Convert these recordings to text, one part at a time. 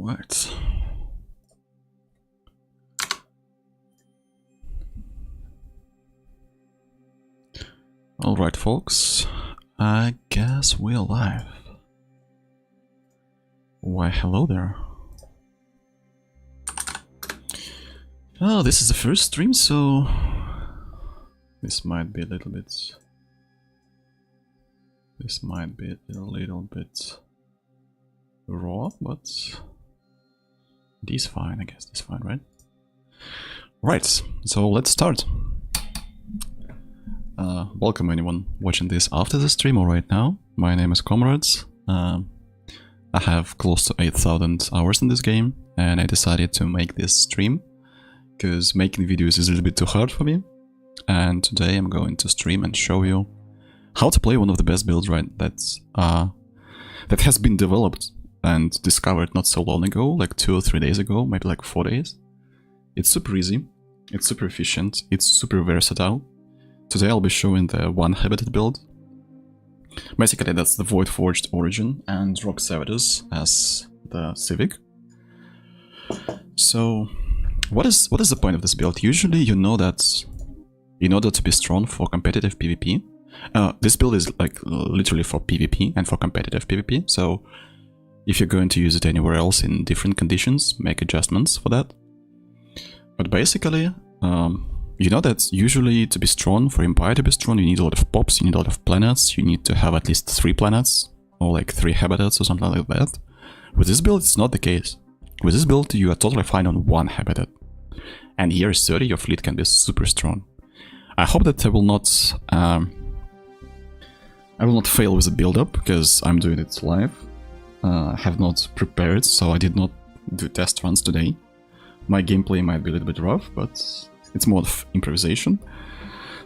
Alright. Alright, folks. I guess we're live. Why, hello there. Oh, this is the first stream, so this might be a little bit... This might be a little bit raw, but it is fine, I guess. It's fine, right? Right, so let's start. Welcome anyone watching this after the stream or right now. My name is Comrades. I have close to 8,000 hours in this game, and I decided to make this stream because making videos is a little bit too hard for me. And today I'm going to stream and show you how to play one of the best builds, right? That has been developed and discovered not so long ago, like 2 or 3 days ago, maybe like 4 days. It's super easy, it's super efficient, it's super versatile. Today I'll be showing the one habitat build. Basically that's the Void Forged Origin and Rogue Servitors as the civic. So what is the point of this build? Usually you know that in order to be strong for competitive PvP, this build is like literally for PvP and for competitive PvP, so if you're going to use it anywhere else in different conditions, make adjustments for that. But basically, you know that usually to be strong, for Empire to be strong, you need a lot of pops, you need a lot of planets, you need to have at least 3 planets, or like 3 habitats or something like that. With this build, it's not the case. With this build, you are totally fine on 1 habitat. And year 30, your fleet can be super strong. I hope that I will not fail with the build-up, because I'm doing it live. I have not prepared, so I did not do test runs today. My gameplay might be a little bit rough, but it's more of improvisation.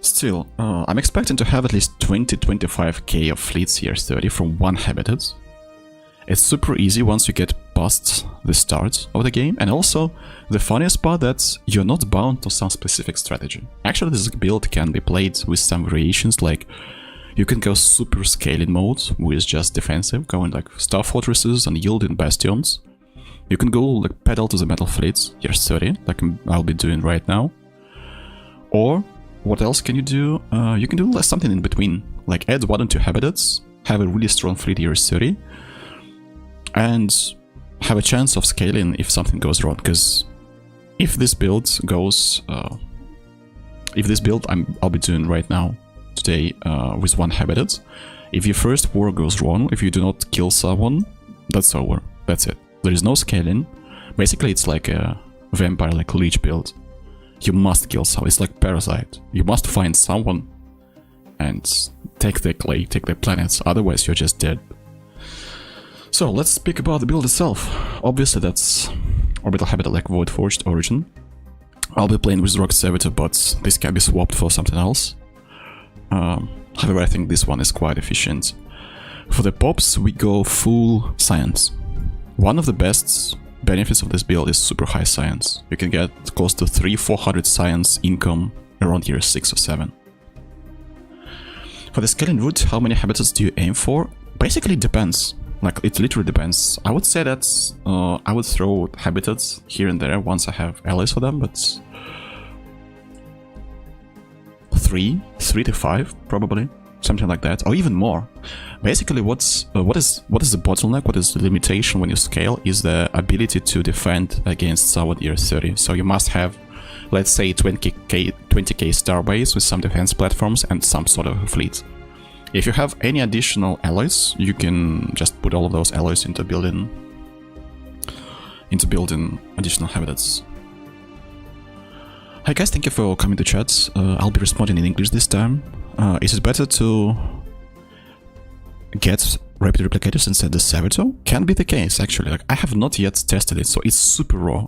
Still, I'm expecting to have at least 20-25k of fleets year 30 from 1 habitat. It's super easy once you get past the start of the game, and also the funniest part that you're not bound to some specific strategy. Actually, this build can be played with some variations, like you can go super scaling mode with just defensive, going like star fortresses and yielding bastions. You can go like pedal to the metal fleets, year 30, like I'll be doing right now. Or what else can you do? You can do something in between, like add 1 or 2 habitats, have a really strong fleet year 30, and have a chance of scaling if something goes wrong. Because if this build goes, I'll be doing right now today with 1 habitat, if your first war goes wrong, if you do not kill someone, that's over. That's it. There is no scaling. Basically, it's like a vampire, like leech build. You must kill someone. It's like Parasite. You must find someone and take their clay, take their planets, otherwise you're just dead. So let's speak about the build itself. Obviously that's Orbital Habitat like Void Forged Origin. I'll be playing with Rogue Servitor, but this can be swapped for something else. However, I think this one is quite efficient. For the pops, we go full science. One of the best benefits of this build is super high science. You can get close to 300-400 science income around year 6 or 7. For the scaling route, how many habitats do you aim for? Basically it depends. Like, it literally depends. I would say that I would throw habitats here and there once I have allies for them, but 3 to 5 probably, something like that, or even more. Basically, what is the bottleneck? What is the limitation when you scale? Is the ability to defend against someone year 30. So you must have, let's say, 20k star base with some defense platforms and some sort of a fleet. If you have any additional allies, you can just put all of those allies into building additional habitats. Hi guys, thank you for coming to chat. I'll be responding in English this time. Is it better to get rapid replicators instead of the Servitor? Can be the case, actually. Like, I have not yet tested it, so it's super raw.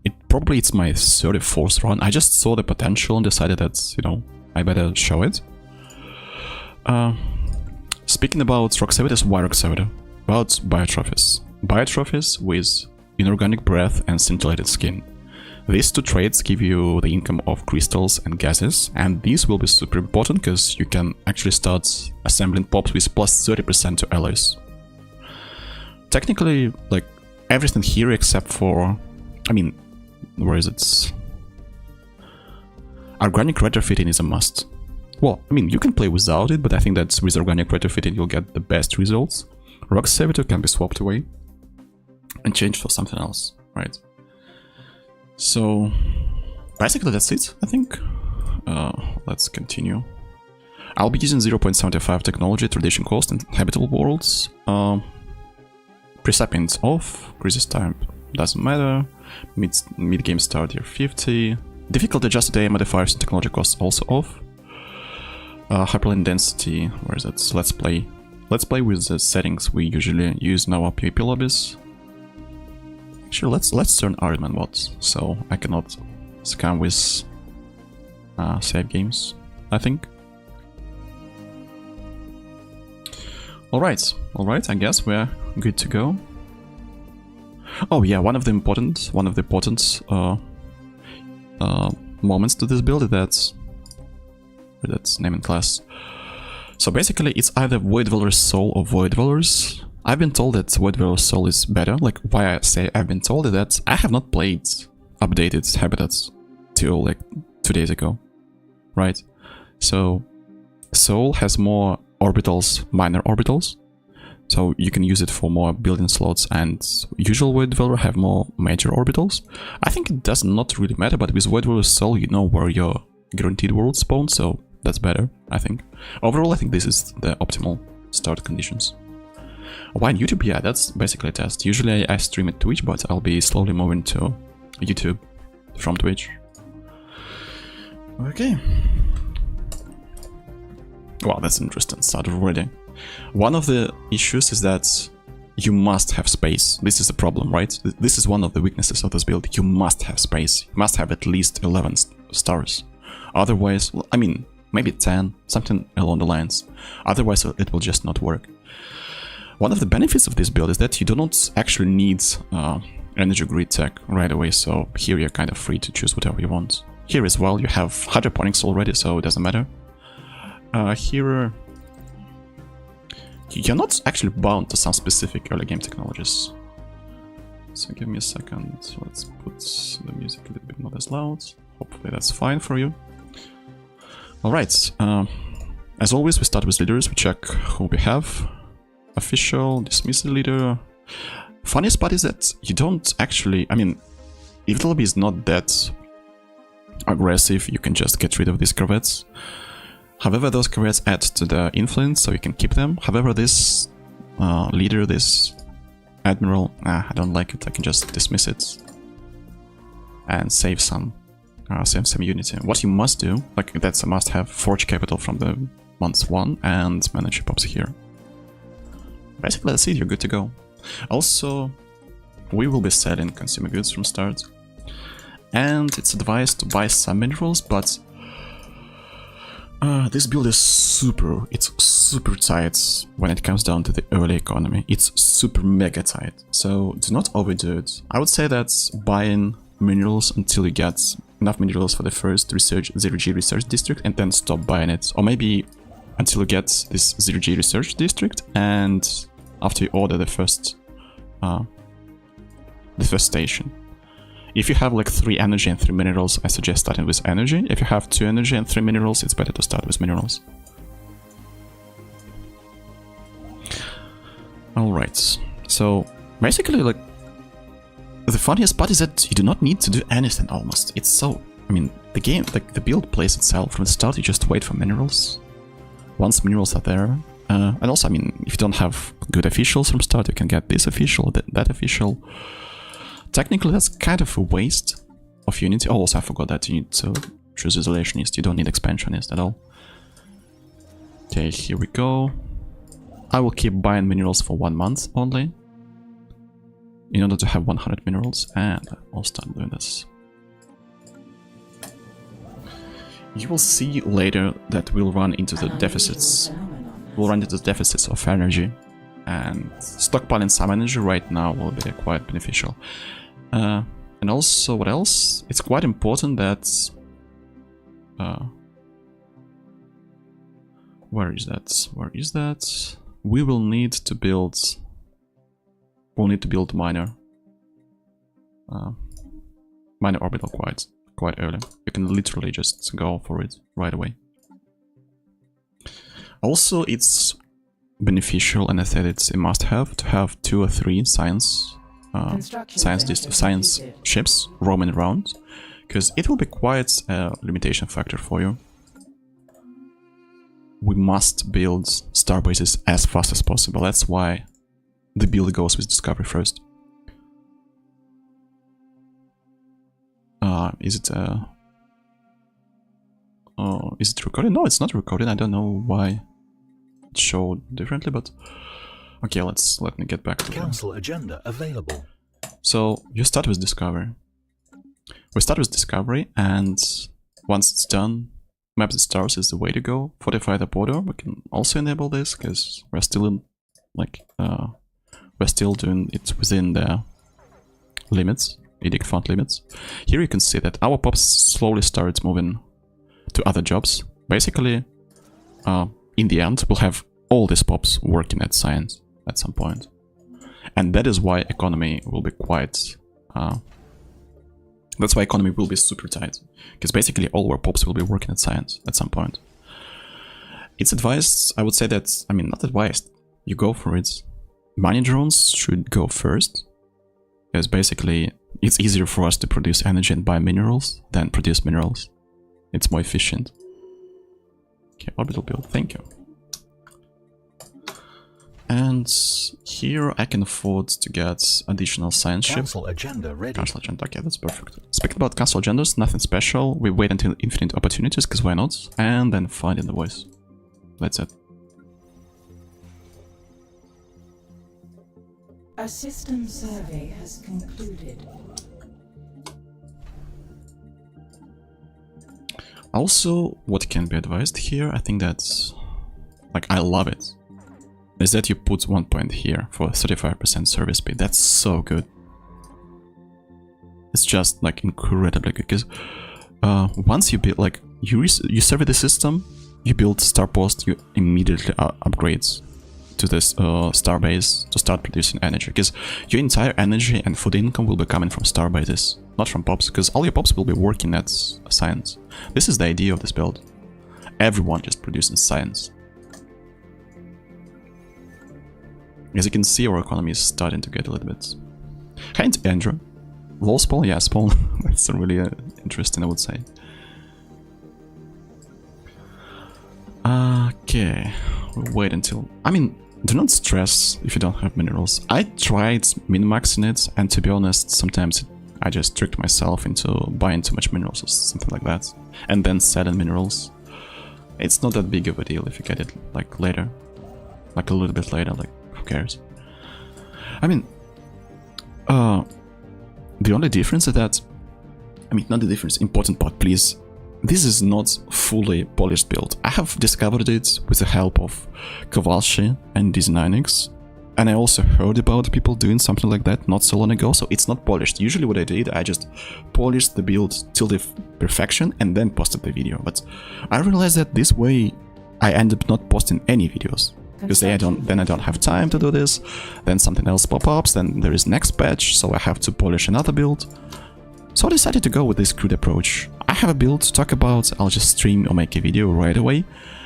It's my 34th run. I just saw the potential and decided that, you know, I better show it. Speaking about Rogue Servitors, why Rogue Servitor? About biotrophies. Biotrophies with inorganic breath and scintillated skin. These 2 traits give you the income of crystals and gases, and these will be super important because you can actually start assembling pops with plus 30% to allies. Technically, like, everything here except for, I mean, where is it? Organic retrofitting is a must. Well, I mean, you can play without it, but I think that with organic retrofitting you'll get the best results. Rogue Servitor can be swapped away and changed for something else, right? So basically that's it, I think. Let's continue. I'll be using 0.75 technology, tradition cost, and habitable worlds. Presapiens off, crisis time doesn't matter. Mid-game start year 50. Difficulty adjusted AI modifiers and technology costs also off. Hyperlane density, where is it? Let's play with the settings we usually use in our PvP lobbies. Actually, let's turn Ironman mods, so I cannot scam with save games, I think. Alright, I guess we're good to go. Oh yeah, one of the important moments to this build is that's name and class. So basically it's either Void Dweller's Soul or Void Dweller's. I've been told that Void Dweller's Soul is better. Like, why I say I've been told is that I have not played updated habitats till like 2 days ago, right? So Soul has more orbitals, minor orbitals, so you can use it for more building slots, and usual Void Dweller have more major orbitals. I think it does not really matter, but with Void Dweller's Soul you know where your guaranteed world spawn, so that's better, I think. Overall, I think this is the optimal start conditions. Why on YouTube? Yeah, that's basically a test. Usually I stream at Twitch, but I'll be slowly moving to YouTube from Twitch. Okay. Wow, that's an interesting start already. One of the issues is that you must have space. This is the problem, right? This is one of the weaknesses of this build. You must have space. You must have at least 11 stars. Otherwise, I mean, maybe 10, something along the lines. Otherwise, it will just not work. One of the benefits of this build is that you do not actually need energy grid tech right away, so here you're kind of free to choose whatever you want. Here as well, you have hydroponics already, so it doesn't matter. Here, you're not actually bound to some specific early game technologies. So give me a second, let's put the music a little bit not as loud. Hopefully that's fine for you. Alright, as always we start with leaders, we check who we have. Official, dismiss the leader. Funniest part is that you don't actually, I mean, if the lobby is not that aggressive, you can just get rid of these corvettes. However, those corvettes add to the influence, so you can keep them. However, this leader, this admiral, I don't like it. I can just dismiss it and save some unity. What you must do, like that's a must-have, forge capital from the month 1 and manage pops here. Basically, that's it. You're good to go. Also, we will be selling consumer goods from start, and it's advised to buy some minerals, but this build is super tight when it comes down to the early economy. It's super mega tight, so do not overdo it. I would say that buying minerals until you get enough minerals for the first 0G research district, and then stop buying it, or maybe until you get this 0G research district, and after you order the first station. If you have like 3 energy and 3 minerals, I suggest starting with energy. If you have 2 energy and 3 minerals, it's better to start with minerals. Alright, so basically, like, the funniest part is that you do not need to do anything almost. It's so, I mean, the game, like the build plays itself from the start. You just wait for minerals. Once minerals are there, and also, I mean, if you don't have good officials from start, you can get this official, that official. Technically, that's kind of a waste of unity. Oh, also, I forgot that you need to choose isolationist. You don't need expansionist at all. Okay, here we go. I will keep buying minerals for 1 month only, in order to have 100 minerals, and I'll start doing this. You will see later that we'll run into the deficits. We'll run into the deficits of energy, and stockpiling some energy right now will be quite beneficial. And also, what else? It's quite important that... where is that? Where is that? We will need to build... We'll need to build miner minor orbital quite early. You can literally just go for it right away. Also, it's beneficial, and I said it's a must-have to have 2 or 3 science ships roaming around, because it will be quite a limitation factor for you. We must build star bases as fast as possible. That's why the build goes with discovery first. Is it recorded? No, it's not recorded. I don't know why it showed differently, but okay, let me get back to Council agenda available. So you start with discovery. We start with discovery, and once it's done, map the stars is the way to go. Fortify the border. We can also enable this because we're still in, we're still doing it within the limits, edict font limits. Here you can see that our pops slowly start moving to other jobs. Basically, in the end, we'll have all these pops working at science at some point. And that is why economy will be quite... that's why economy will be super tight. Because basically all our pops will be working at science at some point. It's advised, I would say that... I mean, not advised. You go for it. Money drones should go first. Because basically it's easier for us to produce energy and buy minerals than produce minerals. It's more efficient. Okay, orbital build, thank you. And here I can afford to get additional science ship. Council agenda ready. Council agenda, okay, that's perfect. Speaking about council agendas, nothing special. We wait until infinite opportunities, because why not? And then find in the voice. That's it. A system survey has concluded. Also, what can be advised here, I think that's... like, I love it. Is that you put 1 point here for 35% service speed. That's so good. It's just, like, incredibly good, because once you build, like, you survey the system, you build star post, you immediately upgrade to this star base to start producing energy, because your entire energy and food income will be coming from star bases, not from pops, because all your pops will be working at science. This is the idea of this build. Everyone just producing science. As you can see, our economy is starting to get a little bit... Hi, Andrew. Low spawn? Yeah, spawn. That's really interesting, I would say. Okay, we'll wait until... I mean, do not stress if you don't have minerals. I tried min-maxing it, and to be honest, sometimes I just tricked myself into buying too much minerals or something like that, and then selling minerals. It's not that big of a deal if you get it, like, later. Like, a little bit later, like, who cares? I mean, the only difference is that... I mean, not the difference, important part, please. This is not fully polished build. I have discovered it with the help of Kowalski and Dizzy9X, and I also heard about people doing something like that not so long ago, so it's not polished. Usually what I did, I just polished the build till the perfection and then posted the video, but I realized that this way I end up not posting any videos, because then I don't have time to do this, then something else pop-ups, then there is next patch, so I have to polish another build. So I decided to go with this crude approach. I have a build to talk about, I'll just stream or make a video right away,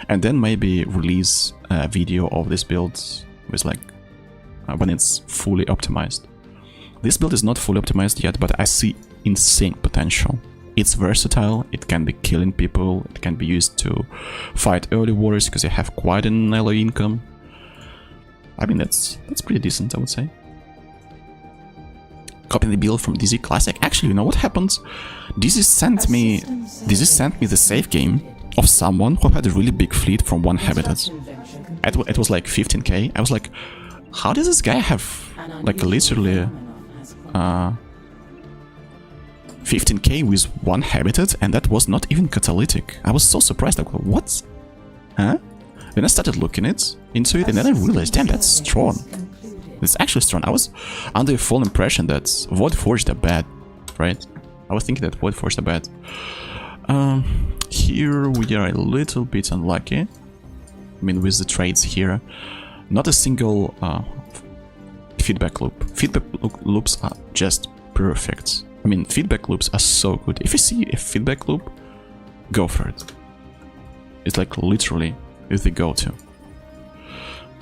and then maybe release a video of this build with like when it's fully optimized. This build is not fully optimized yet, but I see insane potential. It's versatile, it can be killing people, it can be used to fight early wars because you have quite an ally income. I mean, that's pretty decent, I would say. Copying the build from Dizzy Classic. Actually, you know what happened? Dizzy sent me the save game of someone who had a really big fleet from one habitat. It was like 15k. I was like, how does this guy have like literally 15k with one habitat, and that was not even catalytic? I was so surprised. Like, what? Huh? Then I started looking into it, and then I realized, damn, that's strong. It's actually strong. I was under a full impression that Void Forged are bad, right? I was thinking that Void Forged are bad. Here we are a little bit unlucky. I mean, with the trades here, not a single feedback loop. Feedback loops are just perfect. I mean, feedback loops are so good. If you see a feedback loop, go for it. It's like literally the go-to.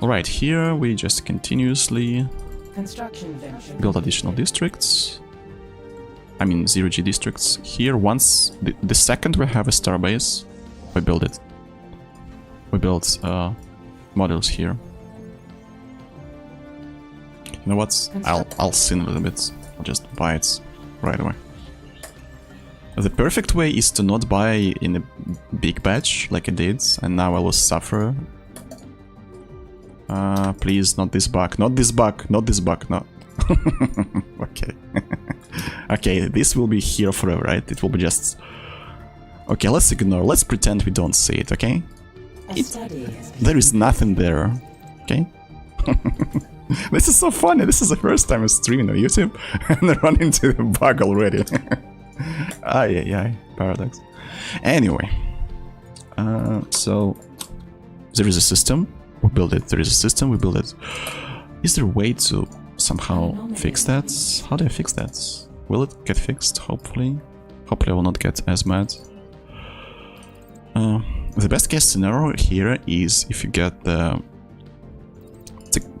Alright, here we just continuously build additional districts. I mean, 0G districts. Here, once the second we have a starbase, we build it. We build models here. You know what? I'll sin a little bit. I'll just buy it right away. The perfect way is to not buy in a big batch like I did, and now I will suffer. Please, not this bug, not this bug, not this bug, no. Okay. Okay, this will be here forever, right? It will be just... Okay, let's ignore, let's pretend we don't see it, okay? There is nothing there, okay? This is so funny, this is the first time I'm streaming on YouTube and I run into the bug already. Ay, paradox. Anyway, so there is a system, we build it, there is a system, we build it. Is there a way to somehow fix that? How do I fix that? Will it get fixed, hopefully? Hopefully I will not get as mad. The best case scenario here is if you get the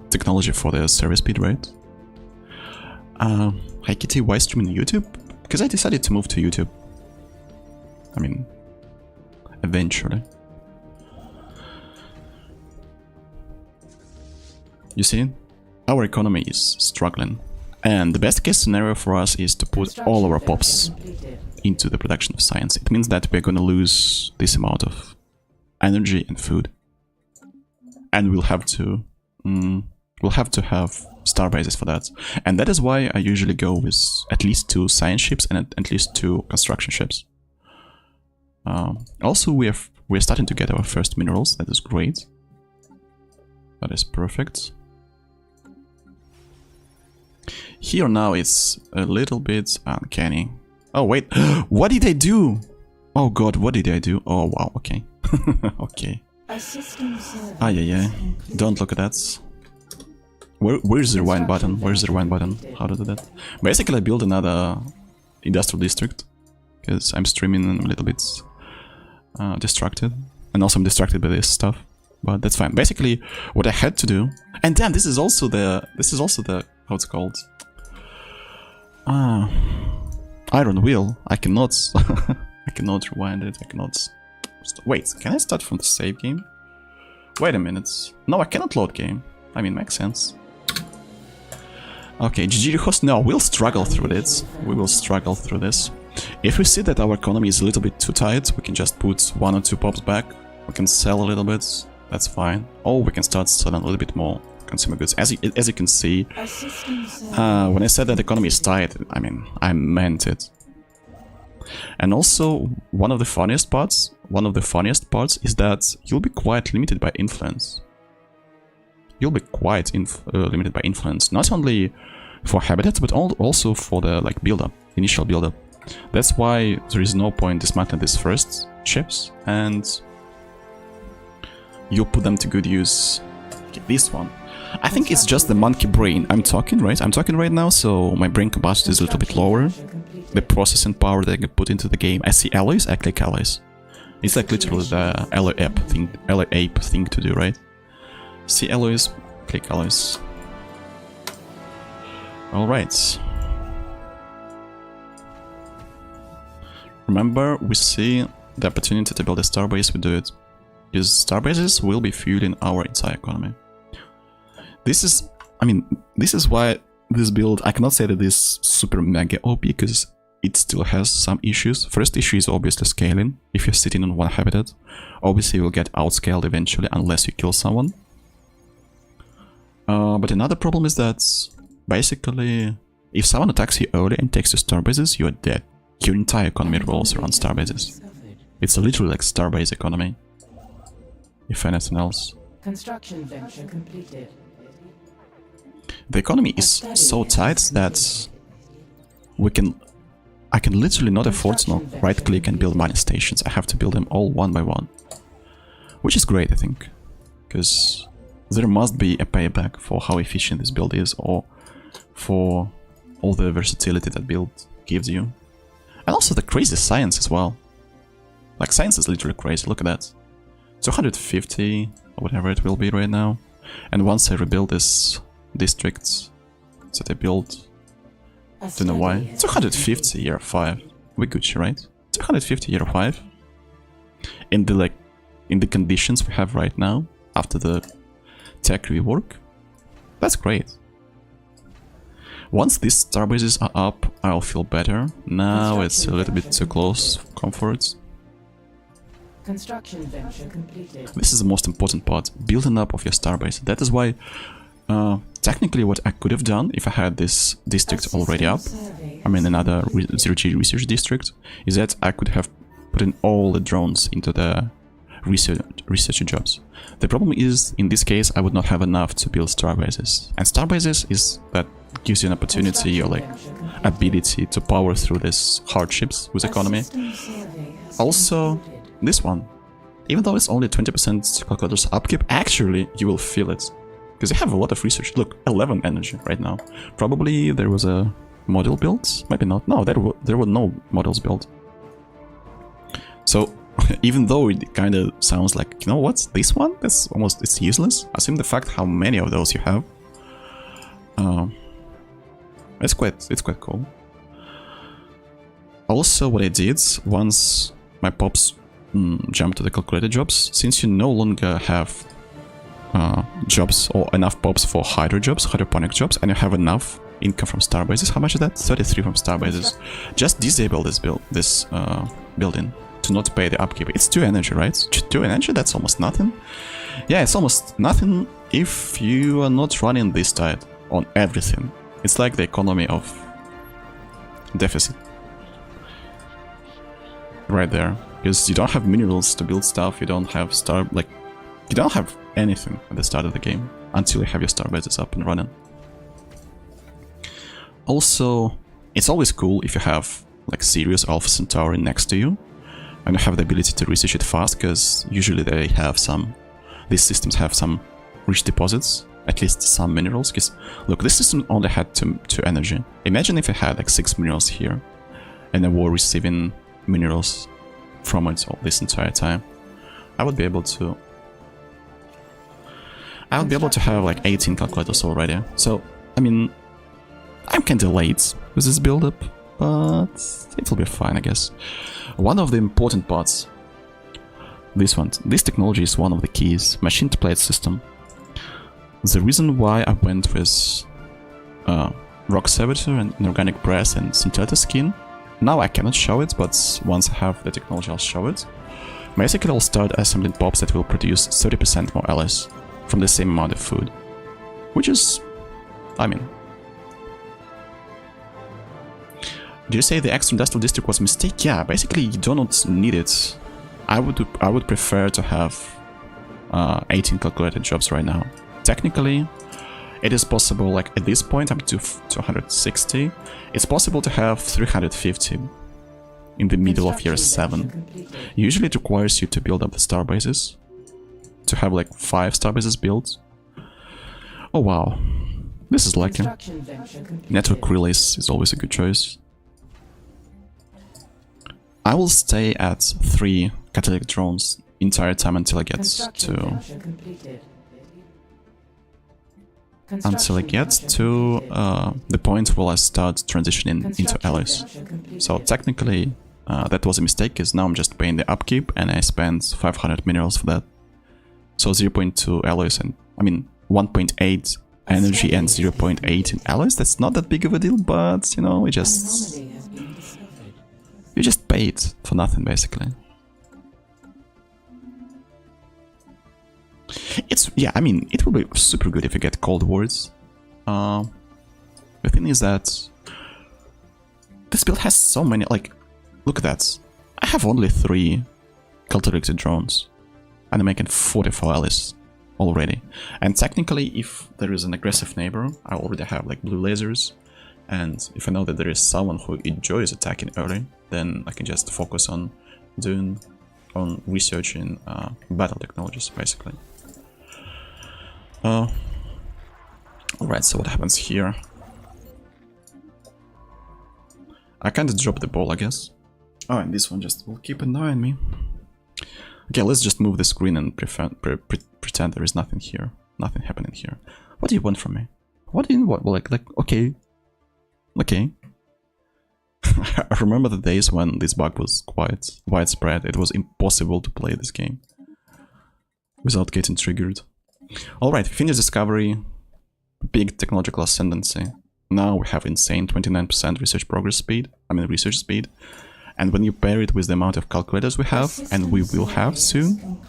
technology for the server speed rate. Hi Kitty, why streaming YouTube? Because I decided to move to YouTube. I mean, eventually. You see, our economy is struggling. And the best case scenario for us is to put all our pops into the production of science. It means that we're gonna lose this amount of energy and food. And we'll have to have star bases for that. And that is why I usually go with at least 2 science ships and at least 2 construction ships. Also, we're starting to get our first minerals. That is great. That is perfect. Here now it's a little bit uncanny. Oh wait, what did I do? Oh god, what did I do? Oh wow, okay. Okay. Yeah. Don't look at that. Where's the rewind button? Where's the rewind button? How to do that? Basically I build another industrial district because I'm streaming and I'm a little bit distracted. And also I'm distracted by this stuff. But that's fine. Basically what I had to do... And damn, this is also the how it's called? Iron wheel. I cannot I cannot rewind it. I cannot... Wait, can I start from the save game? Wait a minute. No, I cannot load game. I mean, makes sense. Okay, GG host. No, we'll struggle through this. We will struggle through this. If we see that our economy is a little bit too tight, we can just put 1 or 2 pops back. We can sell a little bit. That's fine. Or we can start selling a little bit more consumer goods. As you can see, when I said that the economy is tight, I mean, I meant it. And also, one of the funniest parts is that you'll be quite limited by influence. You'll be quite limited by influence, not only for habitats, but also for the build-up, initial build-up. That's why there is no point dismantling these first ships, and you'll put them to good use. Okay, this one. I think it's just the monkey brain. I'm talking, right? I'm talking right now, so my brain capacity is a little bit lower. The processing power that I can put into the game. I see alloys, I click alloys. It's like literally the alloy ape thing to do, right? See alloys, click alloys. Alright. Remember, we see the opportunity to build a starbase, we do it. Because starbases will be fueling our entire economy. This is why this build, I cannot say that this is super mega OP, because it still has some issues. First issue is obviously scaling. If you're sitting on one habitat, obviously you will get outscaled eventually unless you kill someone. But another problem is that basically if someone attacks you early and takes your starbases, you are dead. Your entire economy revolves around starbases. It's literally like starbase economy, if anything else. Construction venture completed. The economy is so tight that I can literally not afford to right click and build mining stations. I have to build them all one by one. Which is great, I think. Because there must be a payback for how efficient this build is, or for all the versatility that build gives you. And also the crazy science as well. Like, science is literally crazy, look at that. 250, or whatever it will be right now. And once I rebuild this district that I built, don't know why. 250 year 5. We Gucci, right? 250 year 5. In the conditions we have right now, after the tech rework. That's great. Once these starbases are up, I'll feel better. Now it's a little bit too close for comfort. Construction venture completed. This is the most important part, building up of your starbase. That is why, technically what I could have done if I had this district already up, I mean another zero-G research district, is that I could have put in all the drones into the research jobs. The problem is, in this case, I would not have enough to build starbases. And starbases is that gives you an opportunity or like ability to power through these hardships with economy. Also, this one, even though it's only 20% calculator's upkeep, actually you will feel it. Because you have a lot of research. Look, 11 energy right now. Probably there was a model built, maybe not. No, there were no models built. So, even though it kind of sounds like, you know what, this one, that's almost, it's useless. Assume the fact how many of those you have. It's quite cool. Also, what I did, once my pops jumped to the calculated jobs, since you no longer have jobs or enough pops for hydroponic jobs, and you have enough income from starbases. How much is that? 33 from starbases. Just disable this building to not pay the upkeep. It's 2 energy, right? 2 energy, that's almost nothing. Yeah, it's almost nothing if you are not running this tide on everything. It's like the economy of deficit. Right there. Because you don't have minerals to build stuff, you don't have you don't have anything at the start of the game until you have your starbases up and running. Also, it's always cool if you have like Sirius Alpha Centauri next to you and you have the ability to research it fast, because usually they have these systems have some rich deposits, at least some minerals. Because look, this system only had 2 energy. Imagine if it had like 6 minerals here and they were receiving minerals from it all this entire time. I would be able to have like 18 calculators already. So, I mean, I'm kinda late with this build-up, but it will be fine, I guess. One of the important parts, this technology is one of the keys, machine to plate system. The reason why I went with Rogue Servitor and Inorganic Brass and Synthetic Skin, now I cannot show it, but once I have the technology I'll show it. Basically I'll start assembling pops that will produce 30% more allies from the same amount of food. Which is, I mean... Did you say the extra industrial district was a mistake? Yeah, basically you do not need it. I would prefer to have 18 calculated jobs right now. Technically, it is possible, like at this point I'm to 260. It's possible to have 350 in the middle of year 7. Usually it requires you to build up the starbases, to have like 5 starbases built. Oh wow, this is lucky. Network release is always a good choice. I will stay at 3 catalytic drones entire time until I get to the point where I start transitioning into allies. So technically that was a mistake, because now I'm just paying the upkeep and I spent 500 minerals for that. So 0.2 alloys and, I mean, 1.8 energy and 0.8 in alloys, that's not that big of a deal, but, you know, you just paid for nothing, basically. Yeah, I mean, it will be super good if you get cold wards. The thing is that this build has so many, like, look at that. I have only 3 cultivated drones, and I'm making 44 allies already. And technically, if there is an aggressive neighbor, I already have like blue lasers, and if I know that there is someone who enjoys attacking early, then I can just focus on researching battle technologies, basically. Alright, so what happens here? I kinda dropped the ball, I guess. Oh, and this one just will keep an eye on me. Okay, let's just move the screen and pretend there is nothing here. Nothing happening here. What do you want from me? What do you want? Like, okay. Okay. I remember the days when this bug was quite widespread. It was impossible to play this game without getting triggered. Alright, finished discovery. Big technological ascendancy. Now we have insane 29% research progress speed. Research speed. And when you pair it with the amount of calculators we have, and we will have soon,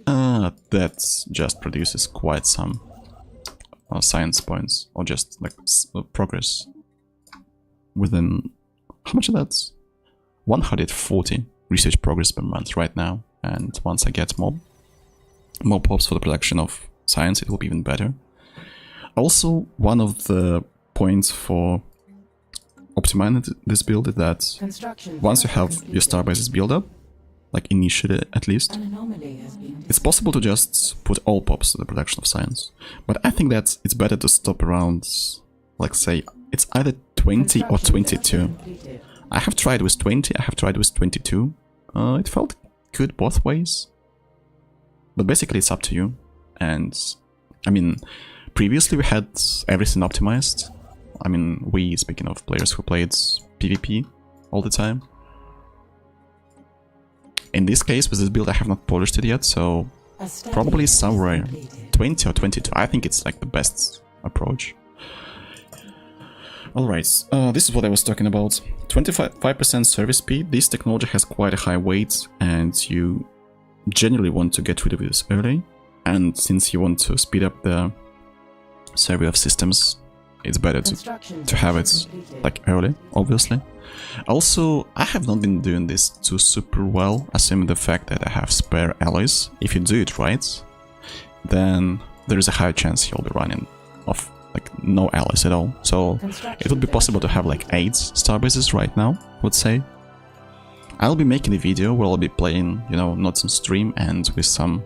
that just produces quite some science points, or just like progress within, how much is that? 140 research progress per month right now, and once I get more pops for the production of science, it will be even better. Also, one of the points for optimizing this build is that once you have your starbases built up, like initially at least, it's possible to just put all pops to the production of science. But I think that it's better to stop around, like say, it's either 20 or 22. I have tried with 20, I have tried with 22. It felt good both ways. But basically it's up to you. And, previously we had everything optimized. Speaking of players who played PvP all the time. In this case, with this build, I have not polished it yet, so probably somewhere 20 or 22. I think it's like the best approach. Alright, this is what I was talking about. 25% service speed. This technology has quite a high weight, and you generally want to get rid of this early. And since you want to speed up the survey of systems, it's better to have it like early, obviously. Also, I have not been doing this too super well, assuming the fact that I have spare alloys. If you do it right, then there is a high chance you'll be running off like no alloys at all. So it would be possible to have like 8 starbases right now, I would say. I'll be making a video where I'll be playing, not on stream and with some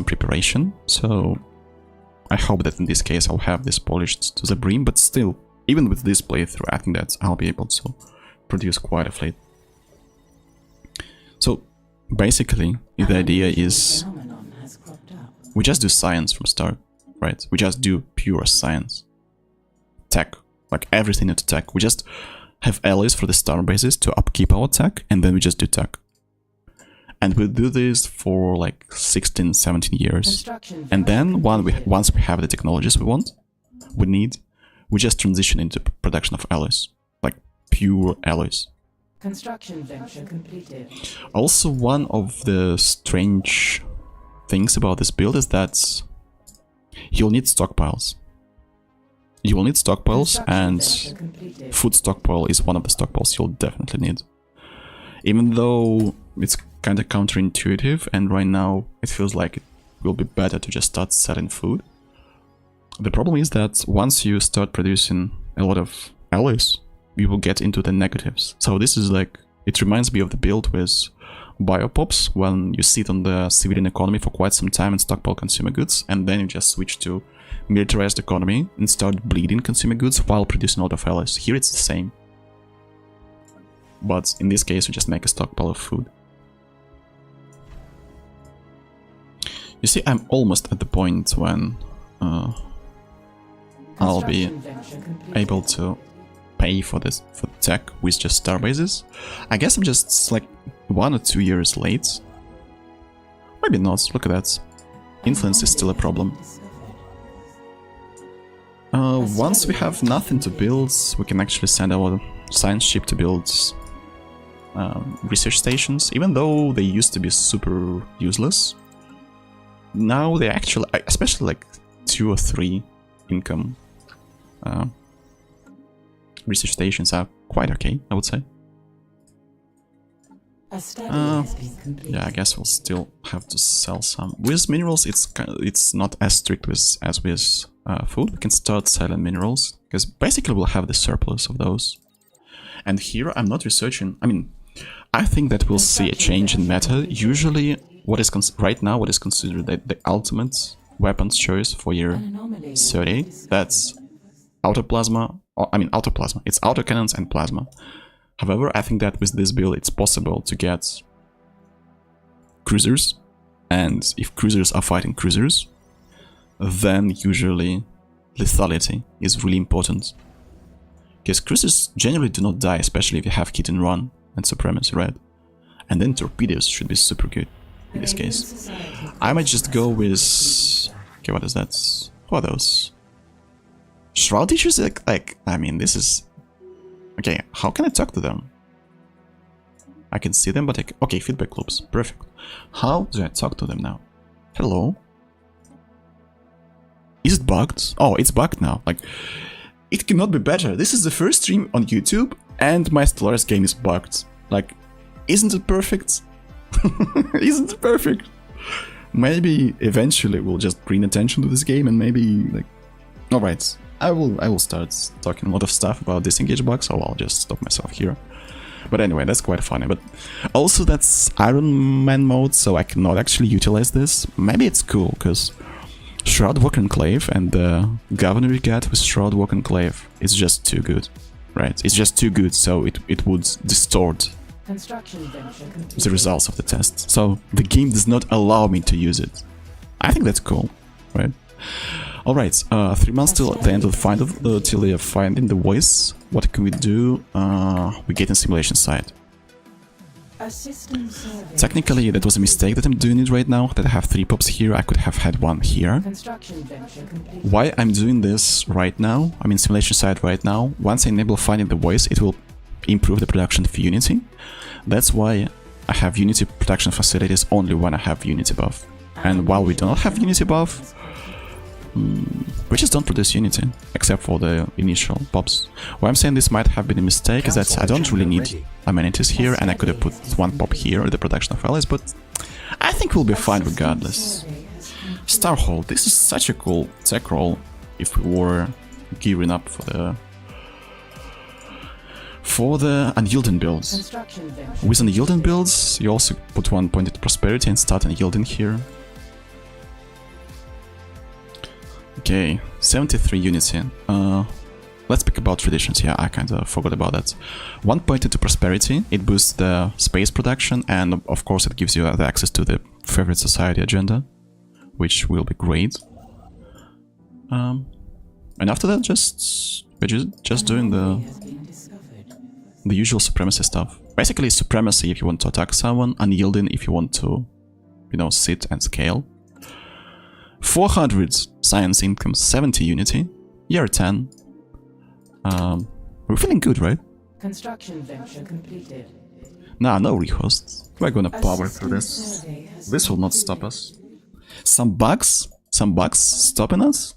preparation, so I hope that in this case I'll have this polished to the brim, but still, even with this playthrough, I think that I'll be able to produce quite a fleet. So basically, the idea is we just do science from start, right? We just do pure science. Tech, like everything into tech. We just have allies for the star bases to upkeep our tech, and then we just do tech. And we'll do this for like 16, 17 years. And then once we have the technologies we need, we just transition into production of alloys. Like pure alloys. Construction venture completed. Also, one of the strange things about this build is that you'll need stockpiles. You will need stockpiles, and food stockpile is one of the stockpiles you'll definitely need. Even though it's kind of counterintuitive, and right now it feels like it will be better to just start selling food. The problem is that once you start producing a lot of alloys, you will get into the negatives. So this is like, it reminds me of the build with biopops, when you sit on the civilian economy for quite some time and stockpile consumer goods, and then you just switch to militarized economy and start bleeding consumer goods while producing a lot of alloys. Here it's the same. But in this case, we just make a stockpile of food. You see, I'm almost at the point when I'll be able to pay for this for tech with just starbases. I guess I'm just like 1 or 2 years late. Maybe not. Look at that. Influence is still a problem. Once we have nothing to build, we can actually send our science ship to build research stations, even though they used to be super useless. Now they actually, especially like 2 or 3 income research stations are quite okay, I would say. Yeah, I guess we'll still have to sell some. With minerals, it's not as strict as with food. We can start selling minerals, because basically we'll have the surplus of those. And here I'm not researching. I think that we'll see a change in meta. Usually, what is right now what is considered the ultimate weapons choice for year 30. That's auto plasma. I mean, auto plasma. It's auto cannons and plasma. However, I think that with this build, it's possible to get cruisers. And if cruisers are fighting cruisers, then usually lethality is really important. Because cruisers generally do not die, especially if you have hit and run and supremacy, right? And then torpedoes should be super good in this case. I might just go with... Okay, what is that? Who are those? Shroud teachers? Like, I mean, this is... Okay, how can I talk to them? I can see them, but okay, feedback loops. Perfect. How do I talk to them now? Hello? Is it bugged? Oh, it's bugged now. Like, it cannot be better. This is the first stream on YouTube, and my Stellaris game is bugged. Like, isn't it perfect? Isn't it perfect? Maybe eventually we'll just bring attention to this game, and maybe like... Alright, I will start talking a lot of stuff about disengage bugs, so I'll just stop myself here. But anyway, that's quite funny. But also that's Iron Man mode, so I cannot actually utilize this. Maybe it's cool, because Shroud Walk Enclave and the governor you get with Shroud Walk Enclave is just too good, right? It's just too good, so it would distort the results of the test. So the game does not allow me to use it. I think that's cool, right? Alright, 3 months till the end of the find till they are finding the voice. What can we do? We get in simulation side. Technically, that was a mistake that I'm doing it right now, that I have 3 pops here. I could have had 1 here. Why I'm doing this right now, I'm in simulation side right now, once I enable finding the voice, it will improve the production of Unity. That's why I have Unity production facilities only when I have Unity buff. And while we do not have Unity buff, we just don't produce Unity, except for the initial pops. Why I'm saying this might have been a mistake is that I don't really need amenities here, and I could have put 1 pop here at the production of allies, but I think we'll be fine regardless. Starhold, this is such a cool tech roll if we were gearing up for the unyielding builds. With unyielding builds, you also put 1 point at prosperity and start unyielding here. Okay, 73 Unity. Let's speak about traditions. Yeah, I kinda forgot about that. 1 point into prosperity, it boosts the space production, and of course it gives you the access to the favorite society agenda, which will be great. And after that, we're just doing the usual supremacy stuff. Basically, supremacy if you want to attack someone, unyielding if you want to, you know, sit and scale. 400 science income, 70 Unity, year 10. We're feeling good, right? Construction venture completed. Nah, no rehosts. We're gonna power through this. This will not stop us. Some bugs stopping us?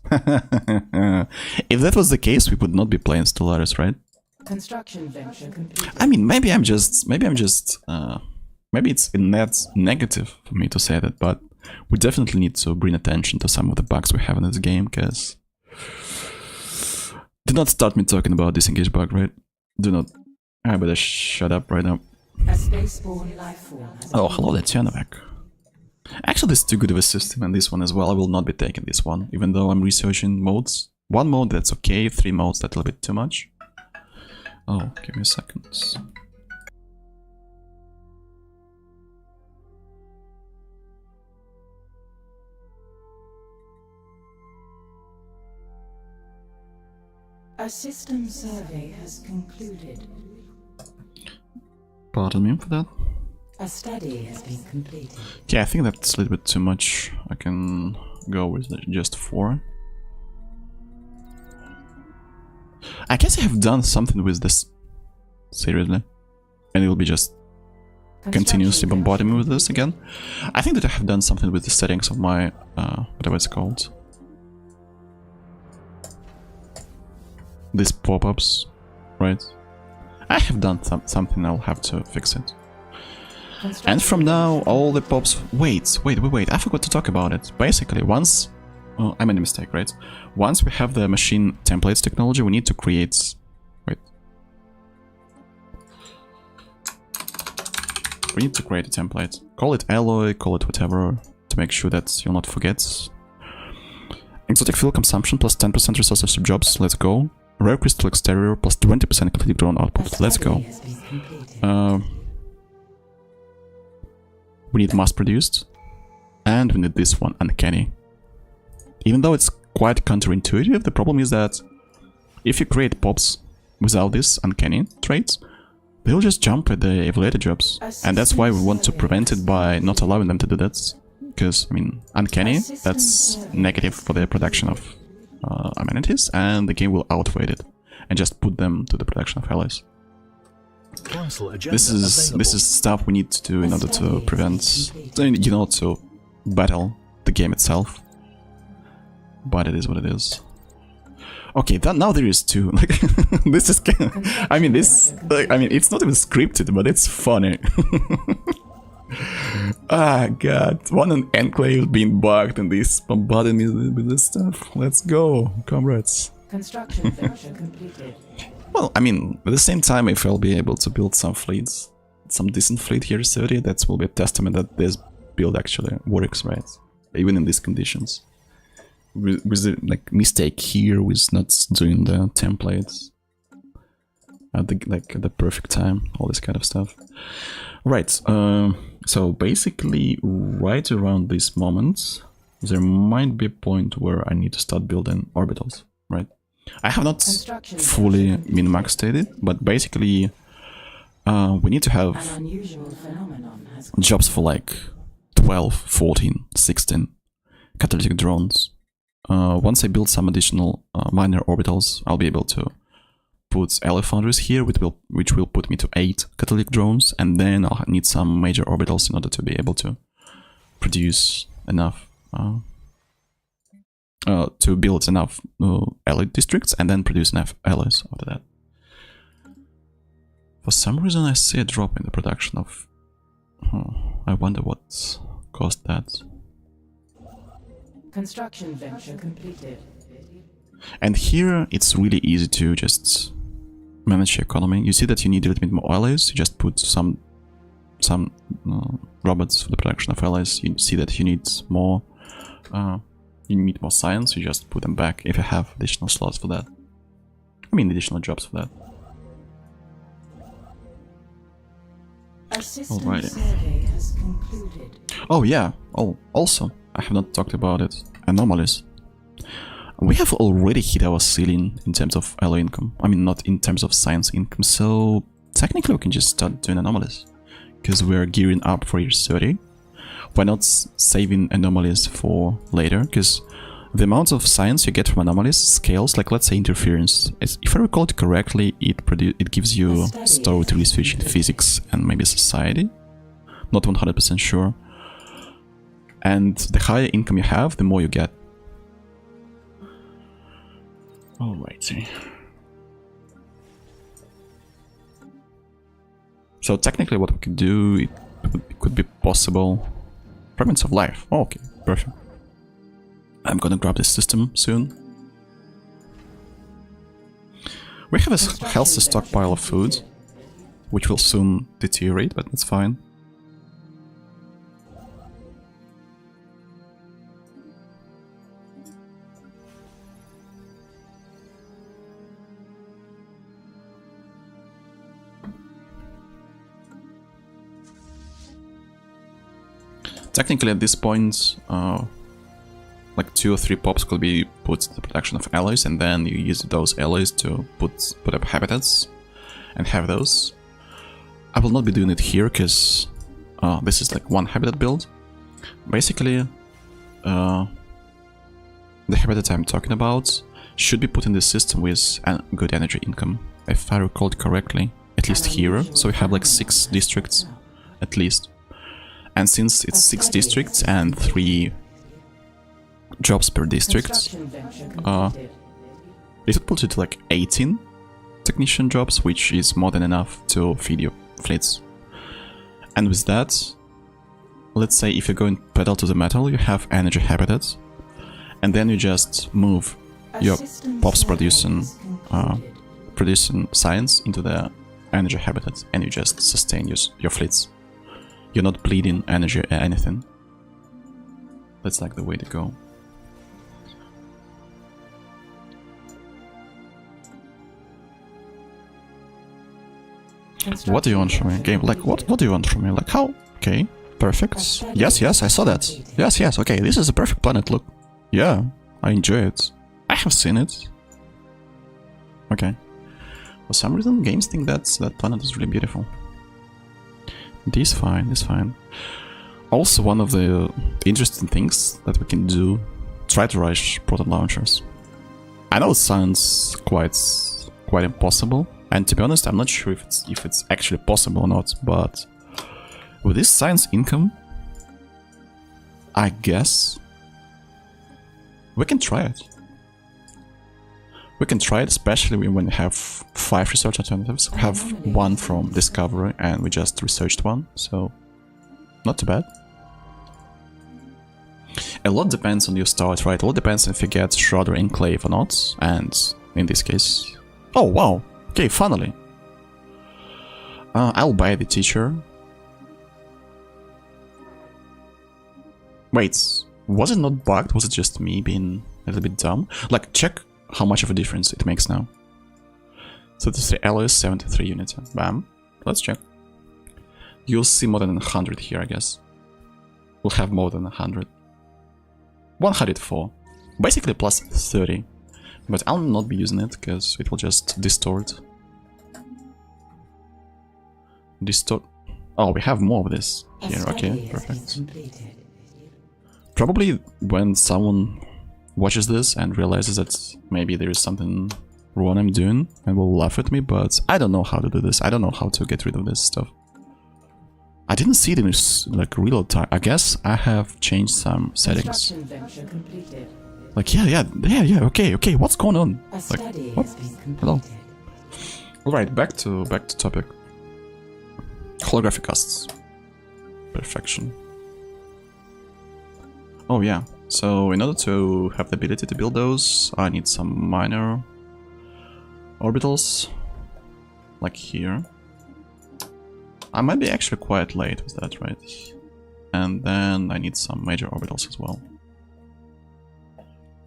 If that was the case, we would not be playing Stellaris, right? Construction venture completed. I mean, maybe it's a net negative for me to say that, but we definitely need to bring attention to some of the bugs we have in this game, because... Do not start me talking about disengage bug, right? Do not. I better shut up right now. Oh, hello there, Tjernovak. Actually, this is too good of a system, and this one as well. I will not be taking this one, even though I'm researching modes. 1 mode, that's okay. 3 modes, that's a little bit too much. Oh, give me a second. A system survey has concluded. Pardon me for that. A study has been completed. Yeah, I think that's a little bit too much. I can go with just 4. I guess I have done something with this. Seriously. And it will be just continuously bombarding me with this again. I think that I have done something with the settings of my, whatever it's called. These pop-ups, right? I have done something, I'll have to fix it. And from now, all the pops... Wait, I forgot to talk about it. Basically, once... Oh, I made a mistake, right? Once we have the machine templates technology, we need to create... Wait. We need to create a template. Call it alloy, call it whatever, to make sure that you'll not forget. Exotic fuel consumption plus 10% resources to jobs, let's go. Rare crystal exterior plus 20% catalytic drone output. Let's go. We need mass produced. And we need this one, uncanny. Even though it's quite counterintuitive, the problem is that if you create pops without this uncanny traits, they'll just jump at the evaluator jobs. And that's why we want to prevent it by not allowing them to do that. Because, I mean, uncanny, that's negative for the production of amenities, and the game will outweigh it and just put them to the production of allies. This is stuff we need to do in order to prevent, you know, to battle the game itself. But it is what it is. Okay, now there is two. Like, this is, I mean, this, like, I mean, it's not even scripted, but it's funny. Ah, god, one enclave being bugged and this bombarding me with this stuff. Let's go, comrades. Construction venture completed. Well, I mean, at the same time, if I'll be able to build some fleets, some decent fleet here, 30, that will be a testament that this build actually works, right? Even in these conditions. With the like mistake here with not doing the templates at the perfect time, all this kind of stuff. Right. So basically, right around this moment, there might be a point where I need to start building orbitals. Right. I have not fully min-maxed it, but basically, we need to have jobs for like 12, 14, 16 catalytic drones. Once I build some additional minor orbitals, I'll be able to put ally foundries here, which will put me to 8 catalytic drones, and then I'll need some major orbitals in order to be able to produce enough, to build enough ally districts, and then produce enough allies after that. For some reason I see a drop in the production of... I wonder what caused that. Construction venture completed. And here it's really easy to just manage your economy. You see that you need a little bit more allies. You just put some robots for the production of allies. You see that you need more science. You just put them back if you have additional slots for that. I mean additional jobs for that. Alrighty. Survey has concluded. Oh yeah. Oh, also I have not talked about it. Anomalies. We have already hit our ceiling in terms of ally income. I mean, not in terms of science income, so technically we can just start doing anomalies. Because we're gearing up for year 30. Why not saving anomalies for later? Because the amount of science you get from anomalies scales, like let's say interference. If I recall it correctly, it gives you story to research in physics and maybe society. Not 100% sure. And the higher income you have, the more you get. Alrighty. So technically what we could do, it could be possible. Fragments of life. Oh, okay, perfect. I'm gonna grab this system soon. We have a healthy stockpile of food, which will soon deteriorate, but that's fine. Technically at this point, like 2 or 3 pops could be put to the production of allies, and then you use those allies to put up habitats and have those. I will not be doing it here because this is like one habitat build. Basically, the habitat I'm talking about should be put in the system with a good energy income, if I recall correctly, at least here. So we have like 6 districts at least. And since it's 6 districts and 3 jobs per district, it would put it to like 18 technician jobs, which is more than enough to feed your fleets. And with that, let's say if you're going pedal to the metal, you have energy habitats, and then you just move your pops producing science into the energy habitat, and you just sustain your fleets. You're not bleeding energy or anything. That's like the way to go. What do you want from me? Game, like, what do you want from me? Like, how? Okay, perfect. Yes, yes, I saw that. Yes, yes, okay, this is a perfect planet, look. Yeah, I enjoy it. I have seen it. Okay. For some reason, games think that planet is really beautiful. This fine, this fine. Also, one of the interesting things that we can do, try to rush proton launchers. I know it sounds quite impossible, and to be honest, I'm not sure if it's actually possible or not, but with this science income, I guess we can try it. We can try it, especially when we have 5 research alternatives. We have 1 from Discovery, and we just researched 1, so not too bad. A lot depends on your start, right? A lot depends if you get Shroud or Enclave or not, and in this case... Oh, wow! Okay, finally! I'll buy the teacher. Wait, was it not bugged? Was it just me being a little bit dumb? Like, check how much of a difference it makes now. 33 alloys, 73 units. Bam. Let's check. You'll see more than 100 here, I guess. We'll have more than 100. 104. Basically plus 30. But I'll not be using it, because it will just distort. Oh, we have more of this here. Okay, perfect. Probably when someone watches this and realizes that maybe there is something wrong I'm doing and will laugh at me, but I don't know how to do this. I don't know how to get rid of this stuff. I didn't see it in like real time. I guess I have changed some settings. Like yeah, okay, what's going on? Like, what? Hello. Alright, back to topic. Holographic casts. Perfection. Oh yeah, so in order to have the ability to build those, I need some minor orbitals, like here. I might be actually quite late with that, right? And then I need some major orbitals as well.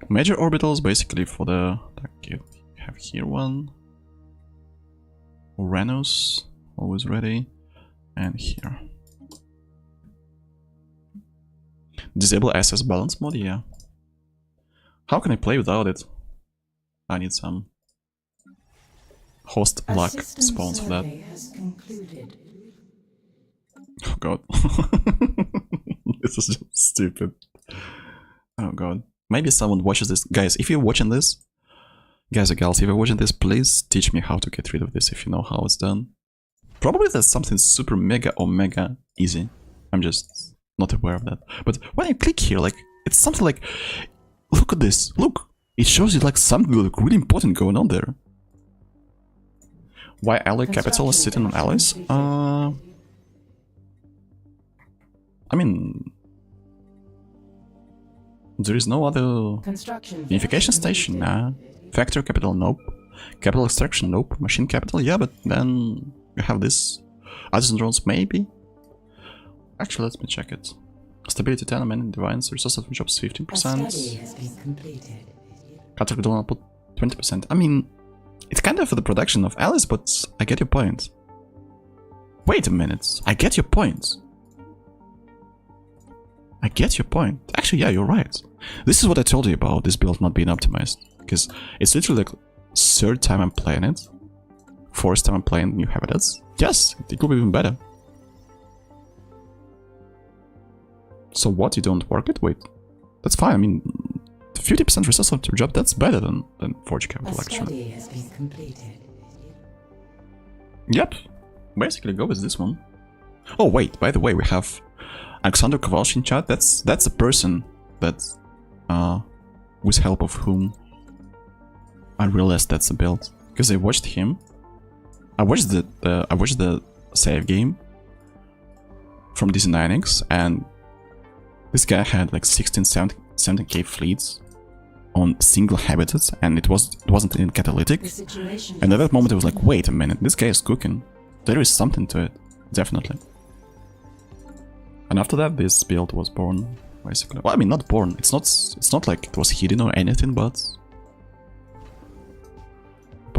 Major orbitals basically for the... You have here one. Uranus, always ready. And here. Disable SS balance mode, yeah. How can I play without it? I need some host luck spawns for that. Oh god. This is just stupid. Oh god. Maybe someone watches this. Guys, if you're watching this, guys or gals, if you're watching this, please teach me how to get rid of this if you know how it's done. Probably there's something super mega omega easy. I'm just not aware of that. But when I click here, like, it's something like, look at this, look! It shows you like something like really important going on there. Why alloy capital is sitting on alloys? I mean, there is no other unification station, nah. Factory capital, nope. Capital extraction, nope. Machine capital, yeah, but then you have this. Artisan drones, maybe. Actually, let me check it. Stability 10, amending divines, resource of jobs 15%. Category don't output 20%. I mean, it's kind of for the production of allies, but I get your point. Wait a minute, I get your point. I get your point. Actually, yeah, you're right. This is what I told you about this build not being optimized. Because it's literally like 3rd time I'm playing it. 4th time I'm playing new habitats. Yes, it could be even better. So what, you don't work it? Wait, that's fine. I mean, 50% resource of your job, that's better than Forged Capital, actually. Yep, basically go with this one. Oh wait, by the way, we have Alexander Kowalski in chat. That's a person that, with help of whom I realized that's a build. Because I watched him. I watched the save game from DC9X, and this guy had like 17k fleets on single habitats, and it wasn't in catalytic. And at that moment I was like, wait a minute, this guy is cooking. There is something to it, definitely. And after that, this build was born, basically. Well, I mean, not born. It's not like it was hidden or anything, but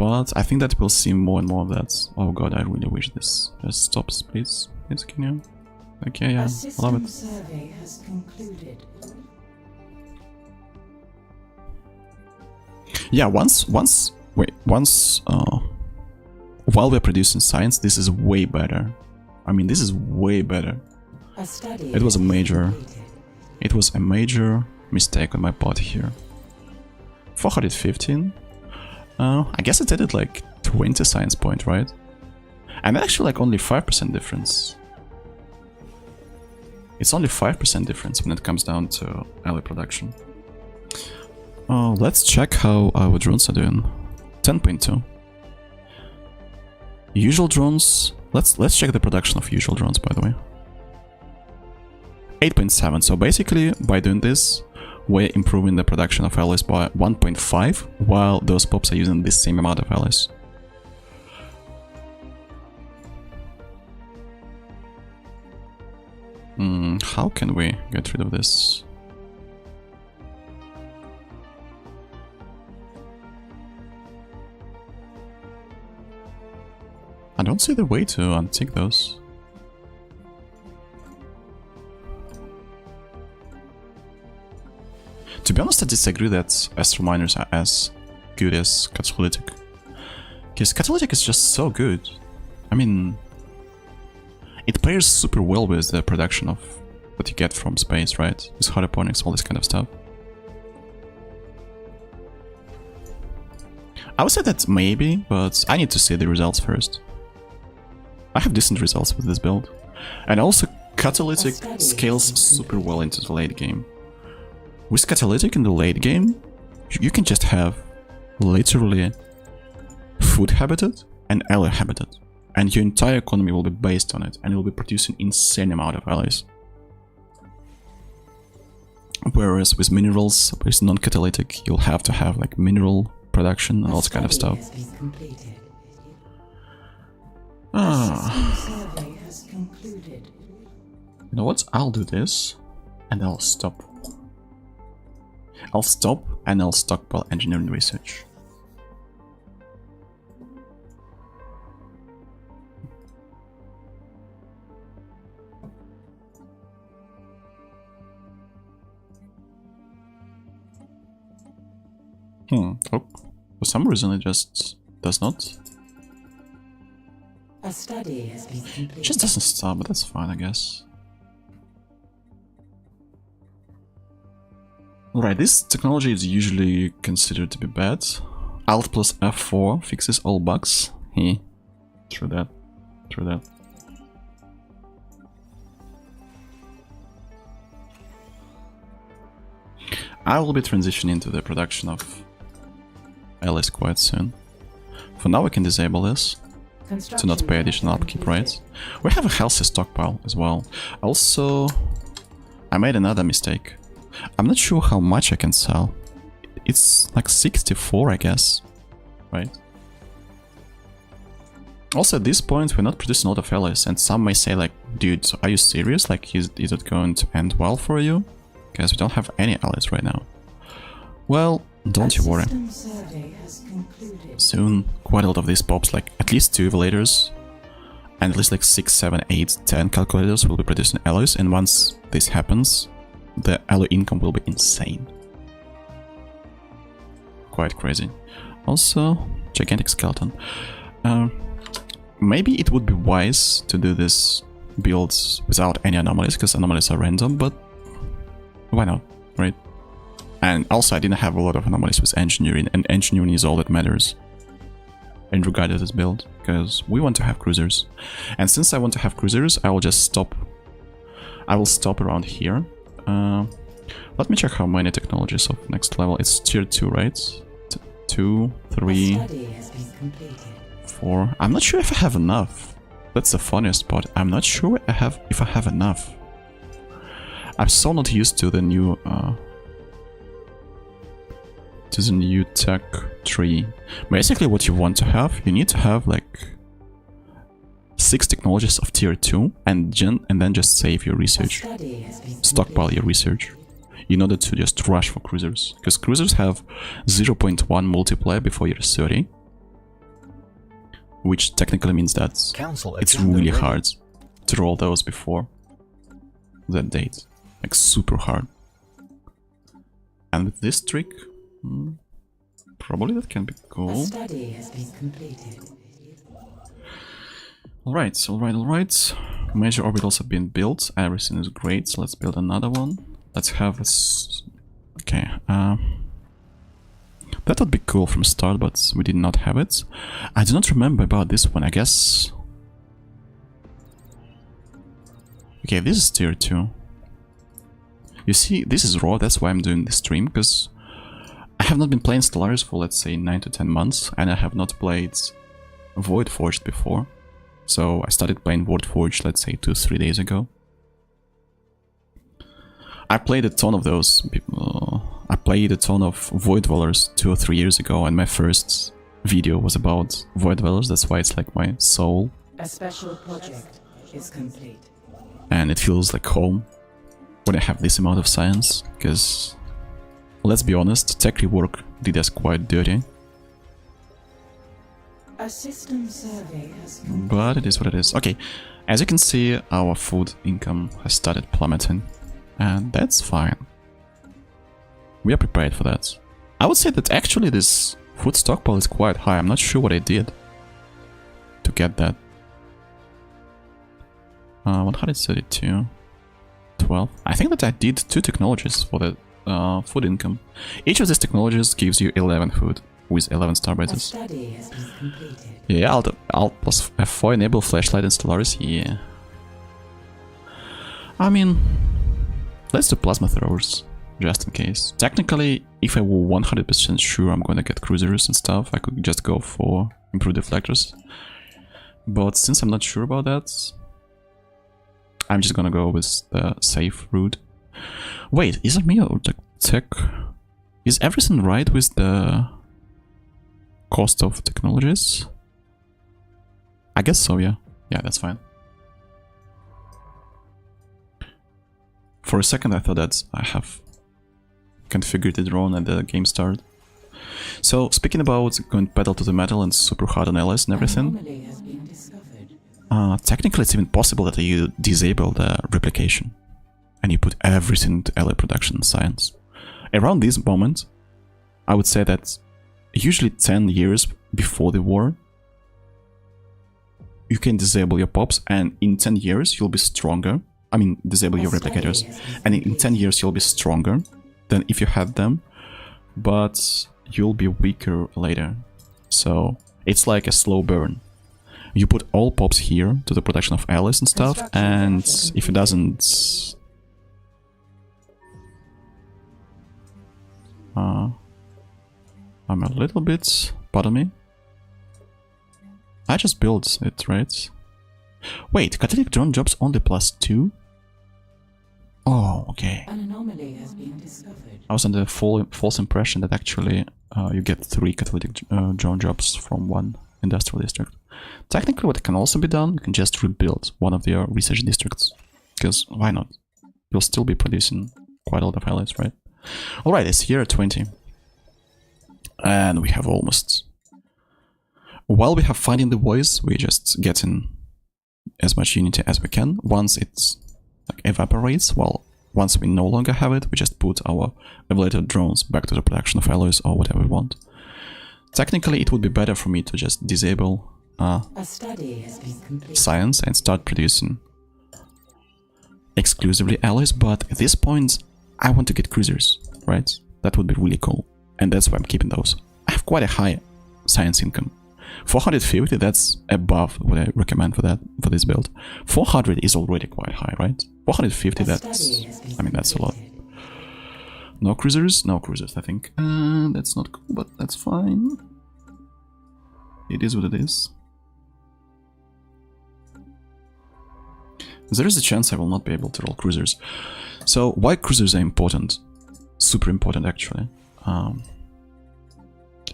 but I think that we'll see more and more of that. Oh god, I really wish this just stops, please. Please, can you? Okay, yeah, I love it. Survey has concluded. Yeah, once while we're producing science, this is way better. I mean, this is way better. It was a major mistake on my part here. 415. I guess it added like 20 science point, right? And actually like only 5% difference. It's only 5% difference when it comes down to ally production. Let's check how our drones are doing. 10.2. Usual drones. Let's check the production of usual drones, by the way. 8.7. So basically, by doing this, we're improving the production of alloys by 1.5, while those pops are using the same amount of alloys. How can we get rid of this? I don't see the way to untick those. To be honest, I disagree that astral miners are as good as catalytic. Because catalytic is just so good. I mean, it pairs super well with the production of what you get from space, right? With hydroponics, all this kind of stuff. I would say that maybe, but I need to see the results first. I have decent results with this build. And also, catalytic scales super well into the late game. With catalytic in the late game, you can just have literally food habitat and ally habitat. And your entire economy will be based on it, and you'll be producing insane amount of alloys. Whereas with minerals, with non-catalytic, you'll have to have like mineral production and all that kind of stuff. You know what? I'll do this, and I'll stop. I'll stop, and I'll stockpile engineering research. Oh, for some reason it just does not. A study has been completed. It just doesn't stop, but that's fine, I guess. Alright, this technology is usually considered to be bad. Alt plus F4 fixes all bugs. True that. True that. I will be transitioning to the production of alloys quite soon. For now we can disable this to not pay additional upkeep rates. We have a healthy stockpile as well. Also, I made another mistake. I'm not sure how much I can sell. It's like 64, I guess. Right? Also, at this point, we're not producing a lot of alloys, and some may say like, dude, are you serious? Like, is it going to end well for you? Because we don't have any allies right now. Well, don't you worry. Soon, quite a lot of these pops, like at least 2 evaluators, and at least like 6, 7, 8, 10 calculators will be producing alloys, and once this happens, the alloy income will be insane. Quite crazy. Also, gigantic skeleton. Maybe it would be wise to do this builds without any anomalies, because anomalies are random, but why not, right? And also I didn't have a lot of anomalies with engineering, and engineering is all that matters in regard to this build, because we want to have cruisers. And since I want to have cruisers, I will just stop. I will stop around here. Let me check how many technologies of next level. It's tier 2, right? 2, 3, 4. I'm not sure if I have enough. That's the funniest part. I'm not sure if I have enough. I'm so not used to the new tech tree. Basically, what you want to have, you need to have like 6 technologies of tier 2 and then just save your research. Stockpile your research in order to just rush for cruisers. Because cruisers have 0.1 multiplier before you're 30. which technically means that Council it's agenda really ready. hard to roll those before that date. Like super hard. And with this trick, probably that can be A cool. study has been completed. Alright, alright. Major orbitals have been built. Everything is great, so let's build another one. Let's have a... Okay, that would be cool from start, but we did not have it. I do not remember about this one, I guess... Okay, this is tier 2. You see, this is raw, that's why I'm doing this stream, because I have not been playing Stellaris for, let's say, 9 to 10 months, and I have not played Void Forged before. So I started playing Void Forged, let's say, 2-3 days ago. I played a ton of those. I played a ton of Void Dwellers 2 or 3 years ago, and my first video was about Void Dwellers, that's why it's like my soul. A special project is complete. And it feels like home when I have this amount of science, because, let's be honest, tech rework did us quite dirty. A system survey has completed. But it is what it is. Okay, as you can see, our food income has started plummeting, and that's fine. We are prepared for that. I would say that actually this food stockpile is quite high. I'm not sure what I did to get that. 132, 12. I think that I did 2 technologies for the food income. Each of these technologies gives you 11 food with 11 A starbases. study has been completed. Yeah, Alt plus F4 enable flashlight and Stellaris, yeah. I mean, let's do plasma throwers, just in case. Technically, if I were 100% sure I'm gonna get cruisers and stuff, I could just go for improved deflectors. But since I'm not sure about that, I'm just gonna go with the safe route. Wait, is it me or the tech? Is everything right with the cost of technologies? I guess so, yeah. Yeah, that's fine. For a second I thought that I have configured it wrong at the game start. So, speaking about going pedal to the metal and super hard on LS and everything, Anomaly has been discovered. technically it's even possible that you disable the replication and you put everything into ally production science. Around this moment, I would say that usually 10 years before the war, you can disable your pops, and in 10 years you'll be stronger. I mean, disable your replicators, and in 10 years you'll be stronger than if you had them, but you'll be weaker later. So it's like a slow burn. You put all pops here to the production of allies and stuff, and if it doesn't... I'm a little bit... Pardon me? I just built it, right? Wait, catalytic drone jobs only +2? Oh, okay. An anomaly has been discovered. I was under the false impression that actually you get 3 catalytic drone jobs from 1 industrial district. Technically what can also be done, you can just rebuild one of your research districts. Because why not? You'll still be producing quite a lot of allies, right? Alright, it's year 20. And we have almost... While we have finding the voice, we just get in as much unity as we can. Once it like, evaporates, well, once we no longer have it, we just put our evaluated drones back to the production of alloys or whatever we want. Technically, it would be better for me to just disable A study has been completed. science and start producing exclusively alloys, but at this point, I want to get cruisers, right? That would be really cool, and that's why I'm keeping those. I have quite a high science income. 450, that's above what I recommend for this build. 400 is already quite high, right? 450, that's... I mean, that's a lot. No cruisers? No cruisers, I think. That's not cool, but that's fine. It is what it is. There is a chance I will not be able to roll cruisers. So, why cruisers are important? Super important, actually.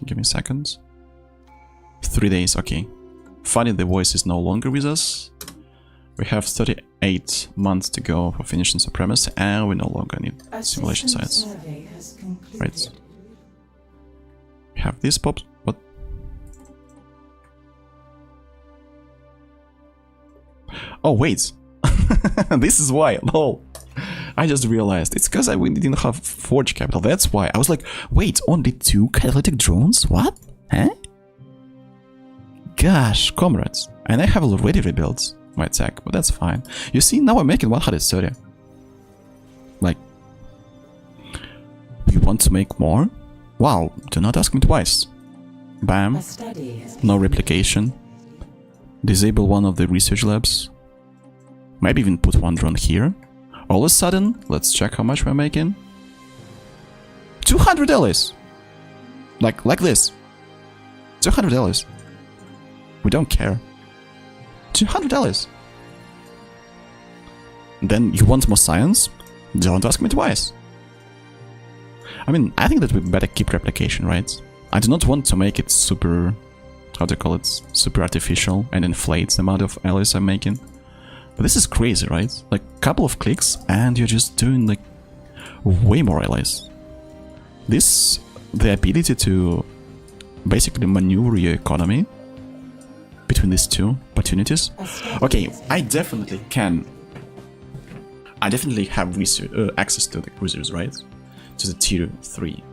Give me a second. 3 days, okay. Finding the voice is no longer with us. We have 38 months to go for finishing Supremacy, and we no longer need simulation sites. Right. We have these pops. What? Oh, wait. This is why. Lol. I just realized. It's because we didn't have Forge Capital. That's why. I was like, wait, only 2 catalytic drones? What? Huh? Gosh, comrades. And I have already rebuilt my tech, but that's fine. You see, now I'm making 130. Like, you want to make more? Wow, do not ask me twice. Bam. No replication. Disable one of the research labs. Maybe even put 1 drone here. All of a sudden, let's check how much we're making. 200 alloys! Like this. 200 alloys. We don't care. 200 alloys. Then you want more science? Don't ask me twice. I mean, I think that we better keep replication, right? I do not want to make it super... how do you call it? Super artificial and inflate the amount of alloys I'm making. But this is crazy, right? Like, couple of clicks and you're just doing, like, way more alloys. This... the ability to basically maneuver your economy between these 2 opportunities. Okay, I definitely can... I definitely have access to the cruisers, right? To the tier 3.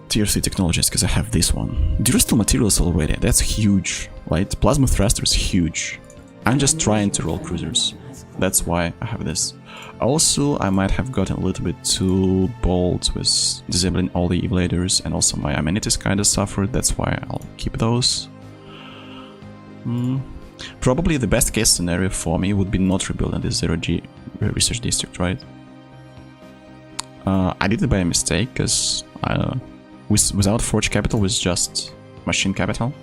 Tier 3 technologies, because I have this one. Durasteel materials already, that's huge, right? Plasma thruster is huge. I'm just trying to roll cruisers. That's why I have this. Also, I might have gotten a little bit too bold with disabling all the evaluators, and also my amenities kinda suffered, that's why I'll keep those. Probably the best case scenario for me would be not rebuilding this 0G research district, right? I did it by a mistake, because without Forge Capital, with just Machine Capital,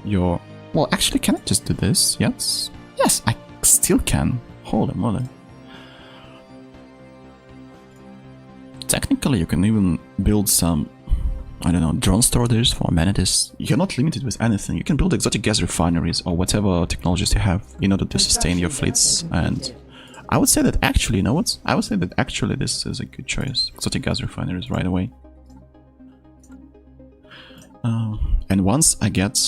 your... Well, actually, can I just do this? Yes? Yes, I still can. Holy moly. Technically, you can even build some, I don't know, drone storage for amenities. You're not limited with anything. You can build exotic gas refineries or whatever technologies you have in order to sustain your fleets. And I would say that actually, you know what? I would say that actually this is a good choice. Exotic gas refineries right away. And once I get,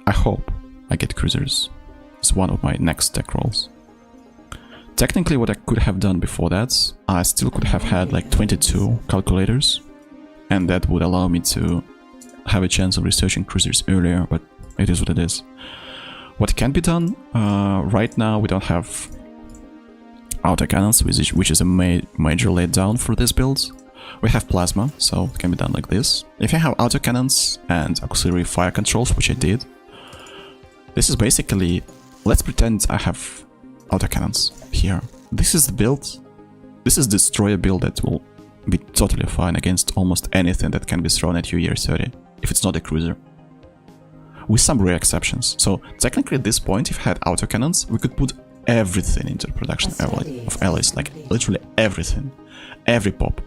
I hope I get cruisers. It's one of my next tech rolls. Technically, what I could have done before that, I still could have had like 22 calculators, and that would allow me to have a chance of researching cruisers earlier, but it is what it is. What can be done? Right now we don't have autocannons, which is a major letdown for this build. We have plasma, so it can be done like this. If I have autocannons and auxiliary fire controls, which I did, this is basically... Let's pretend I have autocannons here. This is the build. This is the destroyer build that will be totally fine against almost anything that can be thrown at you year 30, if it's not a cruiser. With some rare exceptions. So technically at this point, if I had autocannons, we could put everything into production of allies, like literally everything. Every pop.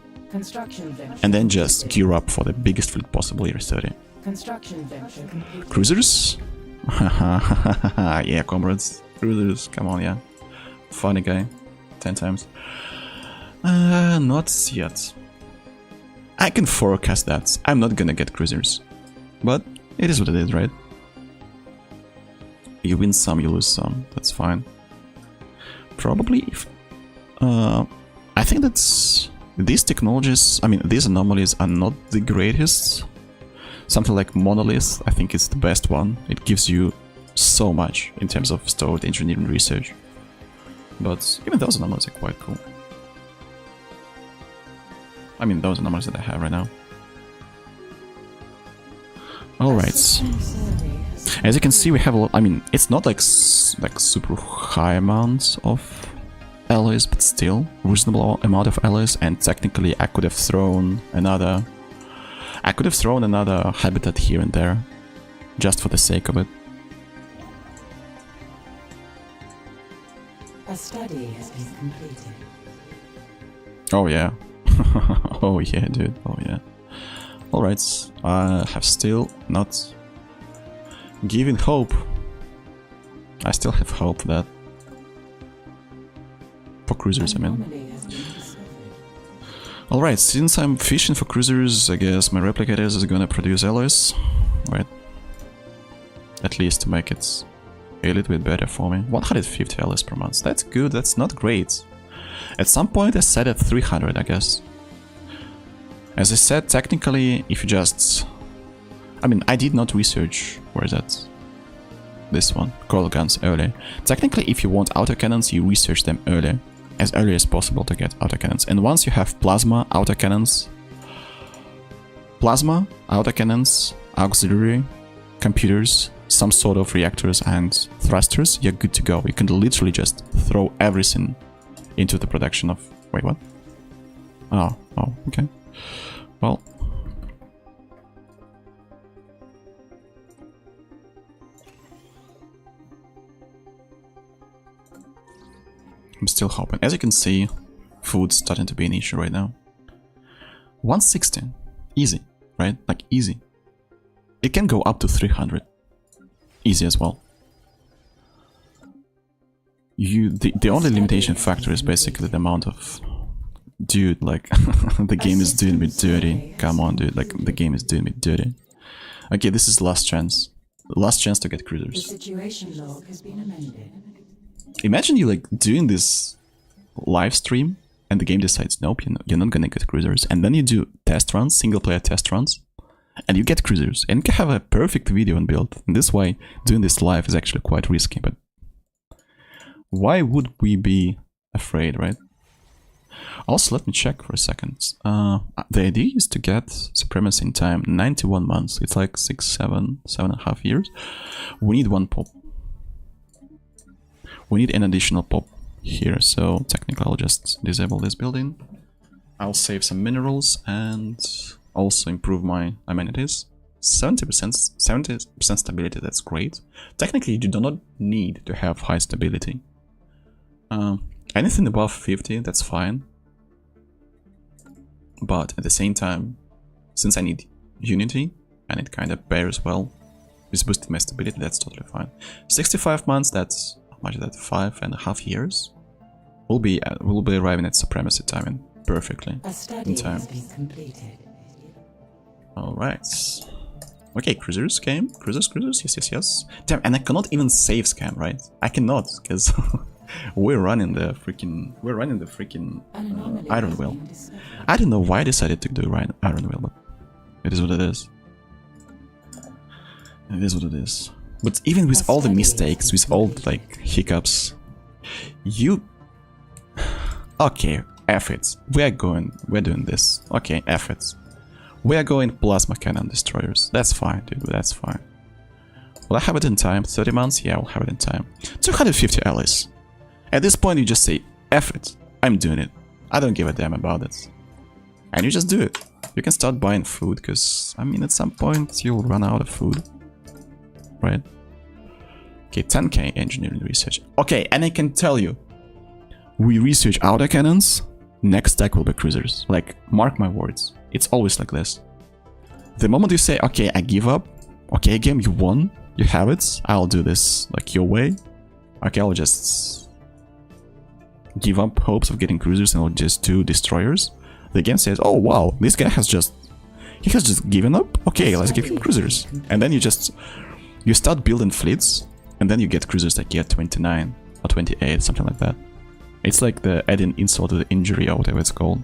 And then just gear up for the biggest fleet possible year 30. Cruisers? Yeah, comrades. Cruisers, come on, yeah. Funny guy. 10 times. Not yet. I can forecast that. I'm not gonna get cruisers. But it is what it is, right? You win some, you lose some. That's fine. Probably if... I think that's... These technologies, I mean, these anomalies are not the greatest. Something like Monolith, I think it's the best one. It gives you so much in terms of stored engineering research. But even those anomalies are quite cool. I mean, those anomalies that I have right now. Alright. As you can see, we have a lot... I mean, it's not like super high amounts of alloys, but still reasonable amount of alloys, and technically I could have thrown another... I could have thrown another habitat here and there, just for the sake of it. A study has been completed. Oh yeah. Oh yeah, dude. Oh yeah. Alright, I have still not given hope. I still have hope that... For cruisers, I mean. Alright, since I'm fishing for cruisers, I guess my replicators is gonna produce alloys. Right. At least to make it a little bit better for me. 150 LS per month. That's good, that's not great. At some point I set at 300, I guess. As I said, technically, if you just... I mean, I did not research... Where is that? This one. Coil guns early. Technically, if you want autocannons, you research them early. As early as possible to get autocannons. And once you have plasma, autocannons... Plasma, autocannons, auxiliary, computers, some sort of reactors and thrusters, you're good to go. You can literally just throw everything into the production of... Wait, what? Oh, okay. Well... I'm still hoping. As you can see, food's starting to be an issue right now. 160. Easy, right? Like, easy. It can go up to 300. Easy as well. The only limitation factor is basically the amount of... Dude, like, the game is doing me dirty. Come on, dude, like, the game is doing me dirty. Okay, this is last chance. Last chance to get cruisers. The situation log has been amended. Imagine you, like, doing this live stream, and the game decides, nope, you're not gonna get cruisers. And then you do test runs, single-player test runs, and you get cruisers. And you can have a perfect video and build. And this way, doing this live is actually quite risky, but... Why would we be afraid, right? Also, let me check for a second. The idea is to get supremacy in time, 91 months. It's like 7.5 years. We need one pop. We need an additional pop here, so technically I'll just disable this building. I'll save some minerals and also improve my amenities. 70% stability, that's great. Technically, you do not need to have high stability. Anything above 50, that's fine. But at the same time, since I need unity, and it kind of pairs well with boosting my stability, that's totally fine. 65 months, that's, how much is that, 5.5 years? We'll be arriving at supremacy timing perfectly in time. Alright. Okay, cruisers came. Cruisers, yes. Damn, and I cannot even save scam, right? I cannot, because we're running the freaking iron wheel. I don't know why I decided to do iron wheel, but it is what it is. It is what it is. But even with all the mistakes, with all the, like, hiccups, okay, F it. We're doing this. Okay, F it. We are going plasma cannon destroyers. That's fine, dude, that's fine. Will I have it in time? 30 months? Yeah, I'll have it in time. 250 allies. At this point, you just say, F it. I'm doing it. I don't give a damn about it. And you just do it. You can start buying food, because, I mean, at some point, you'll run out of food. Right? Okay, 10k engineering research. Okay, and I can tell you, we research autocannons, next stack will be cruisers. Like, mark my words. It's always like this. The moment you say, okay, I give up. Okay, game, you won. You have it. I'll do this, like, your way. Okay, I'll just give up hopes of getting cruisers and I'll just do destroyers. The game says, oh wow, this guy has just given up. Okay, let's give him cruisers. And then you start building fleets, and then you get cruisers like year 29 or 28, something like that. It's like the adding insult to the injury or whatever it's called.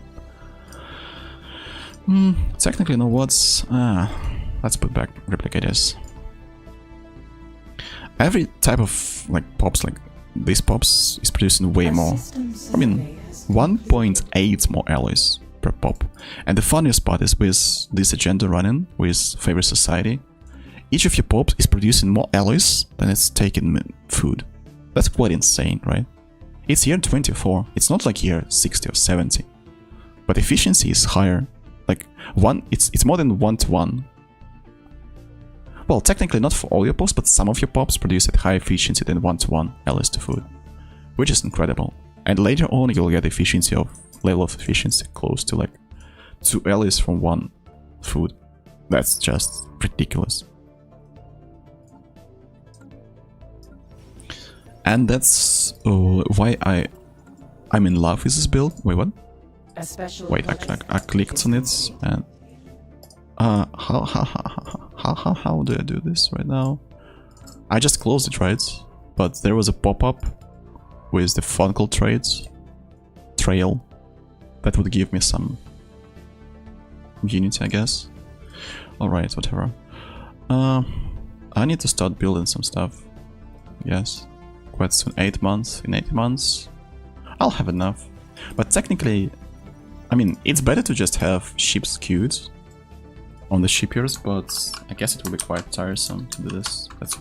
Technically, no what's... let's put back replicators. Every type of, like, pops, like these pops, is producing way more. I mean, 1.8 more alloys per pop. And the funniest part is with this agenda running, with Favor Society, each of your pops is producing more alloys than it's taking food. That's quite insane, right? It's year 24, it's not like year 60 or 70. But efficiency is higher. Like, it's more than 1 to 1. Well, technically not for all your pops, but some of your pops produce at higher efficiency than 1 to 1 alloys to food. Which is incredible. And later on you'll get efficiency of level of efficiency close to like 2 alloys from 1 food. That's just ridiculous. And that's why I'm in love with this build. Wait, what? Wait, I clicked on it and how do I do this right now? I just closed it, right? but there was a pop-up with the fungal trail that would give me some unity, I guess. Alright, whatever. I need to start building some stuff. Yes, quite soon. 8 months. In 8 months, I'll have enough. But technically, I mean, it's better to just have ships queued on the shipyards, but I guess it will be quite tiresome to do this. That's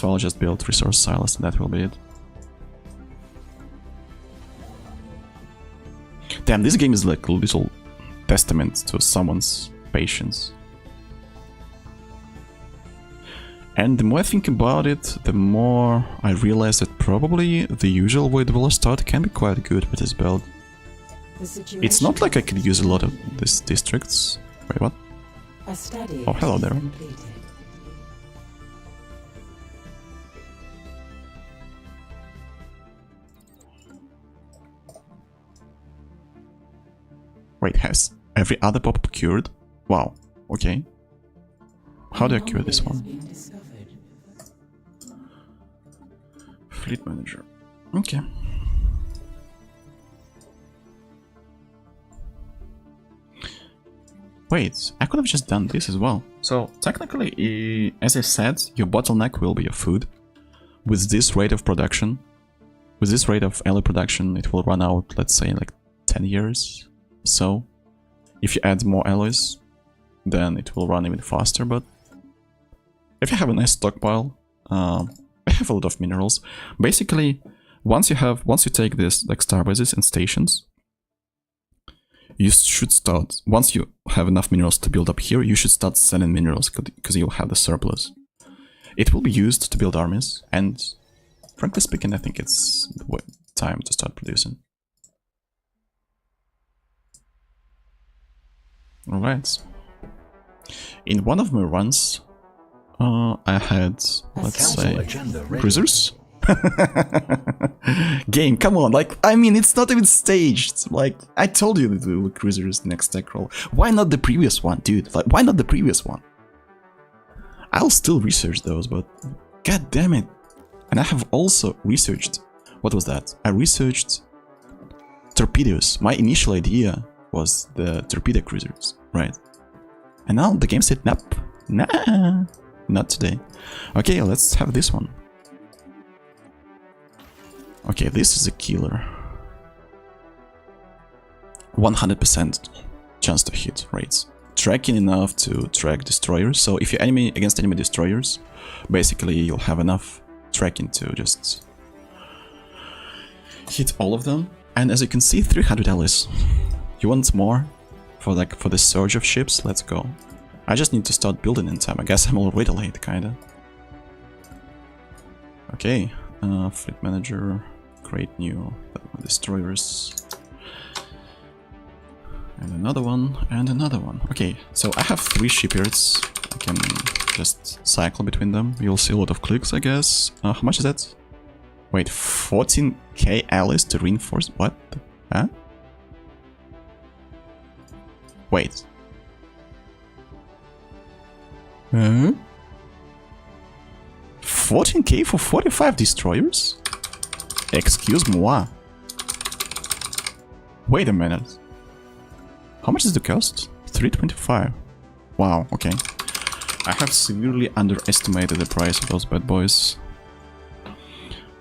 why I'll just build resource silos, and that will be it. Damn, this game is like a little testament to someone's patience. And the more I think about it, the more I realize that probably the usual way Dweller start can be quite good with this build. It's not like I could use a lot of these districts. Wait, what? Oh, hello there. Wait, has every other pop cured? Wow, okay. How do I cure this one? Fleet manager. Okay. Wait, I could have just done this as well. So, technically, as I said, your bottleneck will be your food. With this rate of production, with this rate of alloy production, it will run out, let's say, like 10 years. So, if you add more alloys, then it will run even faster, but if you have a nice stockpile, I have a lot of minerals. Basically, once you take this, like star bases and stations, you should start, once you have enough minerals to build up here, you should start selling minerals, because you'll have the surplus. It will be used to build armies, and frankly speaking, I think it's the time to start producing. Alright. In one of my runs, I had, let's say, cruisers. Game, come on, like, I mean, it's not even staged. Like, I told you to do cruisers next tech roll. Why not the previous one, dude? Like, why not the previous one? I'll still research those, but god damn it. And I have also researched, what was that? I researched torpedoes. My initial idea was the torpedo cruisers, right? And now the game said, nope, nah, not today. Okay, let's have this one. Okay, this is a killer. 100% chance to hit rates. Tracking enough to track destroyers. So if you're against enemy destroyers, basically you'll have enough tracking to just hit all of them. And as you can see, 300 allies. You want more for the surge of ships? Let's go. I just need to start building in time. I guess I'm already late, kinda. Okay, fleet manager, create new destroyers. And another one, and another one. Okay, so I have 3 shipyards. I can just cycle between them. You'll see a lot of clicks, I guess. How much is that? Wait, 14k allies to reinforce? What? Huh? Wait. Huh? 14k for 45 destroyers? Excuse-moi. Wait a minute. How much is the cost? 325. Wow, okay. I have severely underestimated the price of those bad boys.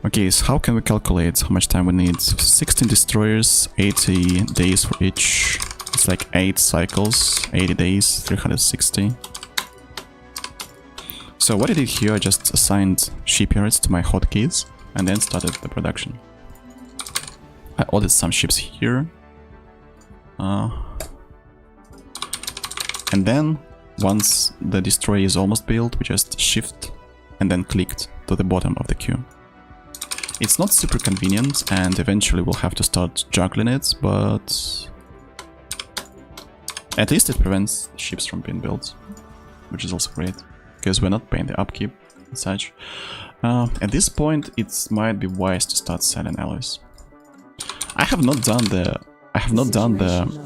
Okay, so how can we calculate how much time we need? 16 destroyers, 80 days for each. It's like 8 cycles, 80 days, 360. So what I did here, I just assigned shipyards to my hotkeys and then started the production. I ordered some ships here. And then, once the destroyer is almost built, we just shift and then clicked to the bottom of the queue. It's not super convenient, and eventually we'll have to start juggling it, but at least it prevents ships from being built, which is also great, because we're not paying the upkeep and such. At this point, it might be wise to start selling alloys. I have not done the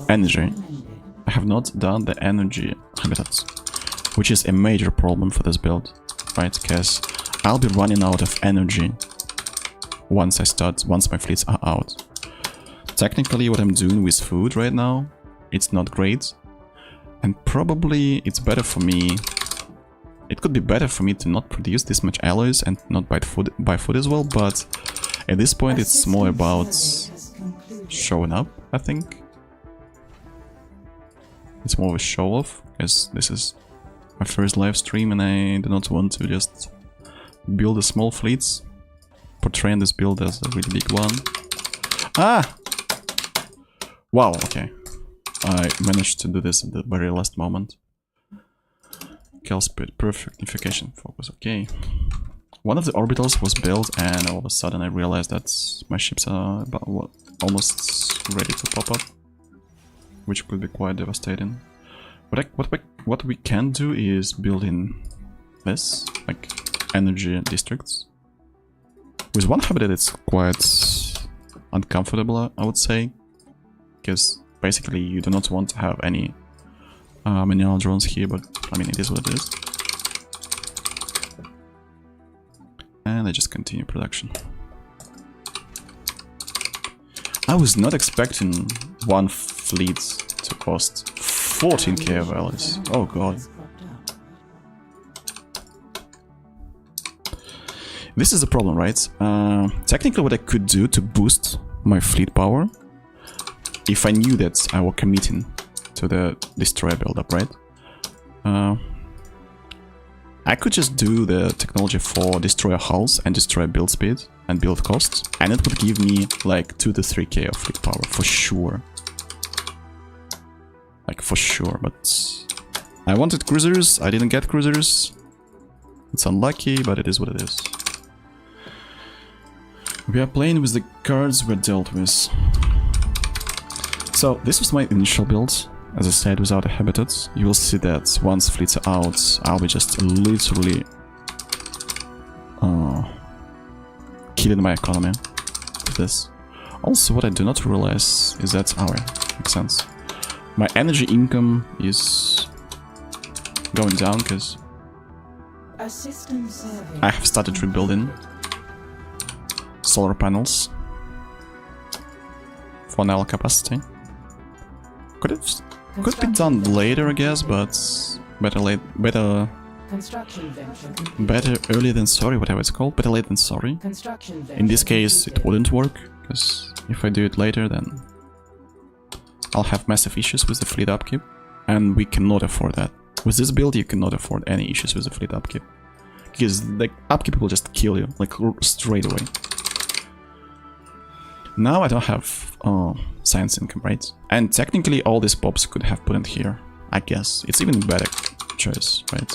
energy. I have not done the energy habitats, which is a major problem for this build, right? Because I'll be running out of energy once my fleets are out. Technically, what I'm doing with food right now, it's not great. And probably it's better for me. It could be better for me to not produce this much alloys and not buy food as well, but at this point it's more about showing up, I think. It's more of a show off, because this is my first live stream and I do not want to just build a small fleets, portraying this build as a really big one. Ah! Wow, okay. I managed to do this at the very last moment. Cal speed, perfect, unification, focus, okay. One of the orbitals was built and all of a sudden I realized that my ships are about, almost ready to pop up. Which could be quite devastating. But what we can do is build in this, like energy districts. With one habitat it's quite uncomfortable, I would say. Because basically you do not want to have any mineral drones here, but I mean it is what it is. And I just continue production. I was not expecting one fleet to cost 14k of alloys. Oh god. This is the problem, right? Technically what I could do to boost my fleet power, if I knew that I were committing to the destroyer build-up, right? I could just do the technology for destroyer hulls and destroyer build speed and build costs, and it would give me like 2 to 3k of fleet power for sure. Like for sure, but I wanted cruisers, I didn't get cruisers. It's unlucky, but it is what it is. We are playing with the cards we're dealt with. So this was my initial build. As I said, without the habitats. You will see that once fleets are out, I'll be just literally killing my economy with this. Also, what I do not realize is that, makes sense. My energy income is going down because I have started rebuilding solar panels for naval capacity. Could be done later, I guess, but better early than sorry, whatever it's called. Better late than sorry. In this case, it wouldn't work, because if I do it later, then I'll have massive issues with the fleet upkeep, and we cannot afford that. With this build, you cannot afford any issues with the fleet upkeep, because the upkeep will just kill you, like straight away. Now I don't have science income, right? And technically all these pops could have put in here, I guess. It's even a better choice, right?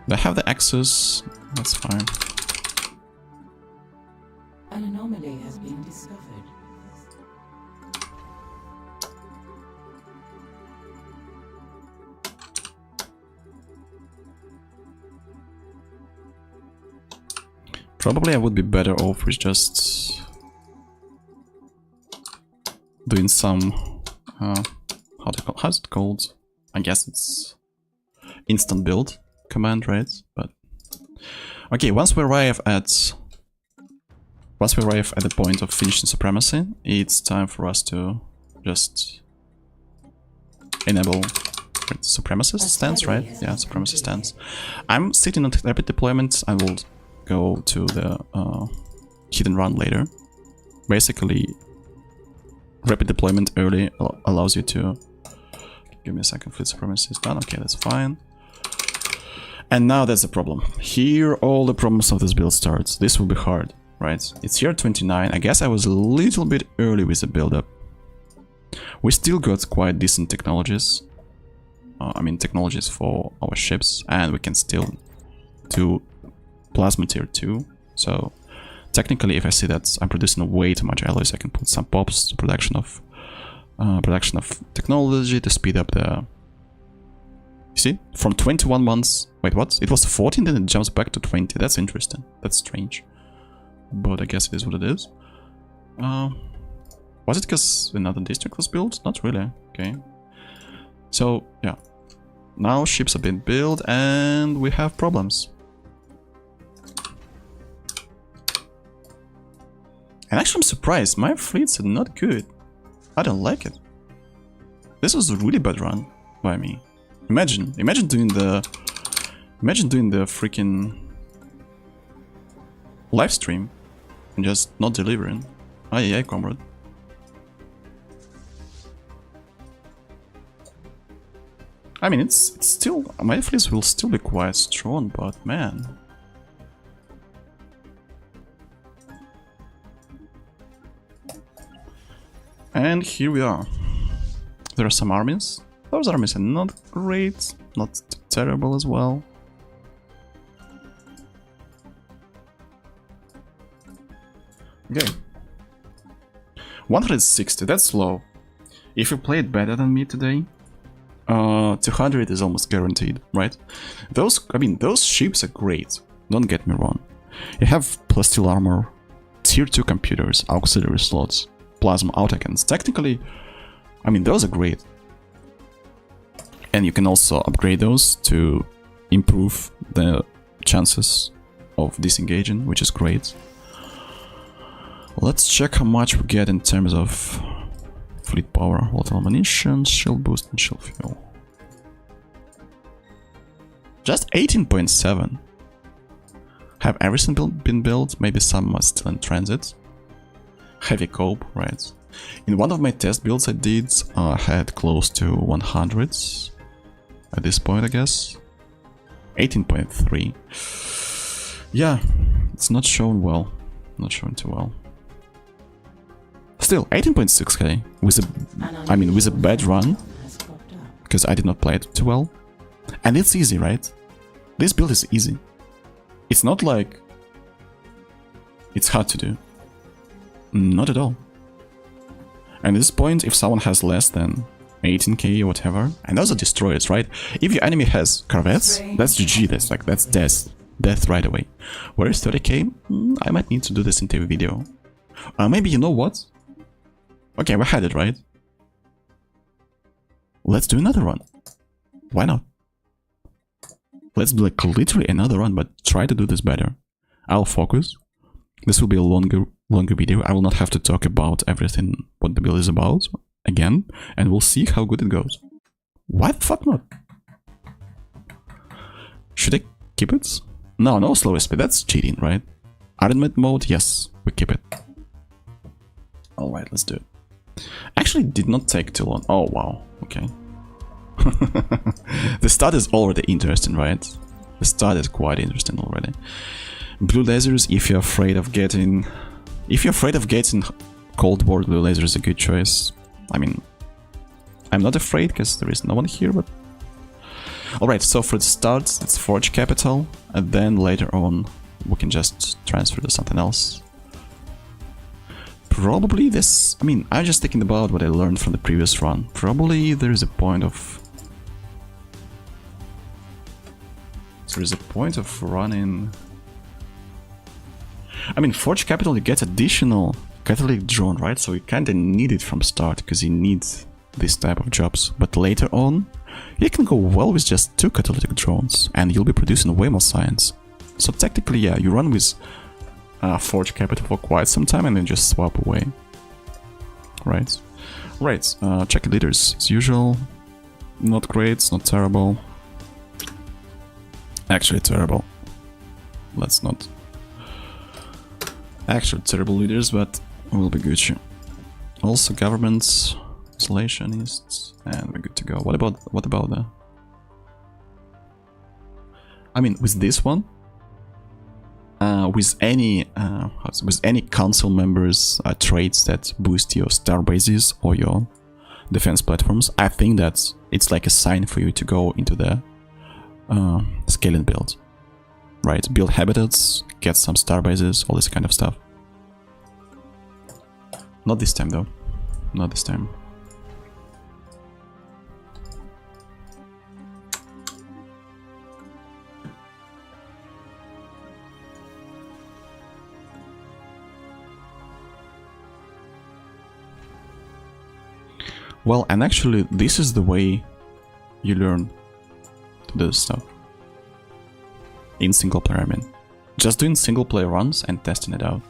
They have the access, that's fine. An anomaly has been discovered. Probably I would be better off with just doing some how's it called? I guess it's instant build command, right? But okay, once we arrive at the point of finishing supremacy, it's time for us to just enable supremacist stance, right? Yeah, supremacist stance. I'm sitting on rapid deployment. I will go to the hit and run later. Basically, rapid deployment early allows you to... Give me a second, fleet supremacy is done. Okay, that's fine. And now that's the problem. Here all the problems of this build starts. This will be hard, right? It's year 29. I guess I was a little bit early with the build-up. We still got quite decent technologies. I mean, technologies for our ships, and we can still do plasma tier 2, so technically if I see that I'm producing way too much alloys, I can put some pops to production of technology to speed up the... You see? From 21 months... Wait, what? It was 14, then it jumps back to 20. That's interesting. That's strange. But I guess it is what it is. Was it because another district was built? Not really. Okay. So, yeah. Now ships have been built and we have problems. And actually I'm surprised, my fleets are not good. I don't like it. This was a really bad run by me. Imagine doing the freaking live stream and just not delivering. Aye, yeah, comrade. I mean, it's still, my fleets will still be quite strong, but man. And here we are. There are some armies. Those armies are not great, not terrible as well. Okay. 160, that's low. If you played better than me today, 200 is almost guaranteed, right? Those ships are great, don't get me wrong. You have plasteel armor, tier 2 computers, auxiliary slots, plasma autocans. Technically, I mean, those are great. And you can also upgrade those to improve the chances of disengaging, which is great. Let's check how much we get in terms of fleet power, water ammunition, shield boost, and shield fuel. Just 18.7. Have everything been built? Maybe some are still in transit. Heavy cope, right? In one of my test builds I did, I had close to 100s at this point, I guess. 18.3. Yeah, it's not shown well. Not shown too well. Still, 18.6k with a bad run, because I did not play it too well. And it's easy, right? This build is easy. It's not like it's hard to do. Not at all. And at this point, if someone has less than 18k or whatever, and those are destroyers, right? If your enemy has corvettes, that's GG, that's death. Death right away. Whereas 30k, I might need to do this into a video. Maybe you know what? Okay, we had it, right? Let's do another one. Why not? Let's do like literally another run, but try to do this better. I'll focus. This will be a longer video. I will not have to talk about everything what the build is about again, and we'll see how good it goes. Why the fuck not? Should I keep it? No, no slow speed. That's cheating, right? Armament mode, yes, we keep it. All right, let's do it. Actually, did not take too long. Oh wow, okay. The start is already interesting, right? The start is quite interesting already. Blue lasers, if you're afraid of getting Cold War, blue laser is a good choice. I mean, I'm not afraid because there is no one here, but... Alright, so for the start, it's Forge Capital, and then later on we can just transfer to something else. Probably this... I mean, I'm just thinking about what I learned from the previous run. Probably there is a point of... There is a point of running... I mean, Forge Capital, you get additional catalytic drone, right? So you kinda need it from start, because you need this type of jobs. But later on, you can go well with just 2 catalytic drones, and you'll be producing way more science. So technically, yeah, you run with Forge Capital for quite some time, and then just swap away. Right. Right, check leaders, as usual. Not great, not terrible. Actually terrible. Let's not... Actually terrible leaders, but we'll be Gucci. Also governments, isolationists, and we're good to go. What about the... I mean, with this one, with any council members traits that boost your star bases or your defense platforms, I think that it's like a sign for you to go into the scaling build. Right, build habitats, get some star bases, all this kind of stuff. Not this time though. Not this time. Well, and actually this is the way you learn to do stuff. In single player, I mean. Just doing single player runs and testing it out.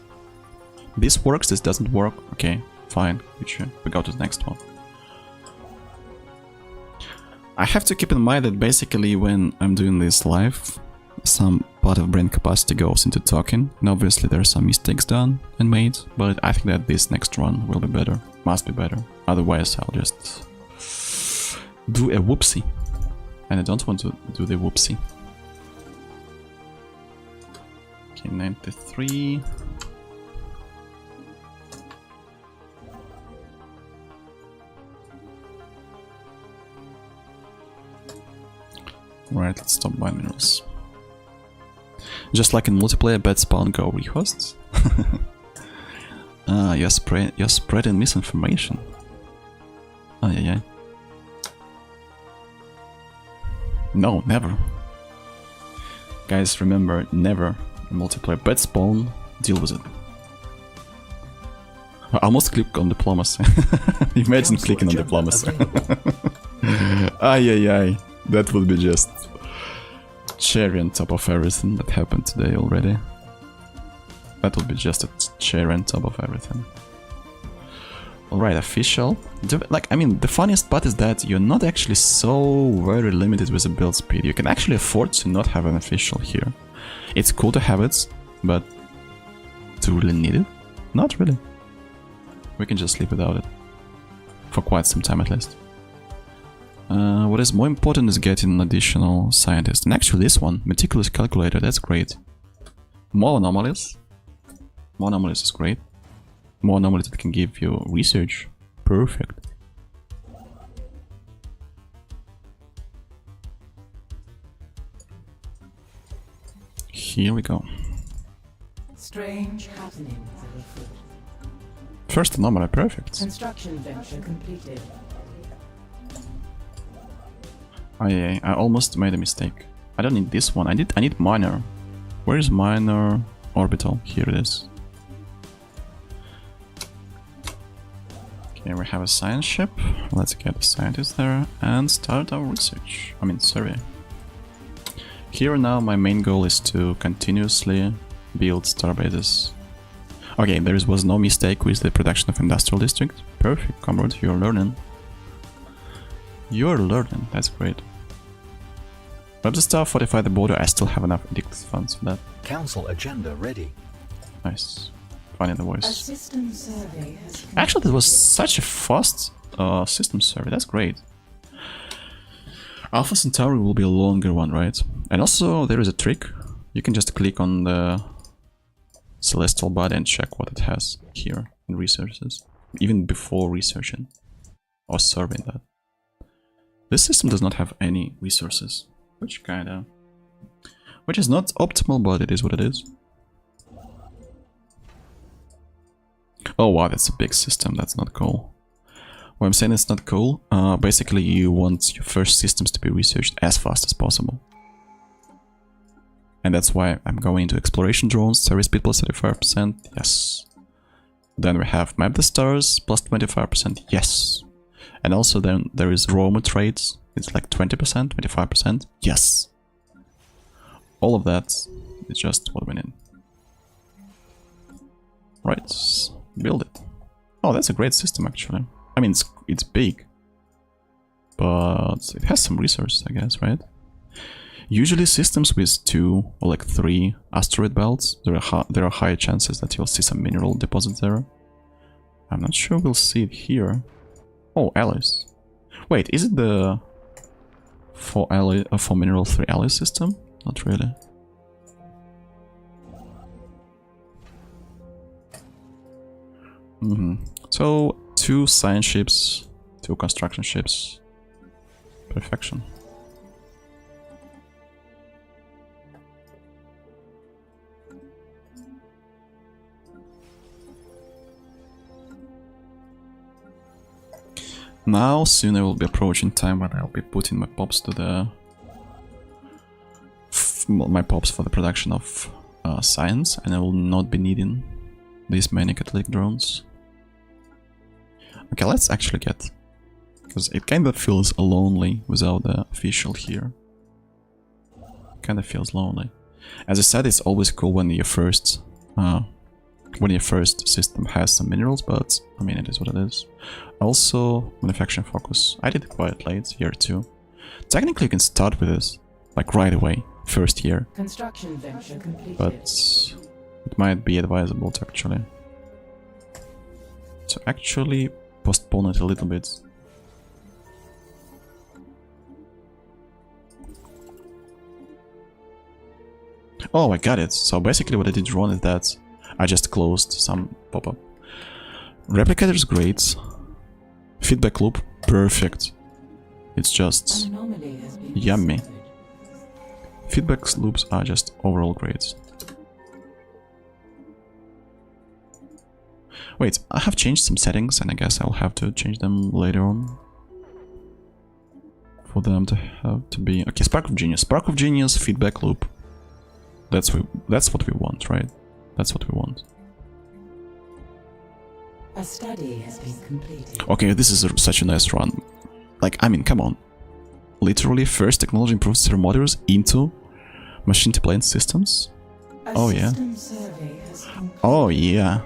This works, this doesn't work, okay, fine, we go to the next one. I have to keep in mind that basically when I'm doing this live, some part of brain capacity goes into talking, and obviously there are some mistakes done and made, but I think that this next run will be better, must be better, otherwise I'll just do a whoopsie, and I don't want to do the whoopsie. Okay, 93. Right, let's stop buying minerals. Just like in multiplayer, bad spawn go rehosts. You're spreading misinformation. Oh yeah. No, never. Guys, remember, never in multiplayer. Bad spawn, deal with it. I almost clicked on diplomacy. Imagine clicking on diplomacy. Ay. That would be just cherry on top of everything that happened today already. That would be just a cherry on top of everything. Alright, official. The funniest part is that you're not actually so very limited with the build speed. You can actually afford to not have an official here. It's cool to have it, but to really need it? Not really. We can just live without it. For quite some time at least. What is more important is getting an additional scientist. And actually this one, meticulous calculator, that's great. More anomalies. More anomalies is great. More anomalies that can give you research. Perfect. Here we go. Strange happenings are afoot. First anomaly, perfect. Construction venture completed. Oh yeah, I almost made a mistake. I don't need this one. I need minor. Where is minor orbital? Here it is. Okay, we have a science ship. Let's get a scientist there and start our research. I mean, survey. Here now my main goal is to continuously build starbases. Okay, there was no mistake with the production of industrial district. Perfect, comrade, you're learning. You're learning, that's great. Grab the star, fortify the border, I still have enough addicted funds for that. Council agenda ready. Nice. Finding the A voice. system survey has Actually, that was such a fast system survey, that's great. Alpha Centauri will be a longer one, right? And also, there is a trick. You can just click on the celestial body and check what it has here in resources. Even before researching or surveying that. This system does not have any resources. Which is not optimal, but it is what it is. Oh wow, that's a big system, that's not cool. What I'm saying it's not cool, basically you want your first systems to be researched as fast as possible. And that's why I'm going into exploration drones, survey speed plus 35%, yes. Then we have map the stars, plus 25%, yes. And also then there is Roma trades. It's like 20%, 25%. Yes. All of that is just what we need. Right. Build it. Oh, that's a great system actually. I mean, it's big. But it has some resource, I guess, right? Usually systems with 2 or like 3 asteroid belts, there are higher chances that you'll see some mineral deposits there. I'm not sure we'll see it here. Oh, alloys. Wait, is it the 4 mineral 3 alloy system? Not really. So 2 science ships, 2 construction ships. Perfection. Now, soon I will be approaching time when I'll be putting my pops to the... my pops for the production of science, and I will not be needing these many catalytic drones. Okay, let's actually get... because it kind of feels lonely without the official here. kinda feels lonely. As I said, it's always cool when your first system has some minerals, but I mean, it is what it is. Also, manufacturing focus. I did it quite late, year 2. Technically, you can start with this, like right away, first year. Construction venture completed. But it might be advisable to actually postpone it a little bit. Oh, I got it. So basically what I did wrong is that I just closed some pop-up. Replicator is great. Feedback loop, perfect. It's just yummy. Feedback loops are just overall great. Wait, I have changed some settings and I guess I'll have to change them later on. For them to have to be... Okay, Spark of Genius. Spark of Genius, feedback loop. That's what we want, right? That's what we want. A study has been completed. Okay, this is such a nice run. Like, I mean, come on. Literally, first technology improves thermometers into machine-to-plane systems? Oh yeah. Oh yeah.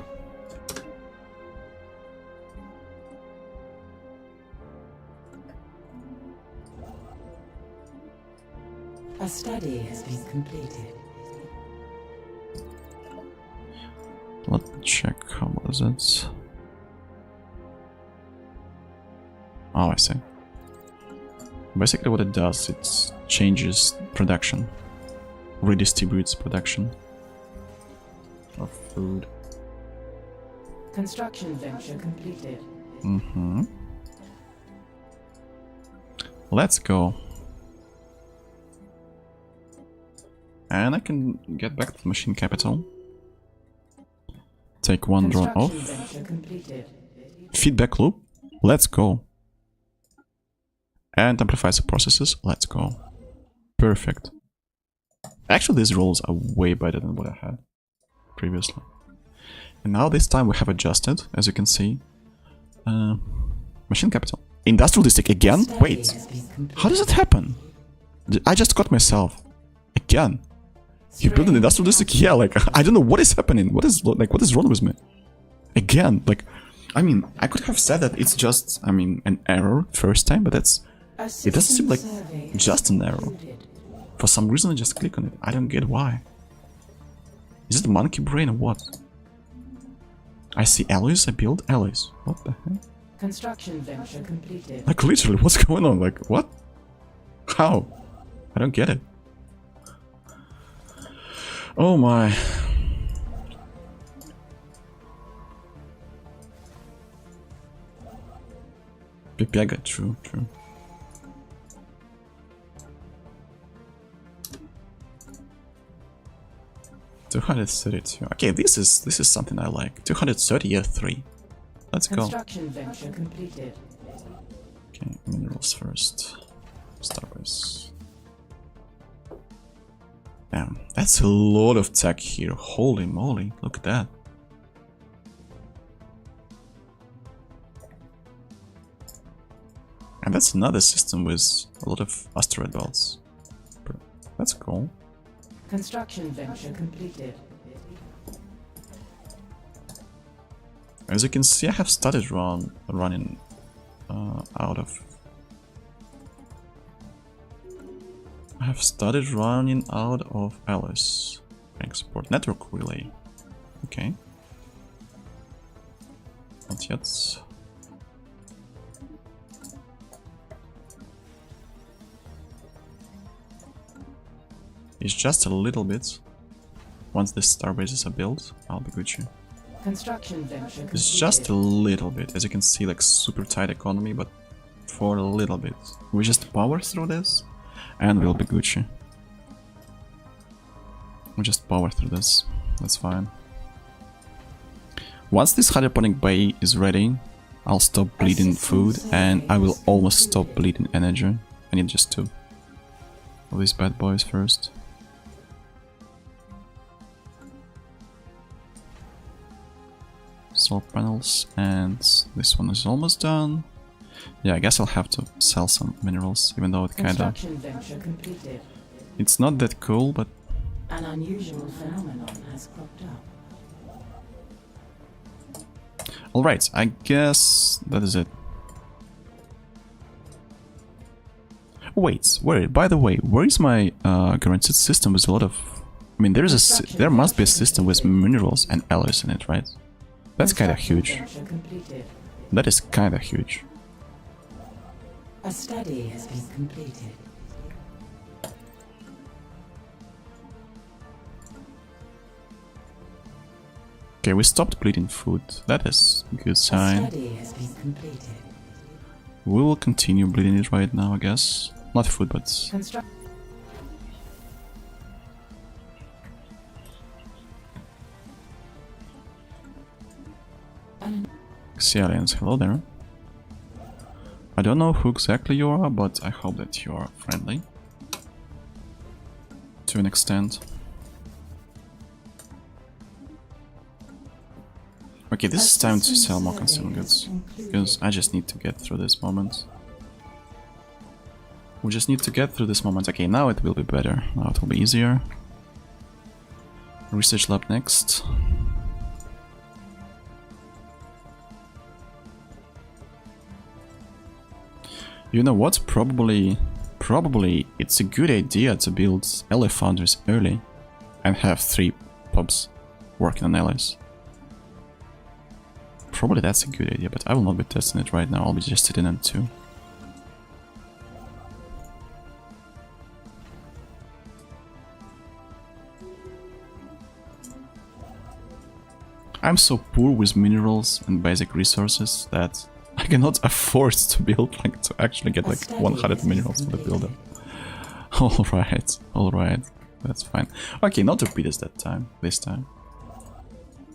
A study has been completed. Let me check, how was it? Oh, I see. Basically what it does, it changes production. Redistributes production of food. Construction venture completed. Mm-hmm. Let's go. And I can get back to the machine capital. Take one drone off. Feedback loop. Let's go. And amplify the processes. Let's go. Perfect. Actually, these rolls are way better than what I had previously. And now this time we have adjusted, as you can see. Machine capital. Industrial district again? Wait. How does it happen? I just caught myself. Again. You build an industrial district? Yeah, like, I don't know what is happening. What is wrong with me? Again, like, I mean, I could have said that it's just, I mean, an error first time, but it doesn't seem like just an error. For some reason I just click on it. I don't get why. Is it monkey brain or what? I see alloys, I build alloys. What the heck? Construction venture completed. Like, literally, what's going on? Like, what? How? I don't get it. Oh my. Pipega, true. 232. Okay, this is something I like. 230 year 3. Let's go. Construction venture completed. Okay, minerals first. Starbase. Damn, that's a lot of tech here. Holy moly, look at that. And that's another system with a lot of asteroid belts. That's cool. Construction venture completed. As you can see, I have started running out of... I have started running out of alloys. Export network relay. Okay. Not yet. It's just a little bit. Once the star bases are built, I'll be Gucci. Construction venture completed. It's just a little bit. As you can see, like super tight economy, but for a little bit. We just power through this, and we'll be Gucci. We just power through this. That's fine. Once this hydroponic bay is ready, I'll stop bleeding food, and I will almost stop bleeding energy. I need just 2 of these bad boys first. Solar panels, and this one is almost done. Yeah, I guess I'll have to sell some minerals, even though it kinda... It's not that cool, but An unusual phenomenon has cropped up. alright, I guess that is it. Wait, where? By the way, where is my guaranteed system with a lot of... I mean, there must be a system with minerals and alloys in it, right? That's kind of huge. That is kind of huge. A study has been completed. Okay, we stopped bleeding food. That is a good sign. A study has been completed. We will continue bleeding it right now, I guess. Not food, but... Construct. Sea aliens, hello there. I don't know who exactly you are, but I hope that you are friendly. To an extent. Okay, this is time to sell more consumer goods, because I just need to get through this moment. We just need to get through this moment. Okay, now it will be better. Now it will be easier. Research lab next. You know what? Probably it's a good idea to build ally founders early and have 3 pubs working on allies. Probably that's a good idea, but I will not be testing it right now. I'll be just sitting on 2. I'm so poor with minerals and basic resources that I cannot afford to build, like, to actually get like 100 minerals for the builder. Alright, that's fine. Okay, not torpedoes this time.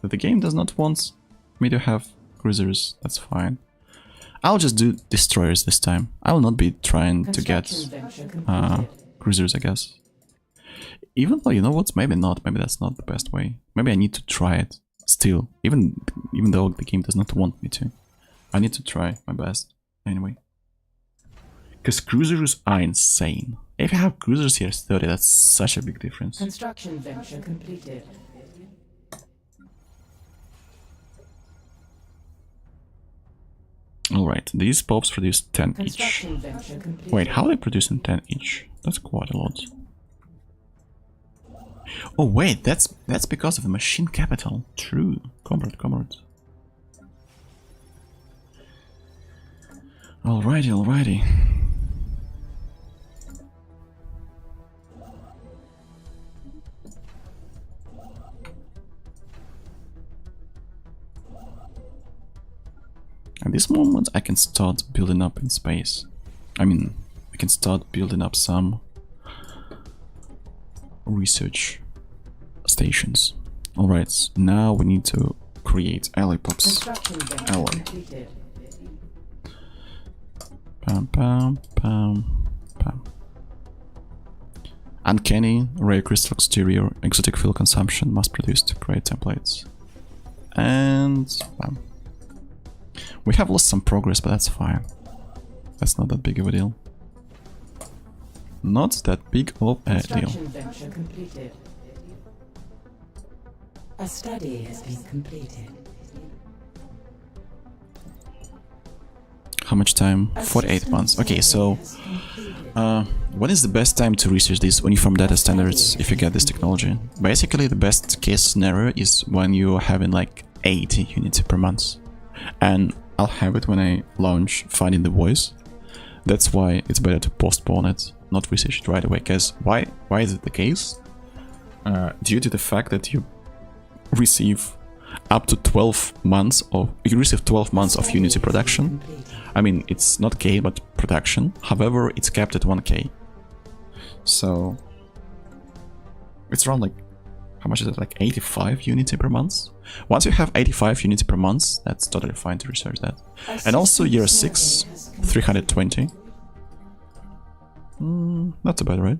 But the game does not want me to have cruisers, that's fine. I'll just do destroyers this time. I will not be trying to get cruisers, I guess. Even though, you know what, maybe not, maybe that's not the best way. Maybe I need to try it still, even though the game does not want me to. I need to try my best, anyway. Because cruisers are insane. If you have cruisers here 30, that's such a big difference. Construction venture completed. Alright, these pubs produce 10 each. Wait, how are they producing 10 each? That's quite a lot. Oh wait, that's because of the machine capital. True. Comrade. Alrighty. At this moment I can start building up in space. I mean, I can start building up some research stations. Alright, now we need to create ally pubs. Ally. Pam. Uncanny, rare crystal exterior, exotic fuel consumption must produce to create templates. And bam. We have lost some progress, but that's fine. That's not that big of a deal. Not that big of a deal. A study has been completed. How much time? 48 months. Okay, so what is the best time to research these uniform data standards if you get this technology? Basically, the best case scenario is when you're having like 80 units per month. And I'll have it when I launch Finding the Voice. That's why it's better to postpone it, not research it right away. Because why is it the case? Due to the fact that you receive up to 12 months of... You receive 12 months of Unity production. I mean, it's not K, but production. However, it's capped at 1K. So... It's around like... How much is it? Like 85 Unity per month? Once you have 85 Unity per month, that's totally fine to research that. And also year 6, 320. Not too bad, right?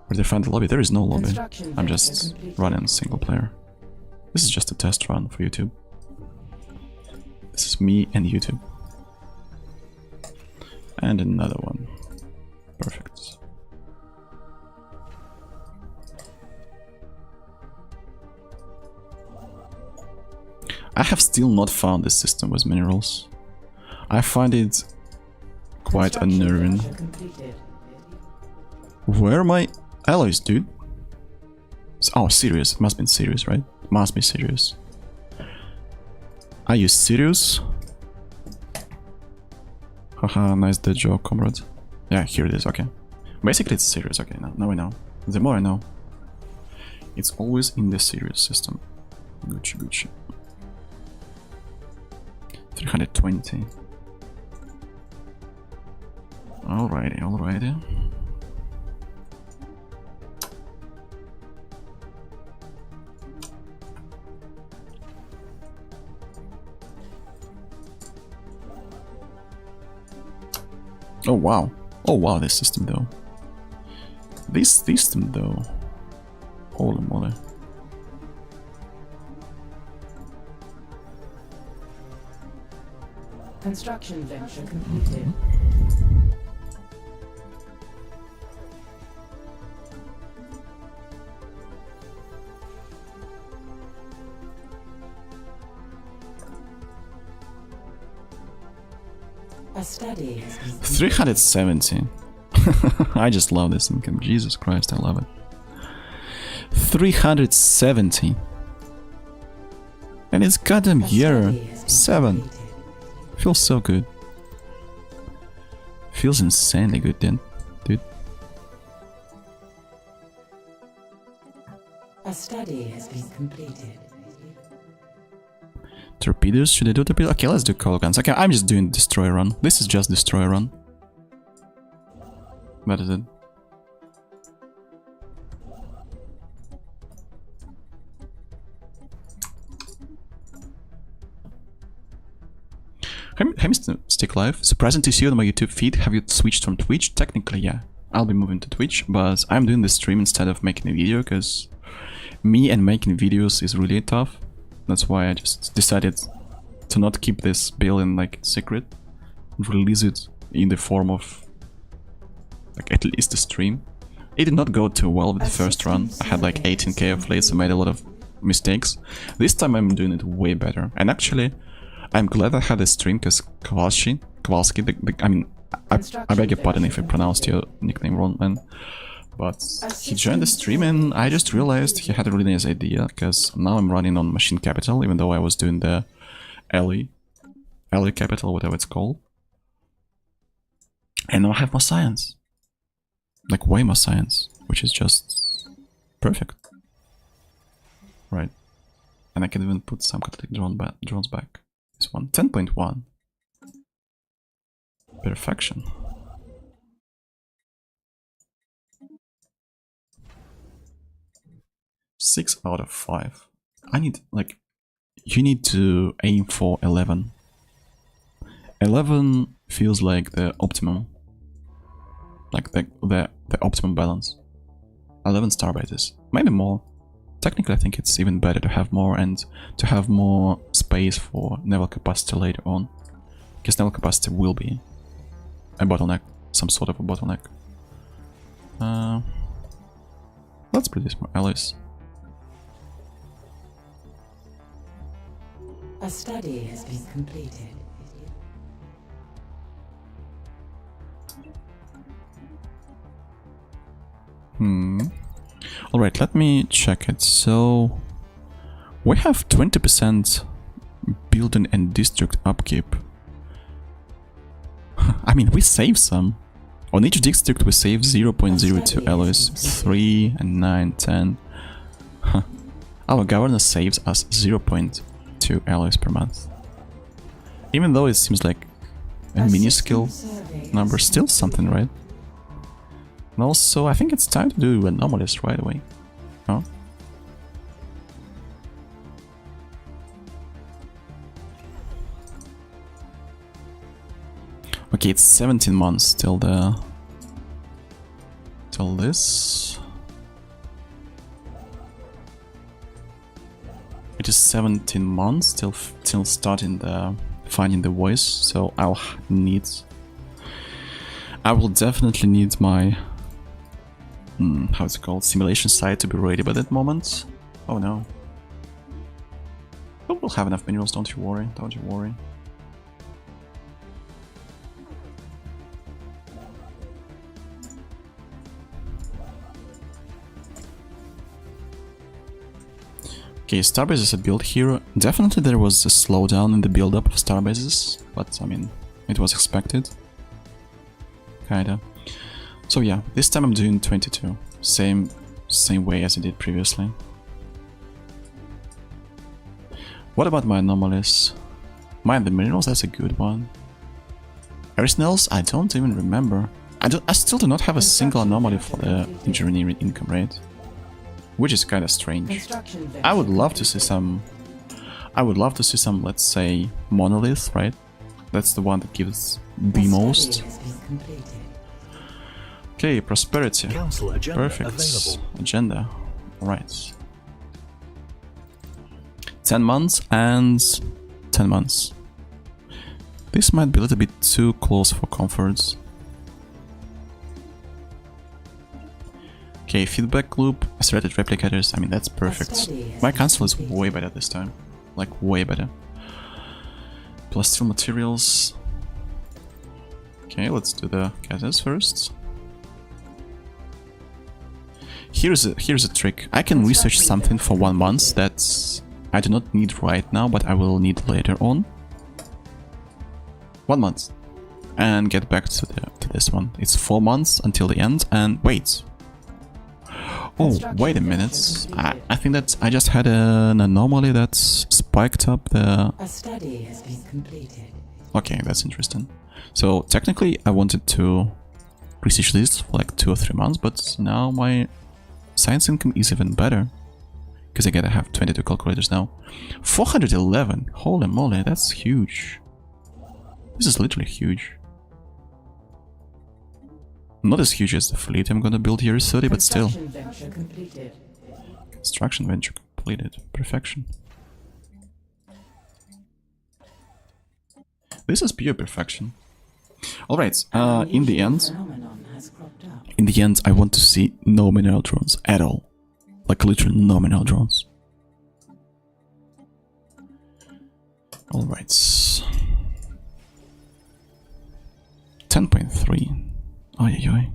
Where they find the lobby? There is no lobby. I'm just running single player. This is just a test run for YouTube. This is me and YouTube. And another one. Perfect. still not found this system with minerals. I find it quite unnerving. Where are my alloys, dude? Oh, serious. It must be serious, right? Must be serious. Are you serious? Haha, nice dead joke, comrade. Yeah, here it is, okay. Basically it's serious, okay, now I know. The more I know. It's always in the serious system. Gucci, Gucci. 320. Alrighty, alrighty. Oh wow. Oh wow, this system though. This system though. Holy moly. Construction venture completed. A study has been 370. I just love this income. Jesus Christ, I love it. 370. And it's goddamn year 7. Feels so good. Feels insanely good then, dude. A study has been completed. Torpedoes? Should I do torpedoes? Okay, let's do coal guns. Okay, I'm just doing destroy run. This is just destroy run. That is it. Hey, Mr. Stick Live. Surprising to see you on my YouTube feed. Have you switched from Twitch? Technically, yeah. I'll be moving to Twitch, but I'm doing the stream instead of making a video because me and making videos is really tough. That's why I just decided to not keep this build in like secret, release it in the form of like at least a stream. It did not go too well with the first run. I had like 18k of leads, I made a lot of mistakes. This time I'm doing it way better. And actually, I'm glad I had a stream because Kowalski, I mean, I beg your pardon if I pronounced your nickname wrong, man. But he joined the stream and I just realized he had a really nice idea, because now I'm running on machine capital, even though I was doing the alley capital, whatever it's called. And now I have more science. Like way more science, which is just perfect. Right. And I can even put some catalytic drones back. This one, 10.1. Perfection. Six out of 5. I need, like, you need to aim for 11. 11 feels like the optimum. Like the optimum balance. 11 starbases. Maybe more. Technically I think it's even better to have more and to have more space for naval capacity later on. Because naval capacity will be a bottleneck. Some sort of a bottleneck. Let's produce more allies. A study has been completed. Alright, let me check it. So we have 20% building and district upkeep. I mean, we save some. On each district we save 0.02 alloys. 3 and 9, 10. Our governor saves us 0.2 alloys per month. Even though it seems like a minuscule number, still something, right? And also, I think it's time to do anomalies right away. Oh. Okay, it's 17 months till this. It is 17 months till starting finding the voice, so I will definitely need my how's it called, simulation site to be ready by that moment. Oh no. But we'll have enough minerals, don't you worry, don't you worry. Okay, starbases are built here. Definitely there was a slowdown in the build-up of starbases, but I mean, it was expected. Kinda. So yeah, this time I'm doing 22. Same way as I did previously. What about my anomalies? Mine the minerals, that's a good one. Everything else, I don't even remember. I still do not have a single anomaly for the engineering income rate. Which is kind of strange. I would love to see some... let's say, monolith, right? That's the one that gives the most. Okay, prosperity. Perfect. Agenda. Alright. 10 months and 10 months. This might be a little bit too close for comforts. Okay, feedback loop, accelerated replicators, I mean that's perfect. My console is way better this time. Like way better. Plus steel materials. Okay, let's do the gases first. Here's a trick. I can research something for 1 month that I do not need right now, but I will need later on. 1 month. And get back to this one. It's 4 months until the end, and wait. Oh, wait a minute. I think that I just had an anomaly that spiked up the... A study has been completed. Okay, that's interesting. So, technically, I wanted to research this for like 2 or 3 months, but now my science income is even better. Because I gotta have 22 calculators now. 411! Holy moly, that's huge. This is literally huge. Not as huge as the fleet I'm gonna build here is 30, but still. Construction venture completed. Perfection. This is pure perfection. Alright, in the end, I want to see no mineral drones at all. Like literally no mineral drones. Alright. 10.3. Oi, oi.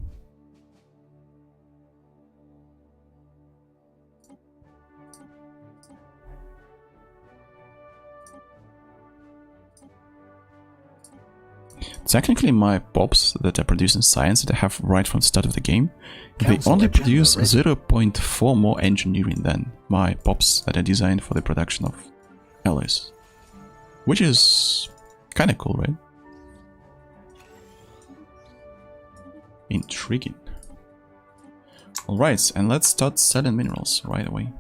Technically, my pops that I produce in science that I have right from the start of the game, they only produce 0.4 more engineering than my pops that I designed for the production of alloys. Which is kinda cool, right? Intriguing. Alright, and let's start selling minerals right away.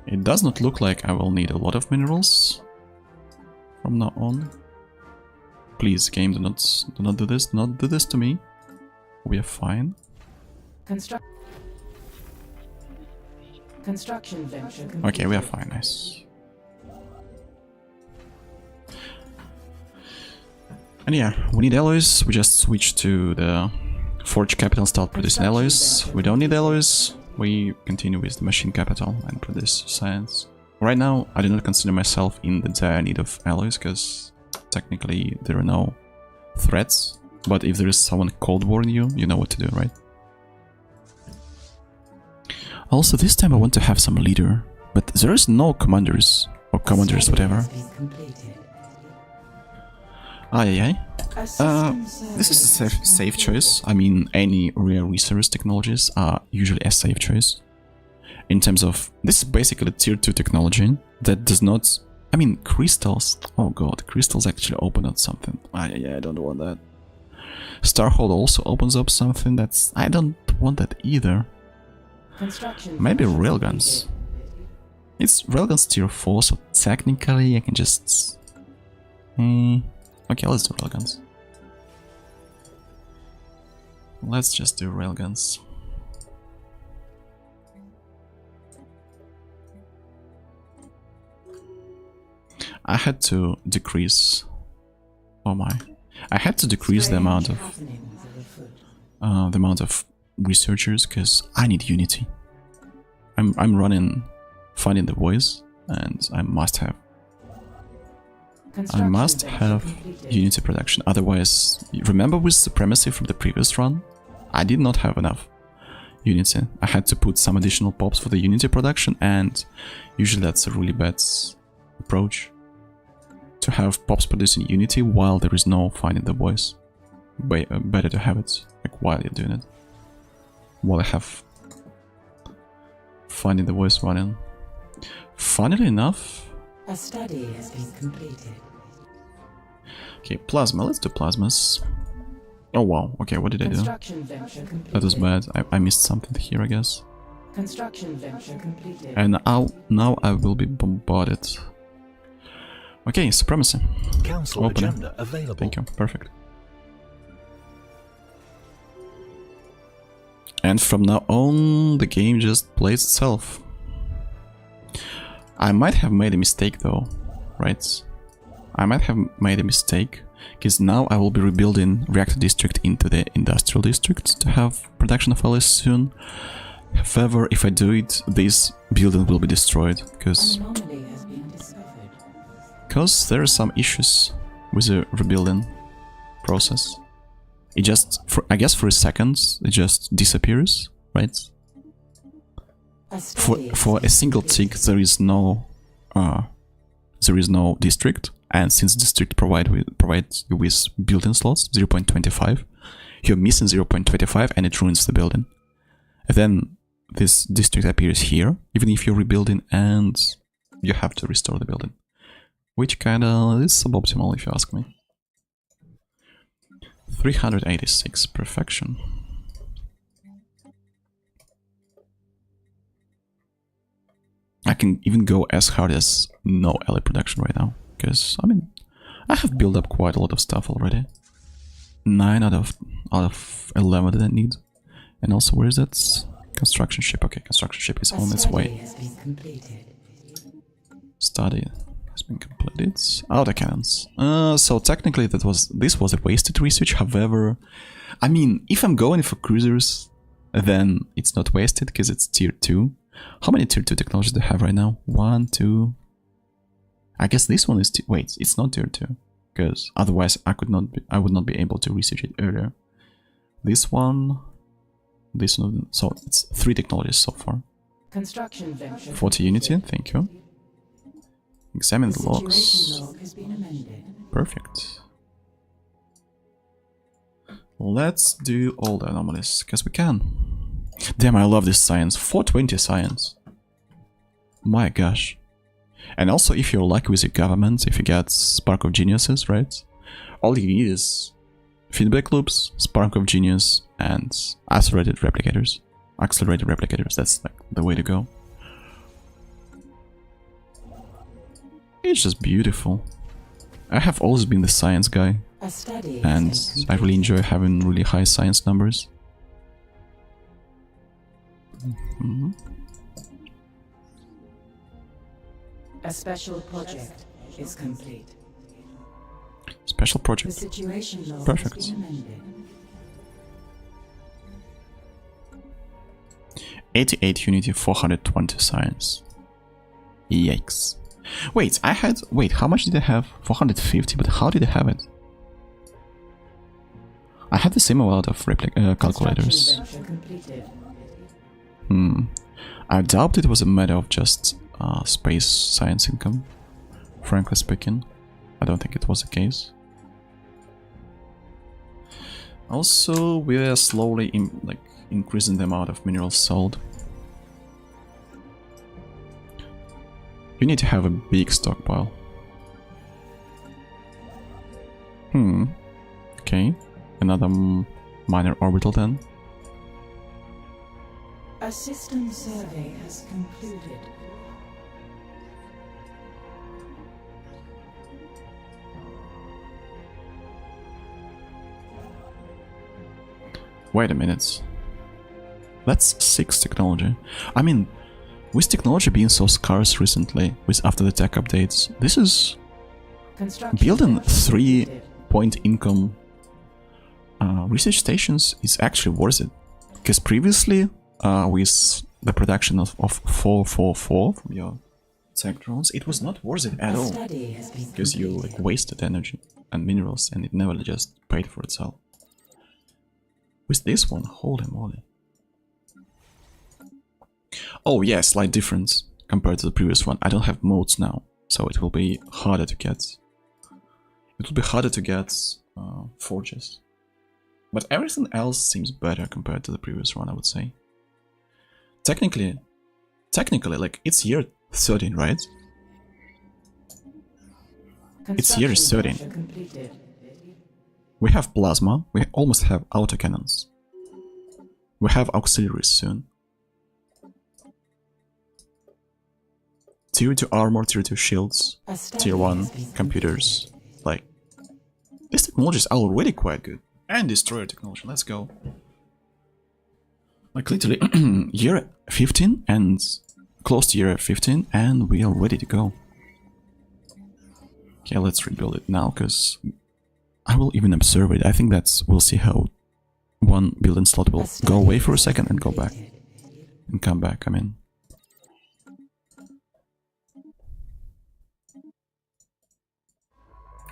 It does not look like I will need a lot of minerals from now on. Please, game, do not do this. Do not do this to me. We are fine. Construction venture completed. Okay, we are fine. Nice. And yeah, we need alloys. We just switch to the Forge Capital, start producing alloys. We don't need alloys. We continue with the Machine Capital and produce science. Right now, I do not consider myself in the dire need of alloys, because technically there are no threats. But if there is someone cold warn you, you know what to do, right? Also, this time I want to have some leader, but there is no commanders, or commanders, whatever. This is a safe choice. I mean, any rare resource technologies are usually a safe choice. In terms of, this is basically tier 2 technology that does not... I mean, crystals. Oh god, crystals actually open up something. I don't want that. Starhold also opens up something that's... I don't want that either. Maybe railguns. It's railguns tier 4, so technically I can just... Okay, let's do railguns. Let's just do railguns. I had to decrease... Oh my. I had to decrease the amount of researchers, because I need unity. I'm running Finding the Voice, and I must have Construction venture completed. Unity production. Otherwise, remember with supremacy from the previous run? I did not have enough Unity. I had to put some additional pops for the Unity production, and usually that's a really bad approach. To have pops producing Unity while there is no finding the voice. Better to have it like while you're doing it. While I have finding the voice running. Funnily enough... A study has been completed. Okay, plasma. Let's do plasmas. Oh wow, okay, what did I do? Construction venture completed. That was bad. I missed something here, I guess. Construction venture completed. And now I will be bombarded. Okay, supremacy. Council Open it. agenda available. Thank you, perfect. And from now on, the game just plays itself. I might have made a mistake though, right? I might have made a mistake, because now I will be rebuilding Reactor District into the Industrial District to have production of LS soon. However, if I do it, this building will be destroyed, because Anomaly has been discovered. there are some issues with the rebuilding process. It just, I guess for a second, it just disappears, right? For a single tick, there is no district, and since district provides you with building slots 0.25, you're missing 0.25 and it ruins the building. And then this district appears here, even if you're rebuilding, and you have to restore the building, which kinda is suboptimal if you ask me. 386, perfection. I can even go as hard as no ally production right now, because I mean, I have built up quite a lot of stuff already. 9 out of 11 that I need. And also, where is that? Construction ship. Okay, construction ship is on its way. Has been completed. Study has been completed. Autocannons. So technically this was a wasted research. However, I mean, if I'm going for cruisers, then it's not wasted because it's tier 2. How many tier 2 technologies do I have right now? 1, 2. I guess this one is wait, it's not tier 2, because otherwise I would not be able to research it earlier. This one, so it's 3 technologies so far. Construction venture 40 Unity, thank you. Examine the logs. situation log has been amended. Perfect. Let's do all the anomalies, because we can. Damn, I love this science. 420 science. My gosh. And also, if you're lucky with your government, if you get Spark of Geniuses, right? All you need is feedback loops, Spark of Genius, and accelerated replicators. Accelerated replicators, that's like the way to go. It's just beautiful. I have always been the science guy, A study and has been I really completed. enjoy having really high science numbers. Mhm. A special project is complete. Special The project. situation log Perfect. has been amended. 88 Unity, 420 science. Yikes. Wait, how much did I have? 450, but how did I have it? I had the same amount of calculators. Construction venture completed. I doubt it was a matter of just space science income, frankly speaking. I don't think it was the case. Also, we are slowly increasing the amount of minerals sold. You need to have a big stockpile. Okay, another minor orbital then. A system survey has concluded. Wait a minute. That's 6 technology. I mean, with technology being so scarce recently, with after the tech updates, this is Construction building venture 3 completed. point income research stations is actually worth it. Because previously, with the production of 444 from your tech drones, it was not worth it at A all. study has been Because you completed. like wasted energy and minerals and it never just paid for itself. With this one, holy moly. Oh yeah, slight difference compared to the previous one. I don't have modes now, so it will be harder to get. It will be harder to get forges. But everything else seems better compared to the previous one, I would say. Technically, like, it's year 13, right? It's year 13. Construction completed. We have plasma, we almost have autocannons. We have auxiliaries soon. Tier 2 armor, tier 2 shields, A study tier 1 has been computers. Like, these technologies are already quite good. And destroyer technology, let's go. Like literally year 15 and close to year 15 and we are ready to go. Okay, let's rebuild it now, because I will even observe it. I think we'll see how one building slot will go away for a second and go back. And come back, I mean.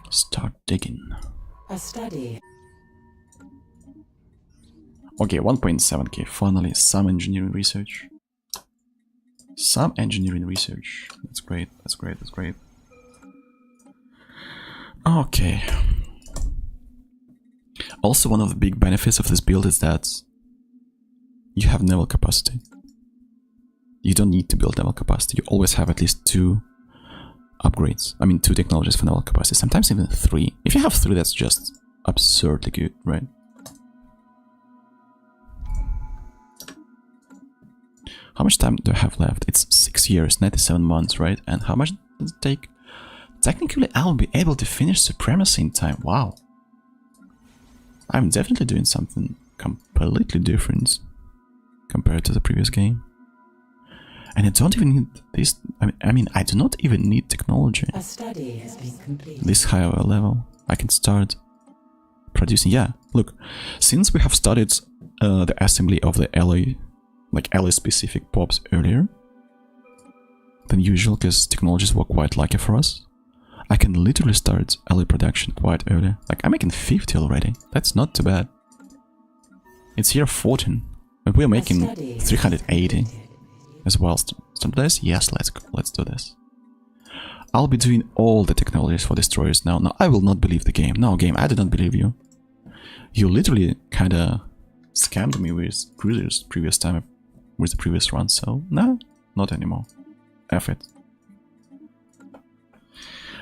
Start digging. A study. Okay, 1.7k, finally some engineering research. Some engineering research. That's great, that's great, that's great. Okay. Also, one of the big benefits of this build is that you have naval capacity. You don't need to build naval capacity. You always have at least 2 upgrades. I mean, 2 technologies for naval capacity. Sometimes even 3. If you have 3, that's just absurdly good, right? How much time do I have left? It's 6 years, 97 months, right? And how much does it take? Technically, I'll be able to finish Supremacy in time. Wow. I'm definitely doing something completely different compared to the previous game. And I don't even need this. I mean, I do not even need technology. A study has been completed. This higher level, I can start producing. Yeah, look, since we have started the assembly of the ally, like ally specific pops earlier than usual, because technologies were quite lucky for us, I can literally start ally production quite early. Like, I'm making 50 already. That's not too bad. It's year 14, and we're making 380 as well. Standardize? Yes, let's do this. I'll be doing all the technologies for destroyers now. No, I will not believe the game. No, game, I do not believe you. You literally kinda scammed me with cruisers previous time, with the previous run, so no, not anymore. F it.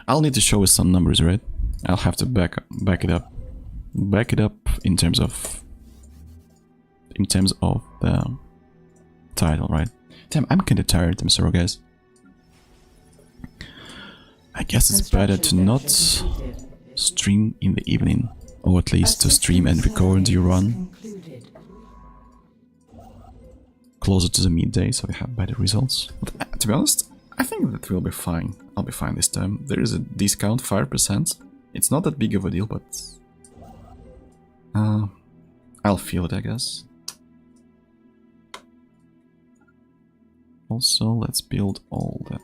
I'll need to show us some numbers, right? I'll have to back it up. Back it up in terms of the title, right? Damn, I'm kinda tired, I'm sorry guys. I guess it's better to not stream in the evening, or at least to stream and record your run closer to the midday, so we have better results. But to be honest, I think that we'll be fine. I'll be fine this time. There is a discount, 5%. It's not that big of a deal, but I'll feel it, I guess. Also, let's build all the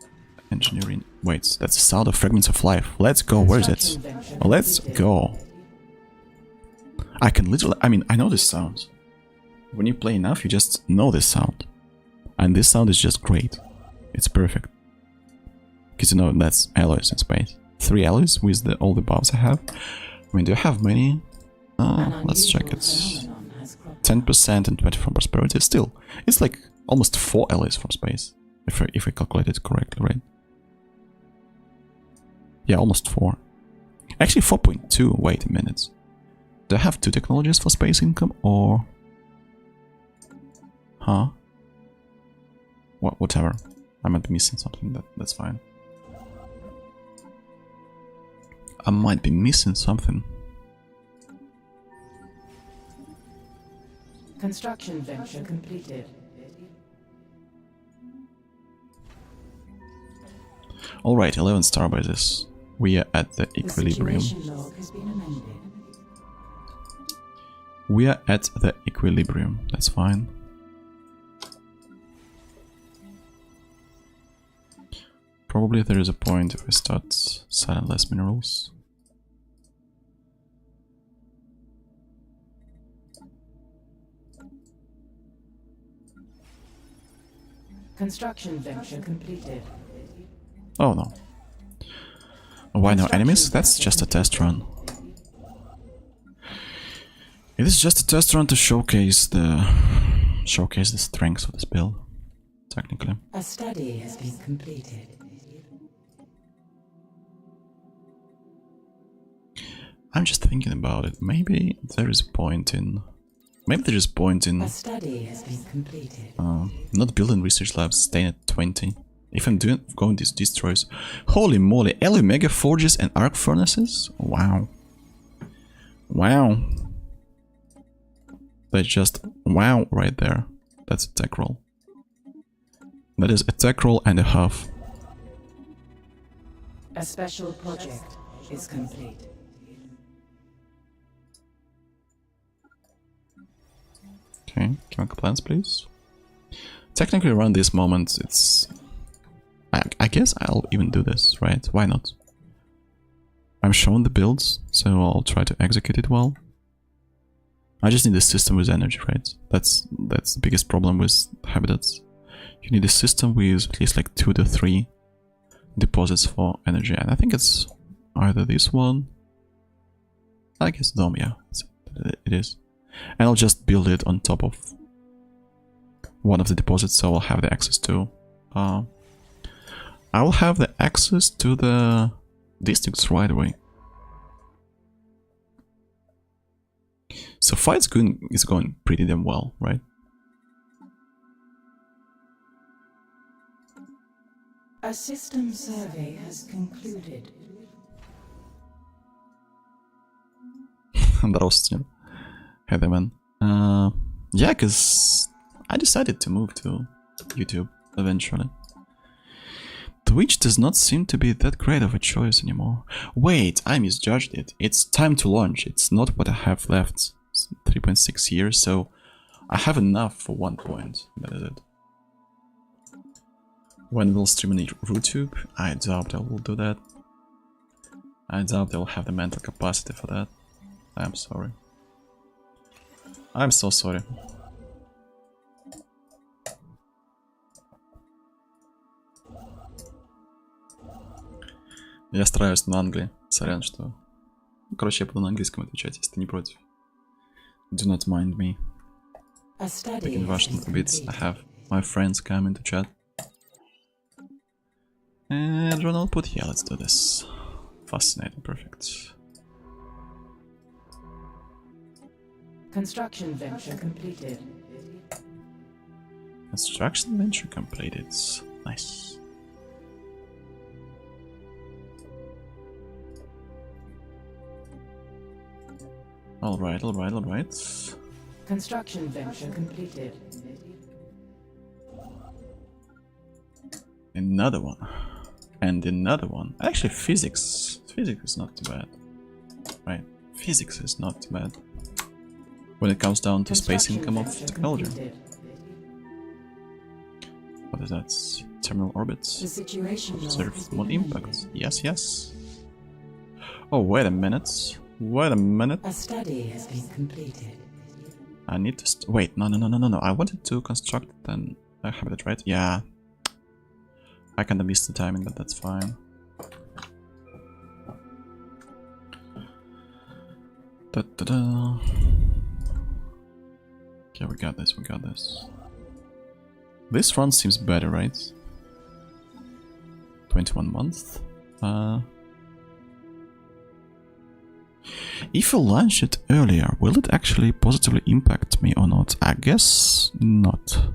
engineering. Wait, that's the sound of Fragments of Life. Let's go, where is it? Let's go. I can literally, I mean, I know this sound. When you play enough, you just know this sound. And this sound is just great. It's perfect. Because you know, that's alloys in space. 3 alloys with all the buffs I have. I mean, do I have many? Let's check it. 10% and 20 from prosperity. Still, it's like almost 4 alloys from space. If I calculate it correctly, right? Yeah, almost 4. Actually 4.2. Wait a minute. Do I have 2 technologies for space income, or... Huh? Whatever. I might be missing something, that's fine. I might be missing something. Construction venture completed. Alright, 11 star bases. We are at the equilibrium. The situation log has been amended. We are at the equilibrium, that's fine. Probably there is a point if we start selling less minerals. Construction venture completed. Oh no. Why no enemies? That's just a test run. It is just a test run to showcase the strengths of this build, technically. A study has been completed. I'm just thinking about it. Maybe there is a point in A study has been completed. not building research labs, staying at 20. If I'm going these destroys. Holy moly, Alloy Mega Forges and Arc Furnaces? Wow. Wow. That's just wow right there. That's a tech roll. That is a tech roll and a half. A special project is complete. Okay, chemical plants, please. Technically, around this moment, it's... I guess I'll even do this, right? Why not? I'm shown the builds, so I'll try to execute it well. I just need a system with energy, right? That's the biggest problem with habitats. You need a system with at least like 2 to 3 deposits for energy, and I think it's either this one. I guess Dome, yeah, it is. And I'll just build it on top of one of the deposits, so I'll have the access to the districts right away. So fight's is going pretty damn well, right? A system survey has concluded. Здравствуйте. Hey there, man. Yeah, because I decided to move to YouTube eventually. Twitch does not seem to be that great of a choice anymore. Wait, I misjudged it. It's time to launch. It's not what I have left. 3.6 years, so I have enough for 1 point. That is it. When we'll stream on YouTube, I doubt I will do that. I doubt I will have the mental capacity for that. I'm sorry. I'm so sorry. Я стараюсь на Англии. Сорян, что... Короче, я буду на английском отвечать, если ты не против. Do not mind me. Speaking Russian a bit. I have my friends come into chat. And run output. Yeah, let's do this. Fascinating, perfect. Construction venture completed. Construction venture completed. Nice. Alright, alright, alright. Construction venture completed. Another one. And another one. Actually, physics. Physics is not too bad. Right. Physics is not too bad. When it comes down to space income of technology. Completed. What is that? Terminal orbits. The situation Observe more impact. Yes, yes. Oh, wait a minute. Wait a minute. A study has been completed. I need to wait, no. I wanted to construct then a habitat, right? Yeah. I kinda missed the timing, but that's fine. Da-da-da. Okay, we got this, we got this. This run seems better, right? 21 months. If you launch it earlier, will it actually positively impact me or not? I guess not.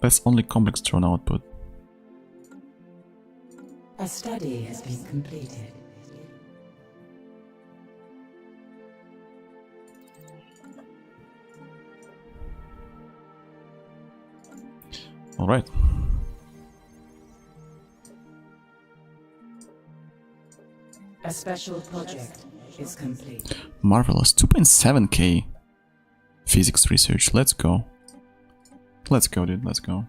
That's only complex drone output. A study has been completed. Alright. A special project is complete. Marvelous. 2.7k physics research. Let's go. Let's go, dude, let's go.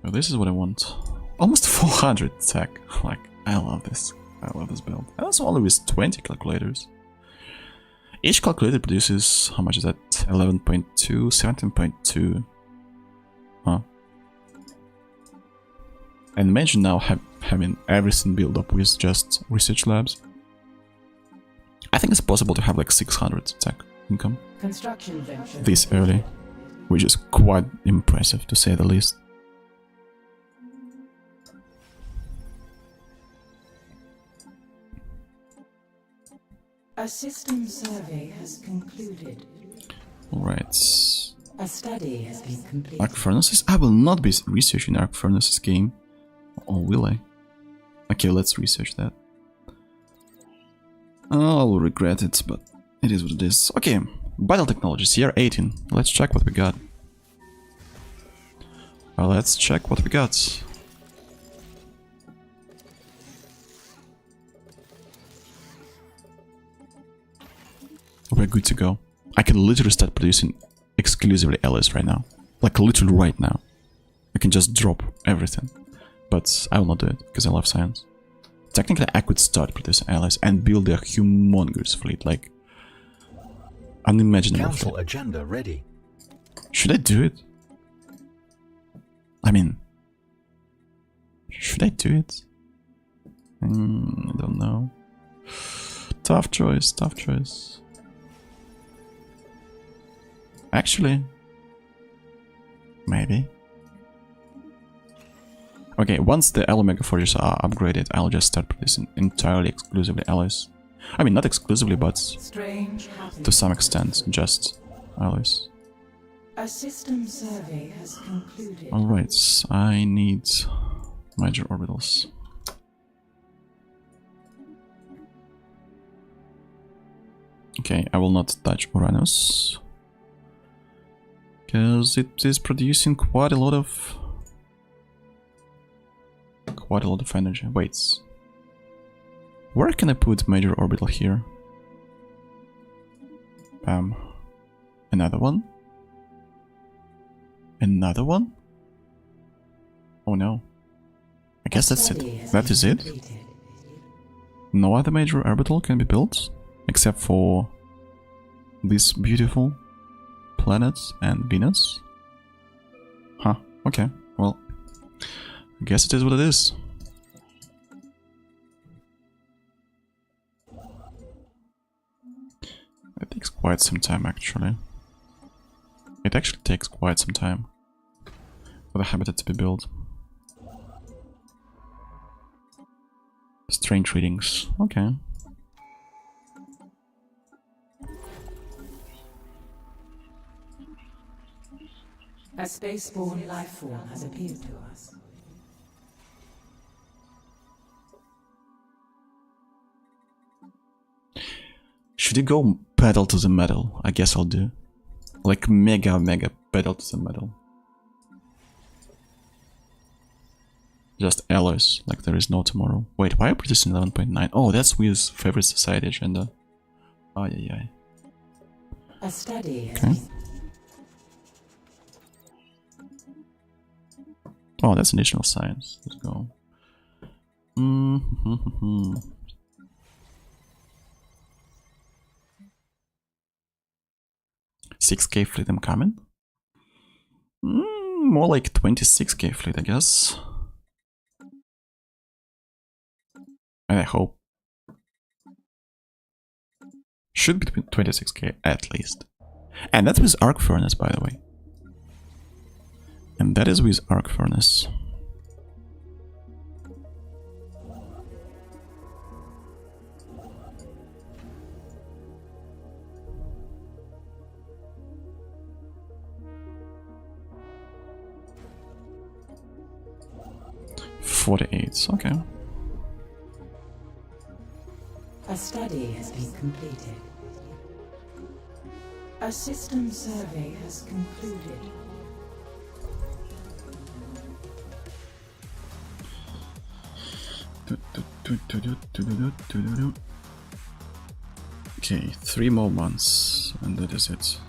Oh, this is what I want. Almost 400 tech. Like, I love this. I love this build. And also only with 20 calculators. Each calculator produces, how much is that? 11.2, 17.2. Huh. And imagine now having everything built up with just research labs. I think it's possible to have like 600 tech income Construction venture this early, which is quite impressive to say the least. A system survey has concluded. Alright. A study has been completed. Arc furnaces? I will not be researching arc furnaces game. Or will I? Okay, let's research that. I'll regret it, but it is what it is. Okay, battle technologies, year 18. Let's check what we got. Let's check what we got. We're good to go. I can literally start producing exclusively allies right now. Like literally right now. I can just drop everything. But I will not do it, because I love science. Technically, I could start producing allies and build a humongous fleet, like unimaginable Council fleet. agenda ready. Should I do it? I mean, should I do it? I don't know. Tough choice, tough choice. Actually, maybe. Okay, once the Mega Forges are upgraded, I'll just start producing entirely exclusively allies. I mean, not exclusively, but to some extent, just allies. A system survey has concluded. Alright, I need major orbitals. Okay, I will not touch Uranus, because it is producing quite a lot of energy. Wait, where can I put major orbital here? Bam. Another one. Another one. Oh no. I guess that's it. That is it. No other major orbital can be built except for these beautiful planets and Venus. Huh. Okay. Well, I guess it is what it is. It takes quite some time, actually. It actually takes quite some time for the habitat to be built. Strange readings. Okay. A spaceborne life form has appeared to us. Should you go pedal to the metal? I guess I'll do. Like mega pedal to the metal. Just alloys, like there is no tomorrow. Wait, why are you producing 11.9? Oh, that's with favorite society agenda. Oh, yeah. A study has Okay. been. Oh, that's additional science. Let's go. 6k fleet I'm coming? More like 26k fleet, I guess. And I hope. Should be 26k at least. And that's with arc furnace, by the way. And that is with arc furnace. $48, okay. A study has been completed. A system survey has concluded. Okay, 3 more months, and that is it.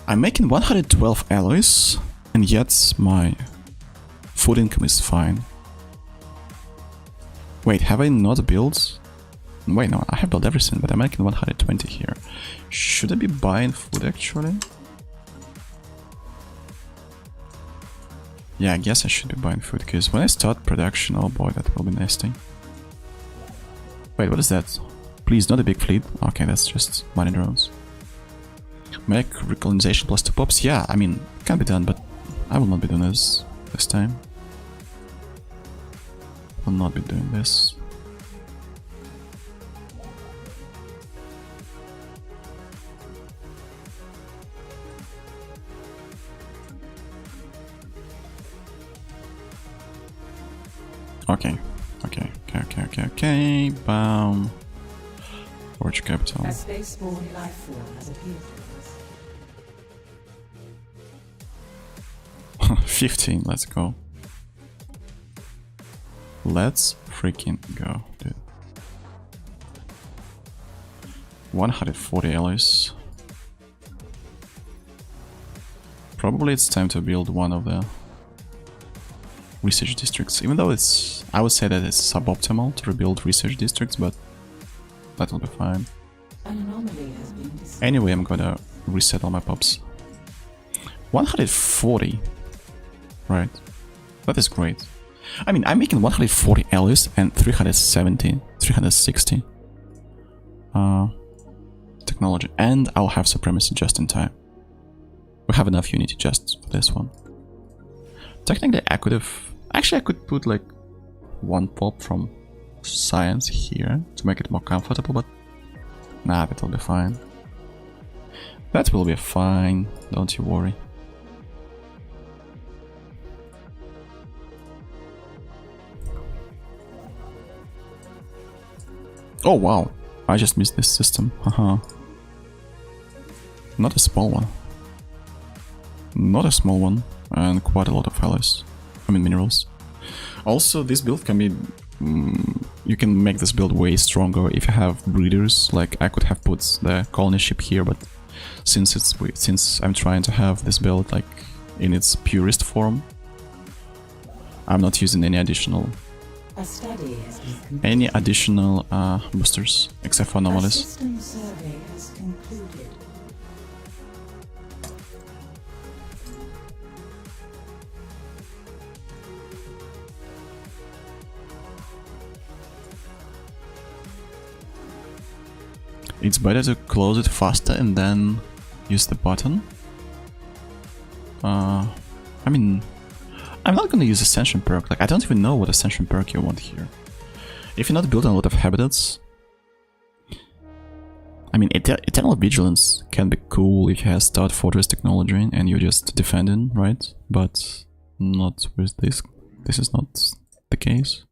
I'm making 112 alloys, and yet my food income is fine. Wait, have I not built? Wait, no, I have built everything, but I'm making 120 here. Should I be buying food actually? Yeah, I guess I should be buying food, because when I start production, oh boy, that will be nasty. Wait, what is that? Please, not a big fleet. Okay, that's just mining drones. Make recolonization plus 2 pops. Yeah, I mean, it can be done, but I will not be doing this time. Will not be doing this. Okay. Bam. Forge capital. A spaceborne life form has appeared to us. 15, let's go. Let's freaking go, dude. 140 alloys. Probably it's time to build one of the research districts, even though it's, I would say that it's suboptimal to rebuild research districts, but that will be fine. An anomaly has been discovered. Anyway, I'm gonna reset all my pops. 140, right? That is great. I mean, I'm making 140 alloys and 360 technology, and I'll have supremacy just in time. We have enough unity just for this one. Technically, I could have... Actually, I could put like one pop from science here to make it more comfortable, but nah, that will be fine. That will be fine, don't you worry. Oh wow, I just missed this system, haha. Not a small one. Not a small one, and quite a lot of alloys. I mean minerals. Also, this build can be... you can make this build way stronger if you have breeders. Like, I could have put the colony ship here, but since I'm trying to have this build like in its purest form, I'm not using any additional boosters except for anomalies. A system survey has concluded. It's better to close it faster and then use the button. I mean, I'm not gonna use Ascension perk. Like, I don't even know what Ascension perk you want here. If you're not building a lot of habitats, I mean, Eternal Vigilance can be cool if you have Stout Fortress technology and you're just defending, right? But not with this. This is not the case.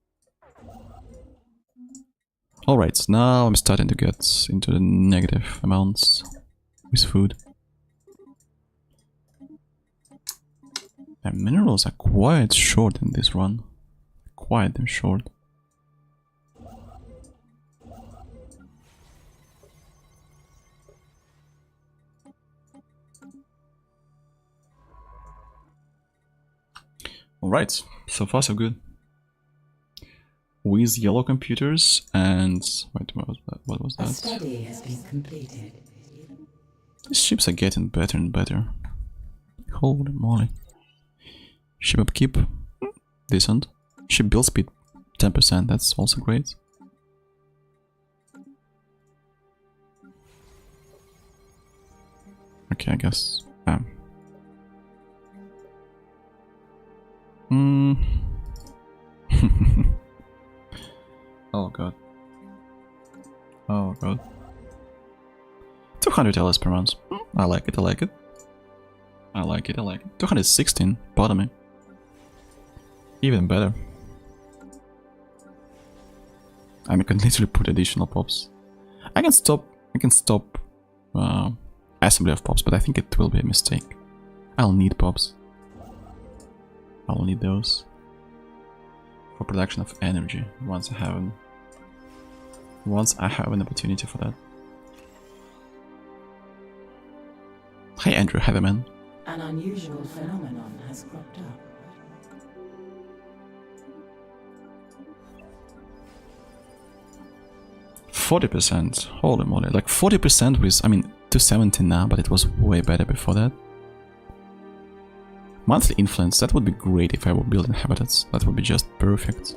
Alright, now I'm starting to get into the negative amounts with food. The minerals are quite short in this run. Quite damn short. Alright, so far so good. With yellow computers and... wait, what was that? A study has been completed. These ships are getting better and better. Holy moly. Ship upkeep, decent. Ship build speed, 10%, that's also great. Okay, I guess... Oh god. Oh god. 200 LS per month. I like it, I like it. I like it, I like it. 216, pardon me. Even better. I can literally put additional pops. I can stop assembly of pops, but I think it will be a mistake. I'll need pops. I'll need those for production of energy once I have an opportunity for that. Hi Andrew Heatherman. An unusual phenomenon has cropped up. 40%, holy moly, like 40% with, I mean, 270 now, but it was way better before that. Monthly influence, that would be great if I were building habitats, that would be just perfect.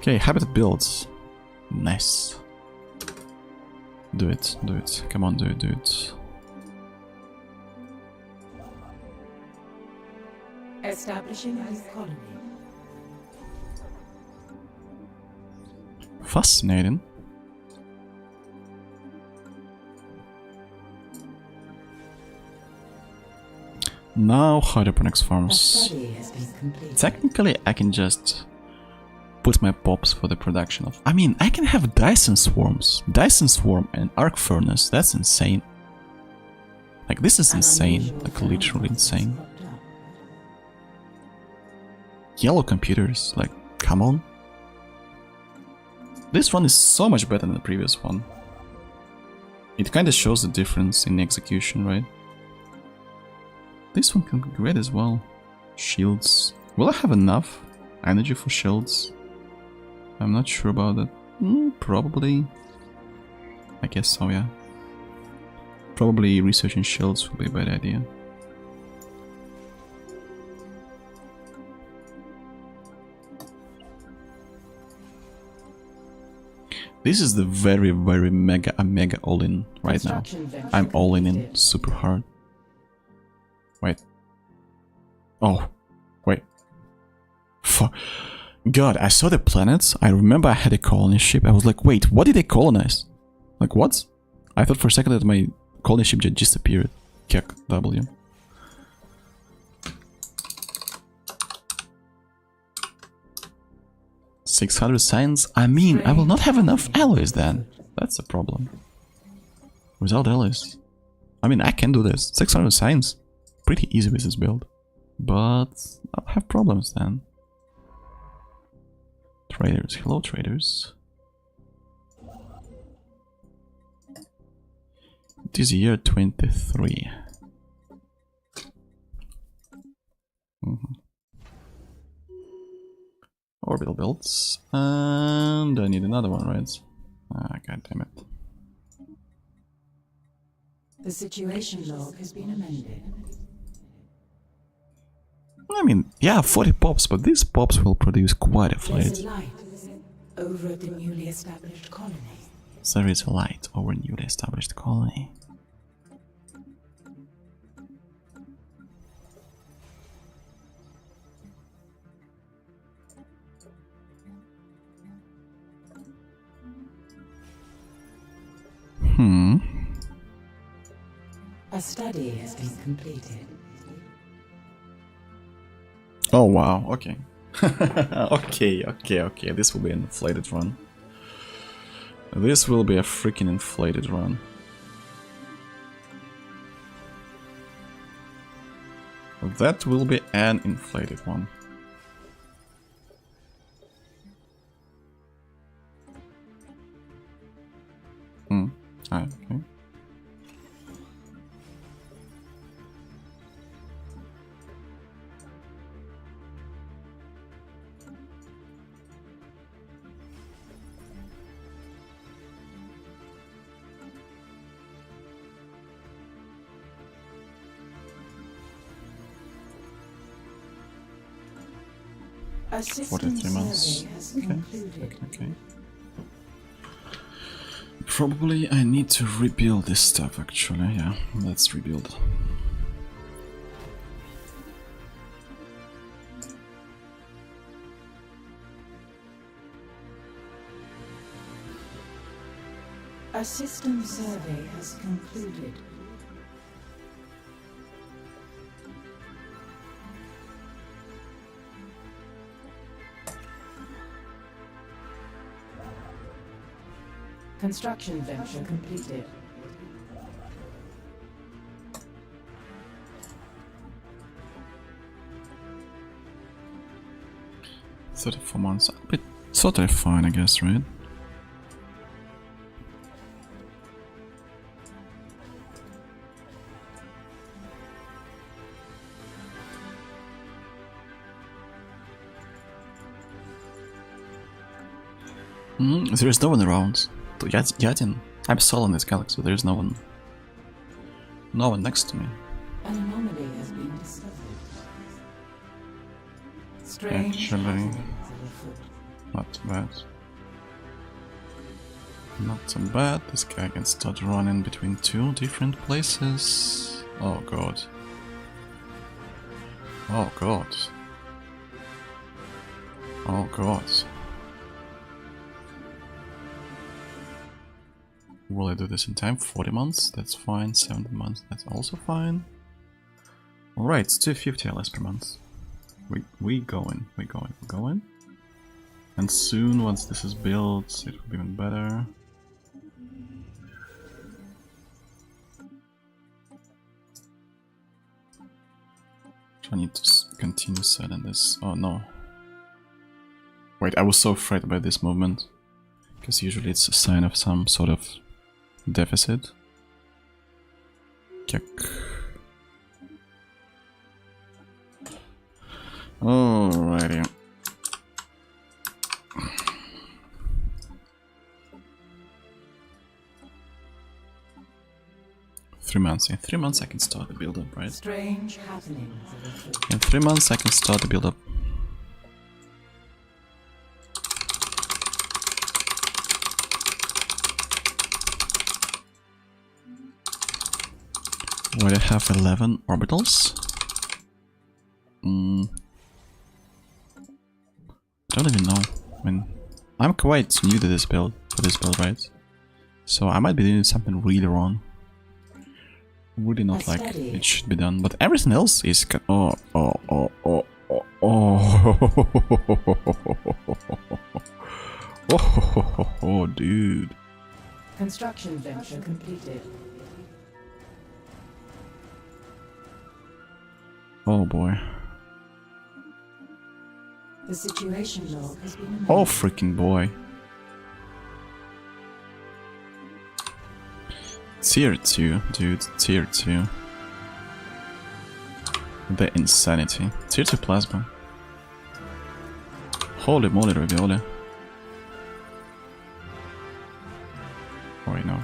Okay, habitat builds, nice. Do it, come on, do it. Establishing a colony. Fascinating. Now hydroponics farms. Technically I can just put my pops for the production of... I mean, I can have Dyson swarms. Dyson swarm and arc furnace, that's insane. Like, this is insane, like literally insane. Yellow computers, like, come on. This one is so much better than the previous one. It kinda shows the difference in execution, right? This one can be great as well. Shields. Will I have enough energy for shields? I'm not sure about that. Probably. I guess so, yeah. Probably researching shields would be a bad idea. This is the very mega all-in right now. I'm all-in super hard. Wait. Oh. Wait. Fuck. God, I saw the planets. I remember I had a colony ship. I was like, wait, what did they colonize? Like, what? I thought for a second that my colony ship just disappeared. Kek W. $600 science? I mean, I will not have enough alloys then. That's a problem. Without alloys. I mean, I can do this. 600 science. Pretty easy with this build. But I'll have problems then. Traders. Hello, traders. It is year 23. Orbital builds. And I need another one, right? Ah, god damn it. The situation log has been amended. I mean, yeah, 40 pops, but these pops will produce quite a fleet. There's a light over the newly established colony. There is a light over newly established colony. A study has been completed. Oh wow, okay. okay, this will be an inflated run. This will be a freaking inflated run. That will be an inflated one. Okay. A system 43 months. survey has concluded. Okay. Probably I need to rebuild this stuff actually, yeah, let's rebuild. A system survey has concluded. Construction venture completed. $34 months, but totally fine, I guess, right? There is no one around. Yadin, I'm solo in this galaxy. There is no one. No one next to me. An anomaly has been discovered. Strange Actually, happenings are afoot. not too bad. Not too bad. This guy can start running between two different places. Oh god. Oh god. Oh god. Will I do this in time? 40 months? That's fine. 70 months? That's also fine. Alright, it's 250 LS per month. We going. And soon, once this is built, it will be even better. I need to continue setting this. Oh no. Wait, I was so afraid about this movement. Because usually it's a sign of some sort of deficit. Check. Alrighty. Three months. In 3 months I can start the build up, right? Strange happenings are afoot. In 3 months I can start the build up. Where I have 11 orbitals. I don't even know. I mean, I'm quite new to this build, right? So I might be doing something really wrong. Really not like it should be done, but everything else is oh dude. Construction venture completed. Oh boy. The situation log has been amended. Oh freaking boy. Tier 2, dude, tier 2. The insanity. Tier 2 plasma. Holy moly, ravioli. Oh, wait, no.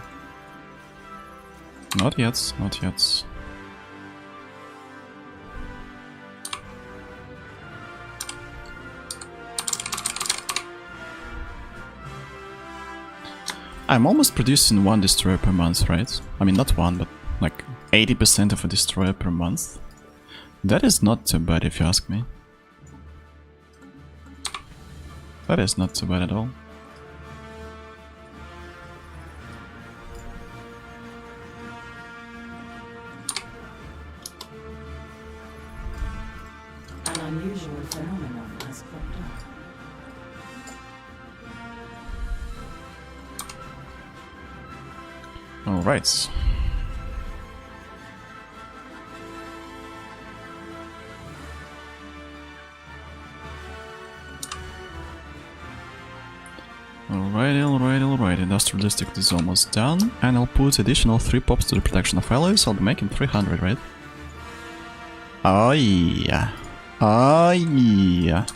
Not yet, not yet. I'm almost producing 1 destroyer per month, right? I mean, not one, but like 80% of a destroyer per month. That is not too bad if you ask me. That is not too bad at all. An unusual phenomenon has cropped up. All right. Alright. Industrial district is almost done, and I'll put additional 3 pops to the protection of allies. I'll be making 300, right? Oh yeah. Oh yeah.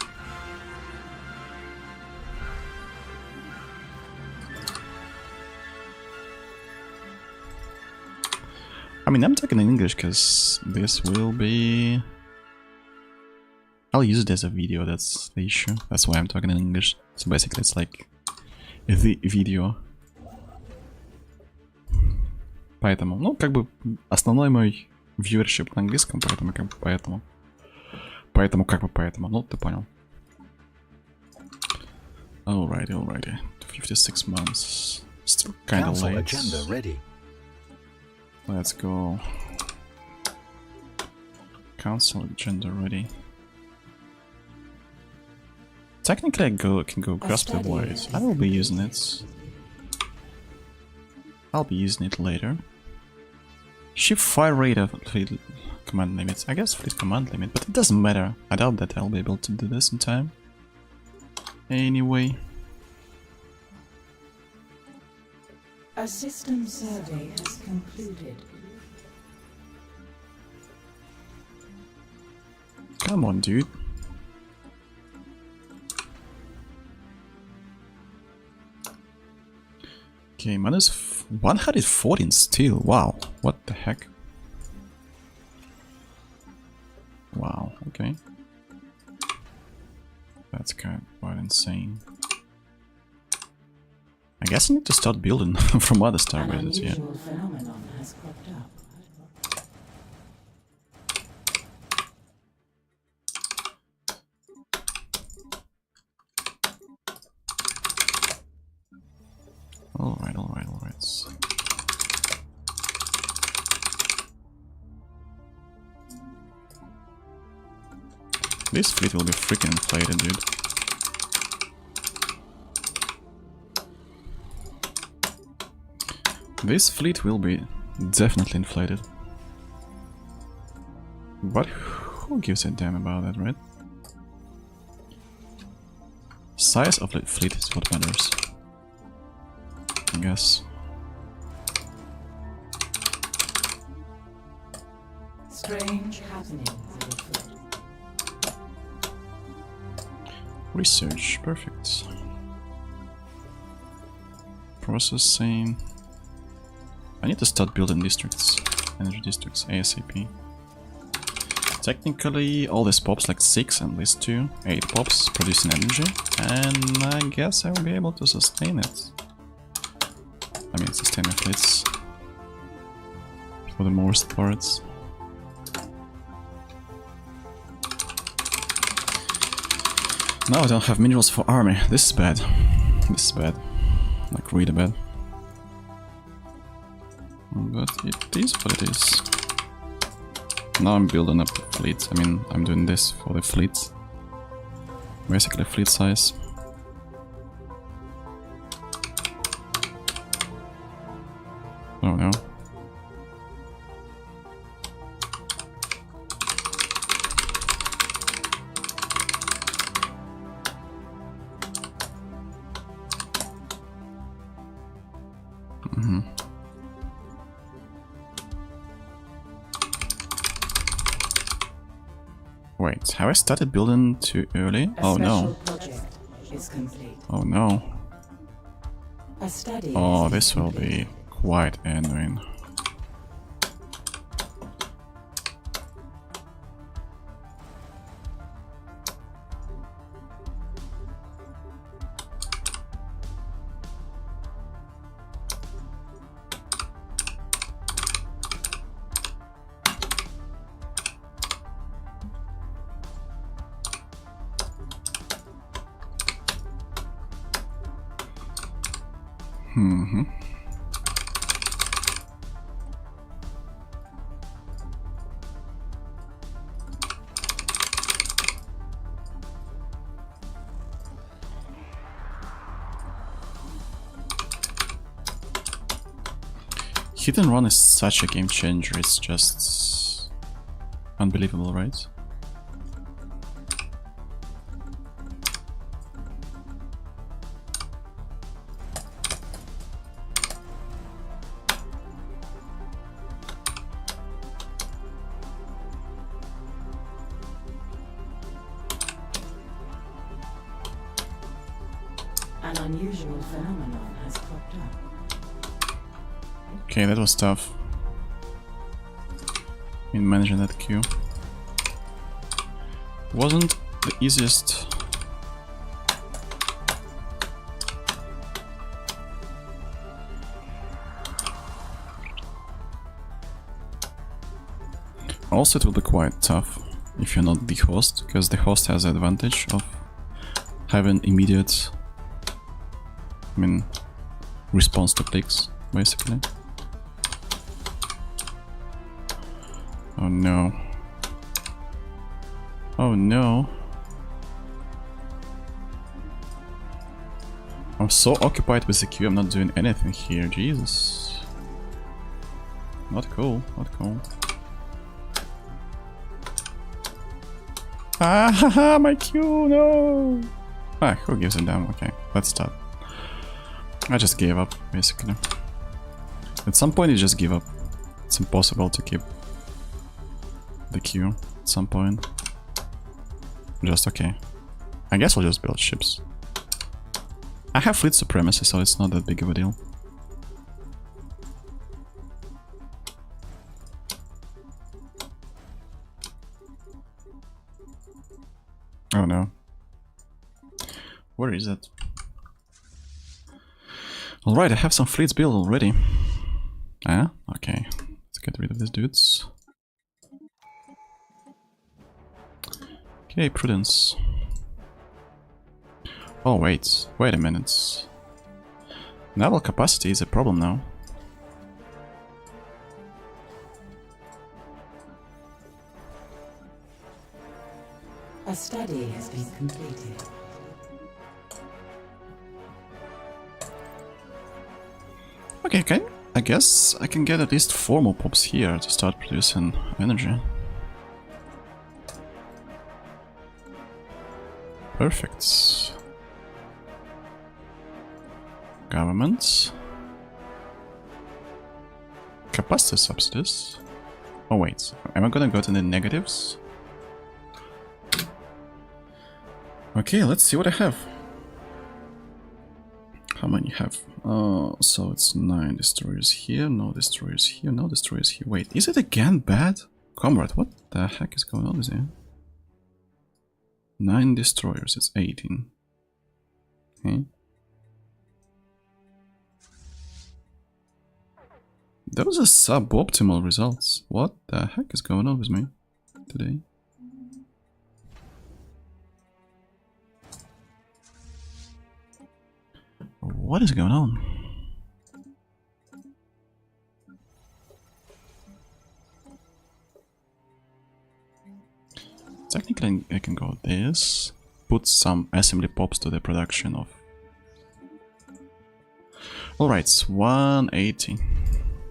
I mean, I'm talking in English because this will be... I'll use it as a video, that's the issue. That's why I'm talking in English. So basically it's like the video. Поэтому, ну, как бы основной мой viewership на английском, поэтому как бы поэтому. Поэтому, ну, ты понял. Alrighty. 56 months. Still kinda Council late. agenda ready. Let's go. Council agenda ready. Technically I can go grasp the void. I will be using it. I'll be using it later. Ship fire rate of fleet command limit. I guess fleet command limit, but it doesn't matter. I doubt that I'll be able to do this in time. Anyway. A system survey has concluded. Come on, dude. Okay, minus 114 steel. Wow, what the heck? Wow, okay. That's kind of quite insane. I guess I need to start building from other star An bases, yeah. unusual phenomenon has cropped up. Alright, alright, alright. This fleet will be freaking inflated, dude. This fleet will be definitely inflated. But who gives a damn about that, right? Size of the fleet is what matters, I guess. Strange happenings are afoot. Research, perfect. Processing. I need to start building districts, energy districts, ASAP. Technically, all these pops, like 6 and these 2, 8 pops producing energy, and I guess I will be able to sustain it. I mean, sustain my fleets for the most parts. Now I don't have minerals for army. This is bad. This is bad. Like, really bad. But it is what it is. Now I'm building up fleets. I mean, I'm doing this for the fleets. Basically fleet size. Oh no. Wait, have I started building too early? Oh no. Project is complete. Oh no. A study Oh, is this will completed. be quite annoying. Hit and run is such a game changer, it's just unbelievable, right? An unusual phenomenon has cropped up. Okay, that was tough. In managing that queue. Wasn't the easiest. Also, it will be quite tough if you're not the host, because the host has the advantage of having immediate, I mean, response to clicks, basically. Oh no. Oh no. I'm so occupied with the queue, I'm not doing anything here, Jesus. Not cool, not cool. Ah, haha, my queue, no! Ah, who gives a damn? Okay, let's stop. I just gave up, basically. At some point you just give up. It's impossible to keep the queue at some point. Just okay. I guess I'll just build ships. I have fleet supremacy, so it's not that big of a deal. Oh no. Where is it? Alright, I have some fleets built already. Ah, okay. Let's get rid of these dudes. Okay, prudence. Oh wait a minute. Naval capacity is a problem now. A study has been completed. Okay. I guess I can get at least 4 more pops here to start producing energy. Perfect. Government. Capacity subsidies. Oh wait, am I gonna go to the negatives? Okay, let's see what I have. How many have? So it's 9 destroyers here, no destroyers here, no destroyers here. Wait, is it again bad? Comrade, what the heck is going on with here? 9 destroyers, it's 18. Okay. Those are suboptimal results. What the heck is going on with me today? What is going on? Technically I can go this, put some assembly pops to the production of... Alright, 180.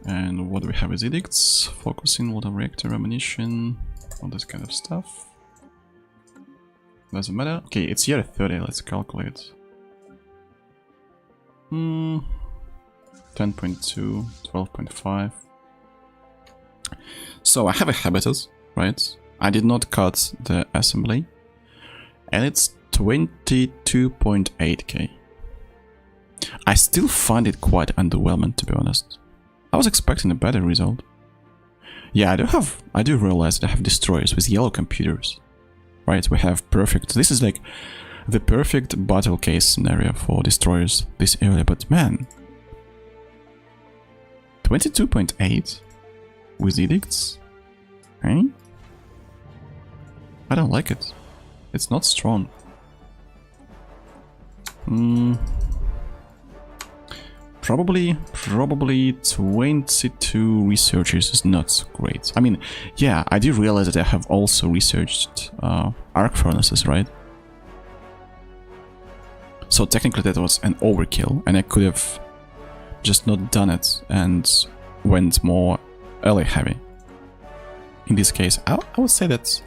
And what do we have as edicts? Focusing, water reactor, ammunition, all this kind of stuff. Doesn't matter. Okay, it's year 30, let's calculate. 10.2, 12.5. So I have a habitat, right? I did not cut the assembly. And it's 22.8k. I still find it quite underwhelming, to be honest. I was expecting a better result. Yeah, I do realize that I have destroyers with yellow computers. Right, we have perfect... This is like the perfect battle case scenario for destroyers this early, but man... 22.8 with edicts? Eh? I don't like it. It's not strong. Probably 22 researchers is not great. I mean, yeah, I do realize that I have also researched arc furnaces, right? So technically that was an overkill, and I could have just not done it and went more early heavy. In this case, I would say that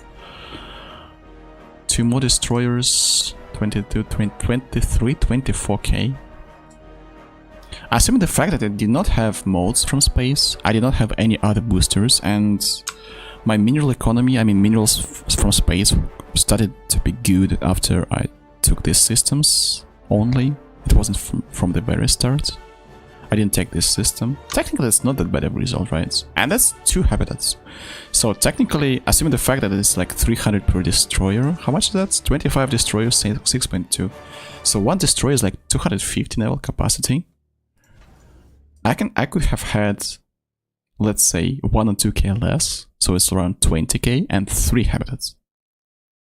2 more destroyers, 22, 23, 24k. Assuming the fact that I did not have modes from space, I did not have any other boosters, and my mineral economy, I mean minerals from space, started to be good after I took these systems only. It wasn't from the very start. I didn't take this system. Technically it's not that bad of a result, right? And that's 2 habitats. So technically, assuming the fact that it's like 300 per destroyer, how much is that? 25 destroyers, 6.2. So 1 destroyer is like 250 naval capacity. I could have had, let's say, 1 or 2k less, so it's around 20k and 3 habitats,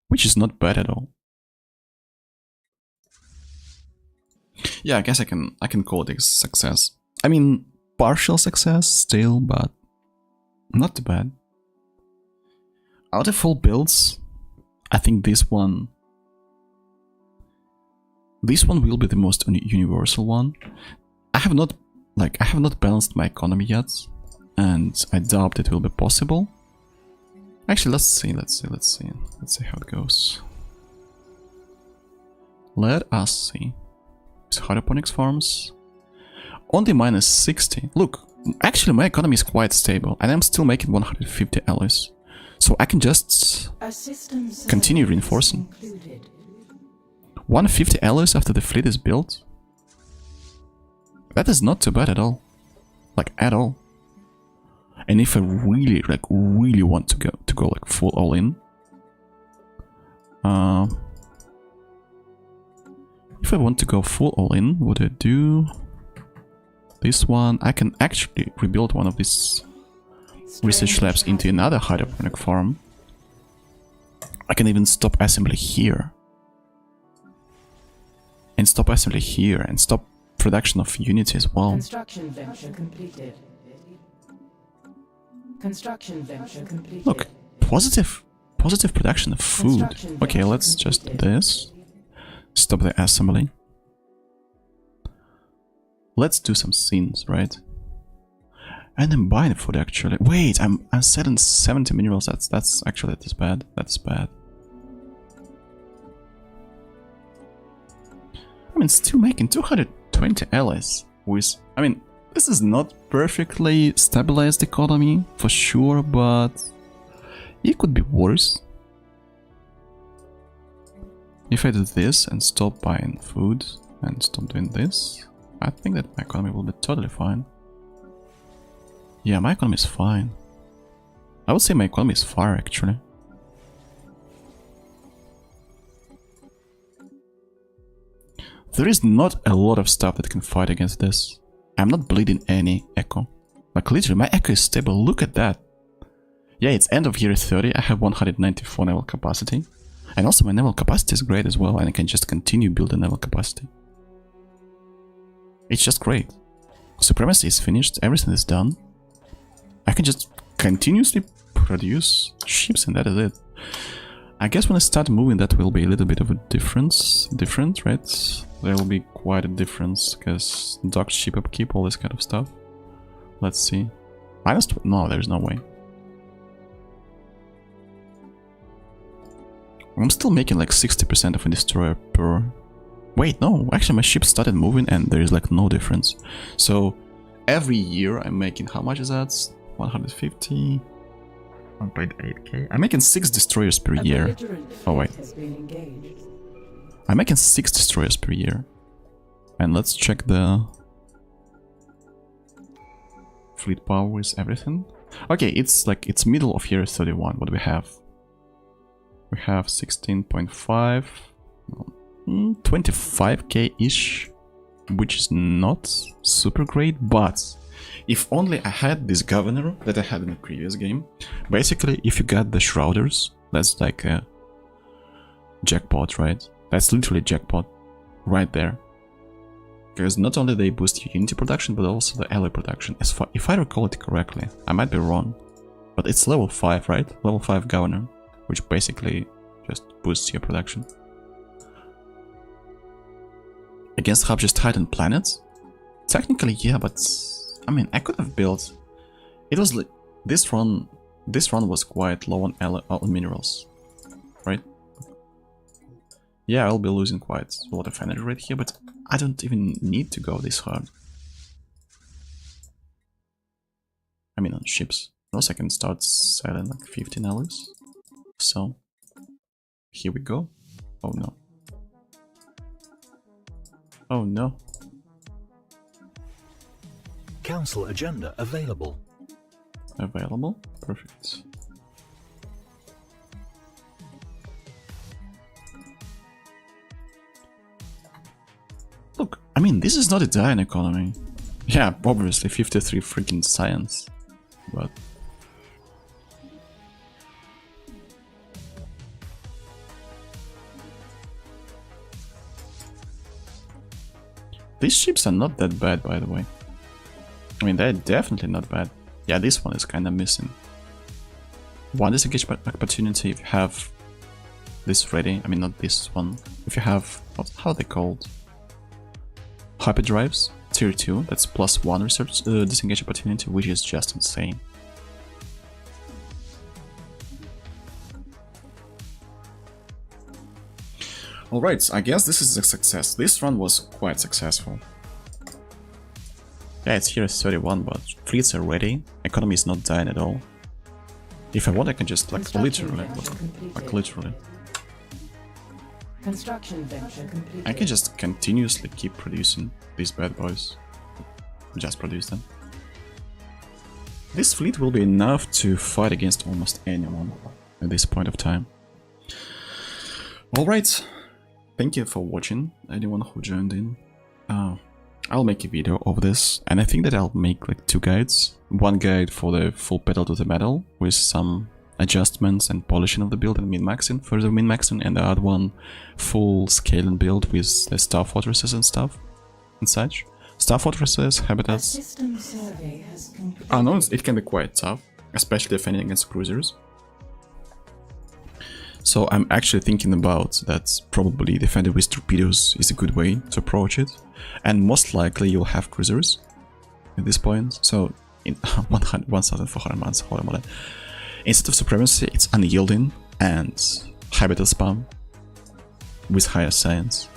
which is not bad at all. Yeah, I guess I can call it a success. I mean, partial success still, but not too bad. Out of all builds, I think this one will be the most universal one. I have not balanced my economy yet, and I doubt it will be possible. Actually, let's see how it goes. Let us see. With hydroponics farms, only minus 60. Look, actually my economy is quite stable, and I'm still making 150 alloys, so I can just continue reinforcing. 150 alloys after the fleet is built. That is not too bad at all. Like, at all. And if I really want to go like full all in, If I want to go full all-in, would I do this one? I can actually rebuild one of these research labs into another hydroponic farm. I can even stop assembly here. And stop assembly here, and stop production of Unity as well. Construction venture completed. Construction venture completed. Look, positive production of food. Okay, let's just do this. Stop the assembly. Let's do some scenes, right? And I'm buying food actually. Wait, I'm selling 70 minerals. That's actually bad. That's bad. I mean, still making 220 allies with... I mean, this is not perfectly stabilized economy, for sure, but it could be worse. If I do this and stop buying food and stop doing this, I think that my economy will be totally fine. Yeah, my economy is fine. I would say my economy is fire, actually. There is not a lot of stuff that can fight against this. I'm not bleeding any echo. Like literally, my echo is stable. Look at that. Yeah, it's end of year 30. I have 194 naval capacity. And also my naval capacity is great as well. And I can just continue building naval capacity. It's just great. Supremacy is finished. Everything is done. I can just continuously produce ships and that is it. I guess when I start moving that will be a little bit of a different, right? There will be quite a difference because docked ship upkeep, all this kind of stuff. Let's see. No, there's no way. I'm still making like 60% of a destroyer per... Wait, no, actually my ship started moving and there is like no difference. So every year I'm making, how much is that? 150... 1.8k. I'm making 6 destroyers per year. Oh wait. I'm making 6 destroyers per year. And let's check the fleet power is everything. Okay, it's like it's middle of year 31. What do we have? We have 16.5, 25k-ish, which is not super great, but if only I had this governor that I had in the previous game. Basically, if you got the Shrouders, that's like a jackpot, right? That's literally jackpot right there. Because not only they boost your Unity production, but also the ally production. If I recall it correctly, I might be wrong, but it's level 5, right? Level 5 governor, which basically just boosts your production. Against Hub's Titan planets? Technically, yeah, but I mean, I could have built... It was like... This run was quite low on minerals, right? Yeah, I'll be losing quite a lot of energy right here, but I don't even need to go this hard. I mean, on ships. Also, I can start selling like 15 allies. So, here we go. Oh no. Oh no. Council agenda available. Available? Perfect. Look, I mean, this is not a dying economy. Yeah, obviously 53 freaking science, but... These ships are not that bad, by the way. I mean, they're definitely not bad. Yeah, this one is kind of missing. One disengage opportunity if you have this ready. I mean, not this one. If you have... how are they called? Hyperdrives, tier 2. That's +1 research disengage opportunity, which is just insane. Alright, I guess this is a success. This run was quite successful. Yeah, it's here at 31, but fleets are ready. Economy is not dying at all. If I want, I can just like literally. Construction venture completed. I can just continuously keep producing these bad boys. Just produce them. This fleet will be enough to fight against almost anyone at this point of time. Alright, thank you for watching, anyone who joined in. I'll make a video of this, and I think that I'll make like 2 guides. One guide for the full pedal to the metal, with some adjustments and polishing of the build and min-maxing, further min-maxing, and the other one full scaling build with the star fortresses and stuff and such. Star fortresses, habitats. System survey has concluded. I know it can be quite tough, especially defending against cruisers. So I'm actually thinking about that probably defending with torpedoes is a good way to approach it. And most likely you'll have cruisers at this point. So in 1,400 months, hold on. Instead of supremacy, it's unyielding and habitat spam with higher science.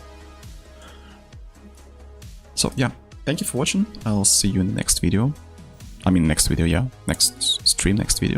So yeah, thank you for watching. I'll see you in the next video. I mean next video, yeah. Next stream, next video.